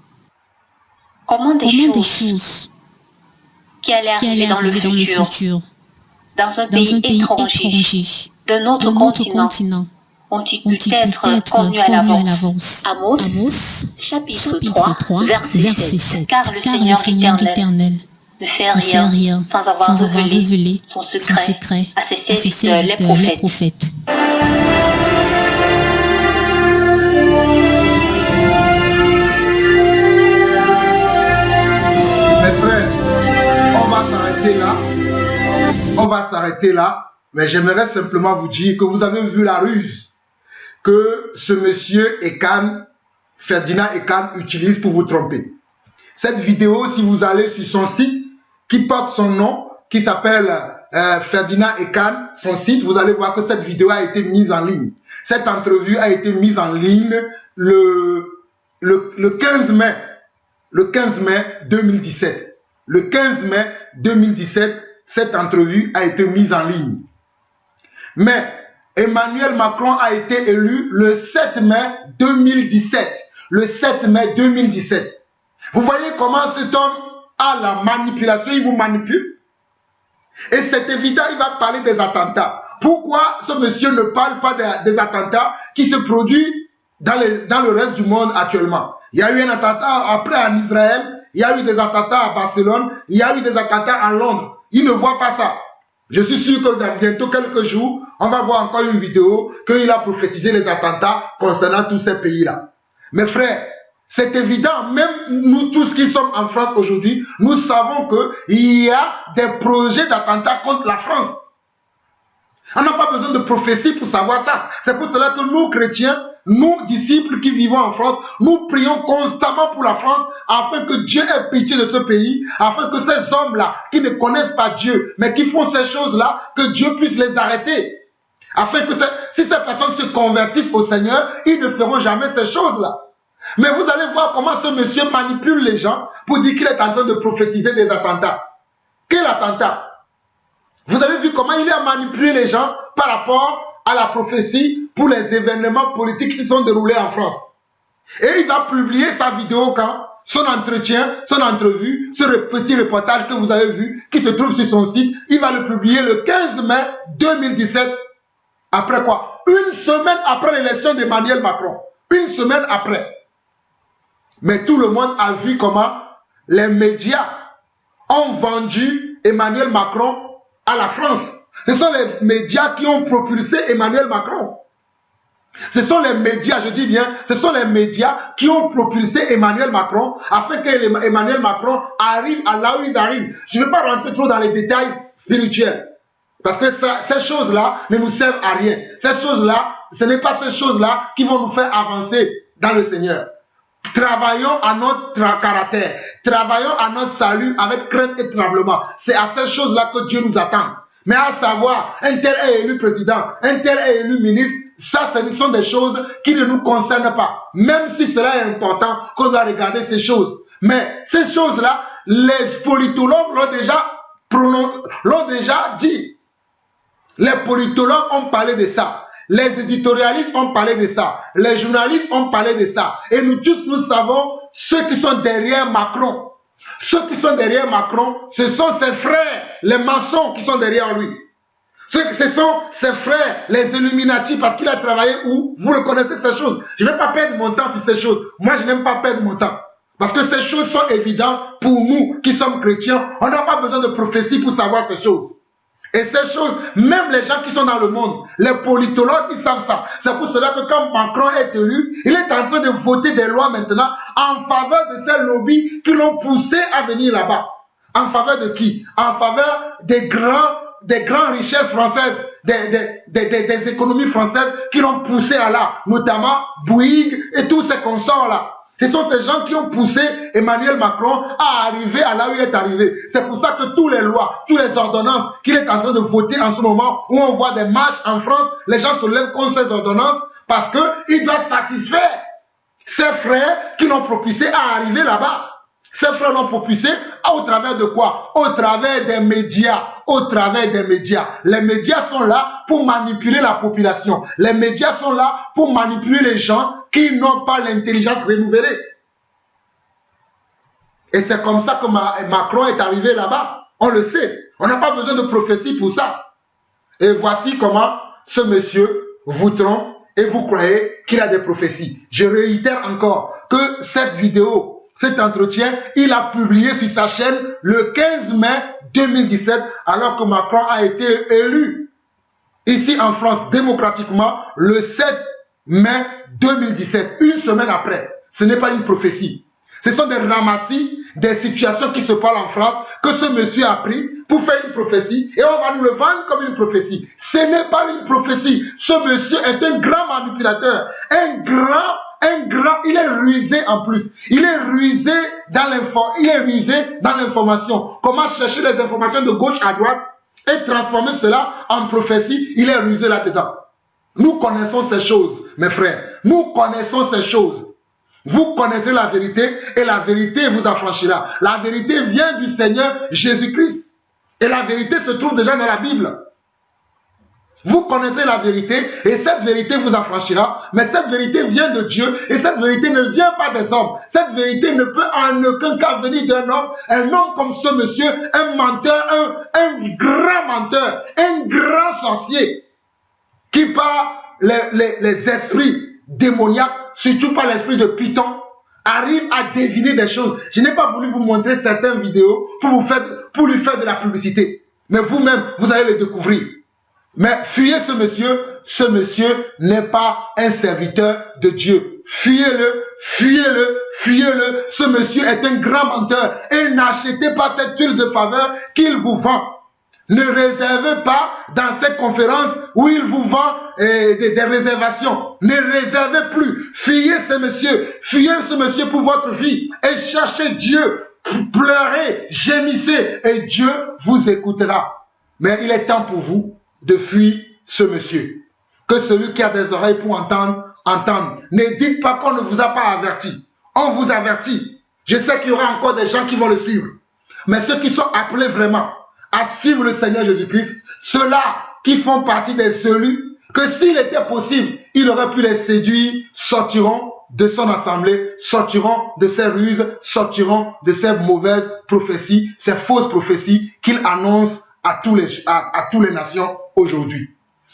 B: Comment des choses qui allaient arriver dans le futur, dans un pays étranger, d'un autre continent, ont-ils peut-être connu à l'avance? Amos, chapitre 3, verset 7. Car le Seigneur l'Éternel ne fait rien sans avoir révélé son secret à ses serviteurs, les prophètes.
C: Mes frères, on va s'arrêter là, mais j'aimerais simplement vous dire que vous avez vu la ruse que ce monsieur Ferdinand Ekan utilise pour vous tromper. Cette vidéo, si vous allez sur son site, qui porte son nom, qui s'appelle Ferdinand Ekan, son site, vous allez voir que cette vidéo a été mise en ligne. Cette entrevue a été mise en ligne le 15 mai 2017. Le 15 mai 2017, cette entrevue a été mise en ligne. Mais Emmanuel Macron a été élu le 7 mai 2017. Le 7 mai 2017. Vous voyez comment cet homme a la manipulation, il vous manipule. Et c'est évident, il va parler des attentats. Pourquoi ce monsieur ne parle pas des attentats qui se produisent dans le reste du monde actuellement? Il y a eu un attentat après en Israël, il y a eu des attentats à Barcelone, il y a eu des attentats à Londres. Il ne voit pas ça. Je suis sûr que dans bientôt quelques jours, on va voir encore une vidéo qu'il a prophétisé les attentats concernant tous ces pays-là. Mes frères, C'est évident, même nous tous qui sommes en France aujourd'hui, nous savons qu'il y a des projets d'attentats contre la France. On n'a pas besoin de prophétie pour savoir ça. C'est pour cela que nous, chrétiens, nous, disciples qui vivons en France, nous prions constamment pour la France afin que Dieu ait pitié de ce pays, afin que ces hommes-là, qui ne connaissent pas Dieu, mais qui font ces choses-là, que Dieu puisse les arrêter. Afin que si ces personnes se convertissent au Seigneur, ils ne feront jamais ces choses-là. Mais vous allez voir comment ce monsieur manipule les gens pour dire qu'il est en train de prophétiser des attentats. Quel attentat? Vous avez vu comment il a manipulé les gens par rapport à la prophétie pour les événements politiques qui se sont déroulés en France. Et il va publier sa vidéo quand? Son entretien, son entrevue, ce petit reportage que vous avez vu, qui se trouve sur son site, il va le publier le 15 mai 2017. Après quoi? Une semaine après l'élection d'Emmanuel Macron. Une semaine après. Mais tout le monde a vu comment les médias ont vendu Emmanuel Macron à la France. Ce sont les médias qui ont propulsé Emmanuel Macron. Ce sont les médias, je dis bien, ce sont les médias qui ont propulsé Emmanuel Macron afin qu'Emmanuel Macron arrive à là où il arrive. Je ne vais pas rentrer trop dans les détails spirituels. Parce que ces choses-là ne nous servent à rien. Ces choses-là, ce n'est pas ces choses-là qui vont nous faire avancer dans le Seigneur. Travaillons à notre caractère. Travaillons à notre salut avec crainte et tremblement. C'est à ces choses-là que Dieu nous attend. Mais à savoir, un tel est élu président, un tel est élu ministre, ça, ce sont des choses qui ne nous concernent pas. Même si cela est important, qu'on doit regarder ces choses. Mais ces choses-là, les politologues l'ont déjà dit. Les politologues ont parlé de ça. Les éditorialistes ont parlé de ça. Les journalistes ont parlé de ça. Et nous tous, nous savons ceux qui sont derrière Macron. Ceux qui sont derrière Macron, ce sont ses frères, les maçons qui sont derrière lui. Ce sont ses frères, les Illuminati, parce qu'il a travaillé où? Vous le connaissez ces choses. Je ne vais pas perdre mon temps sur ces choses. Moi, je n'aime pas perdre mon temps. Parce que ces choses sont évidentes pour nous qui sommes chrétiens. On n'a pas besoin de prophétie pour savoir ces choses. Et ces choses, même les gens qui sont dans le monde, les politologues, ils savent ça. C'est pour cela que quand Macron est élu, il est en train de voter des lois maintenant en faveur de ces lobbies qui l'ont poussé à venir là-bas. En faveur de qui? En faveur des grandes richesses françaises, des économies françaises qui l'ont poussé à là, notamment Bouygues et tous ces consorts-là. Ce sont ces gens qui ont poussé Emmanuel Macron à arriver à là où il est arrivé. C'est pour ça que toutes les lois, toutes les ordonnances qu'il est en train de voter en ce moment, où on voit des marches en France, les gens se lèvent contre ces ordonnances parce qu'il doit satisfaire ses frères qui l'ont propulsé à arriver là-bas. Ces frères l'ont propulsé au travers de quoi? Au travers des médias. Au travers des médias. Les médias sont là pour manipuler la population. Les médias sont là pour manipuler les gens qui n'ont pas l'intelligence renouvelée. Et c'est comme ça que Macron est arrivé là-bas. On le sait. On n'a pas besoin de prophétie pour ça. Et voici comment ce monsieur vous trompe et vous croyez qu'il a des prophéties. Je réitère encore que cette vidéo, cet entretien, il a publié sur sa chaîne le 15 mai 2017, alors que Macron a été élu ici en France démocratiquement le 7 mai 2017, une semaine après. Ce n'est pas une prophétie. Ce sont des ramassis, des situations qui se parlent en France que ce monsieur a pris pour faire une prophétie et on va nous le vendre comme une prophétie. Ce n'est pas une prophétie. Ce monsieur est un grand manipulateur, un grand, il est rusé en plus. Il est rusé dans l'information. Comment chercher les informations de gauche à droite et transformer cela en prophétie, il est rusé là-dedans. Nous connaissons ces choses, mes frères. Nous connaissons ces choses. Vous connaîtrez la vérité et la vérité vous affranchira. La vérité vient du Seigneur Jésus-Christ. Et la vérité se trouve déjà dans la Bible. Vous connaîtrez la vérité et cette vérité vous affranchira. Mais cette vérité vient de Dieu et cette vérité ne vient pas des hommes. Cette vérité ne peut en aucun cas venir d'un homme. Un homme comme ce monsieur, un menteur, un grand menteur, un grand sorcier qui par les esprits démoniaques, surtout par l'esprit de Python, arrive à deviner des choses. Je n'ai pas voulu vous montrer certaines vidéos pour lui faire de la publicité. Mais vous-même, vous allez le découvrir. Mais fuyez ce monsieur n'est pas un serviteur de Dieu. Fuyez-le fuyez-le, fuyez-le. Ce monsieur est un grand menteur et n'achetez pas cette huile de faveur qu'il vous vend. Ne réservez pas dans cette conférence où il vous vend des réservations. Ne réservez plus. Fuyez ce monsieur pour votre vie et cherchez Dieu. Pleurez, gémissez et Dieu vous écoutera. Mais il est temps pour vous de fuir ce monsieur. Que celui qui a des oreilles pour entendre, entende. Ne dites pas qu'on ne vous a pas averti. On vous avertit. Je sais qu'il y aura encore des gens qui vont le suivre. Mais ceux qui sont appelés vraiment à suivre le Seigneur Jésus-Christ, ceux-là qui font partie des élus, que s'il était possible, il aurait pu les séduire, sortiront de son assemblée, sortiront de ses ruses, sortiront de ses mauvaises prophéties, ces fausses prophéties qu'il annonce à tous les nations aujourd'hui.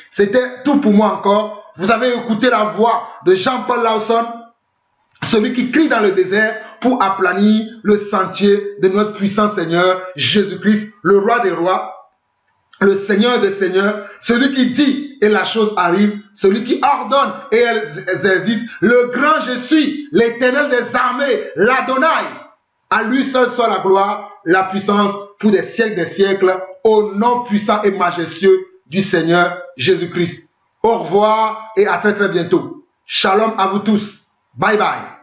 C: C'était tout pour moi encore. Vous avez écouté la voix de Jean-Paul Lawson, celui qui crie dans le désert pour aplanir le sentier de notre puissant Seigneur Jésus-Christ, le roi des rois, le Seigneur des seigneurs, celui qui dit et la chose arrive, celui qui ordonne et elle existe, le grand je suis, l'Éternel des armées, l'Adonai. À lui seul soit la gloire, la puissance pour des siècles, au nom puissant et majestueux du Seigneur Jésus-Christ. Au revoir et à très très bientôt. Shalom à vous tous. Bye bye.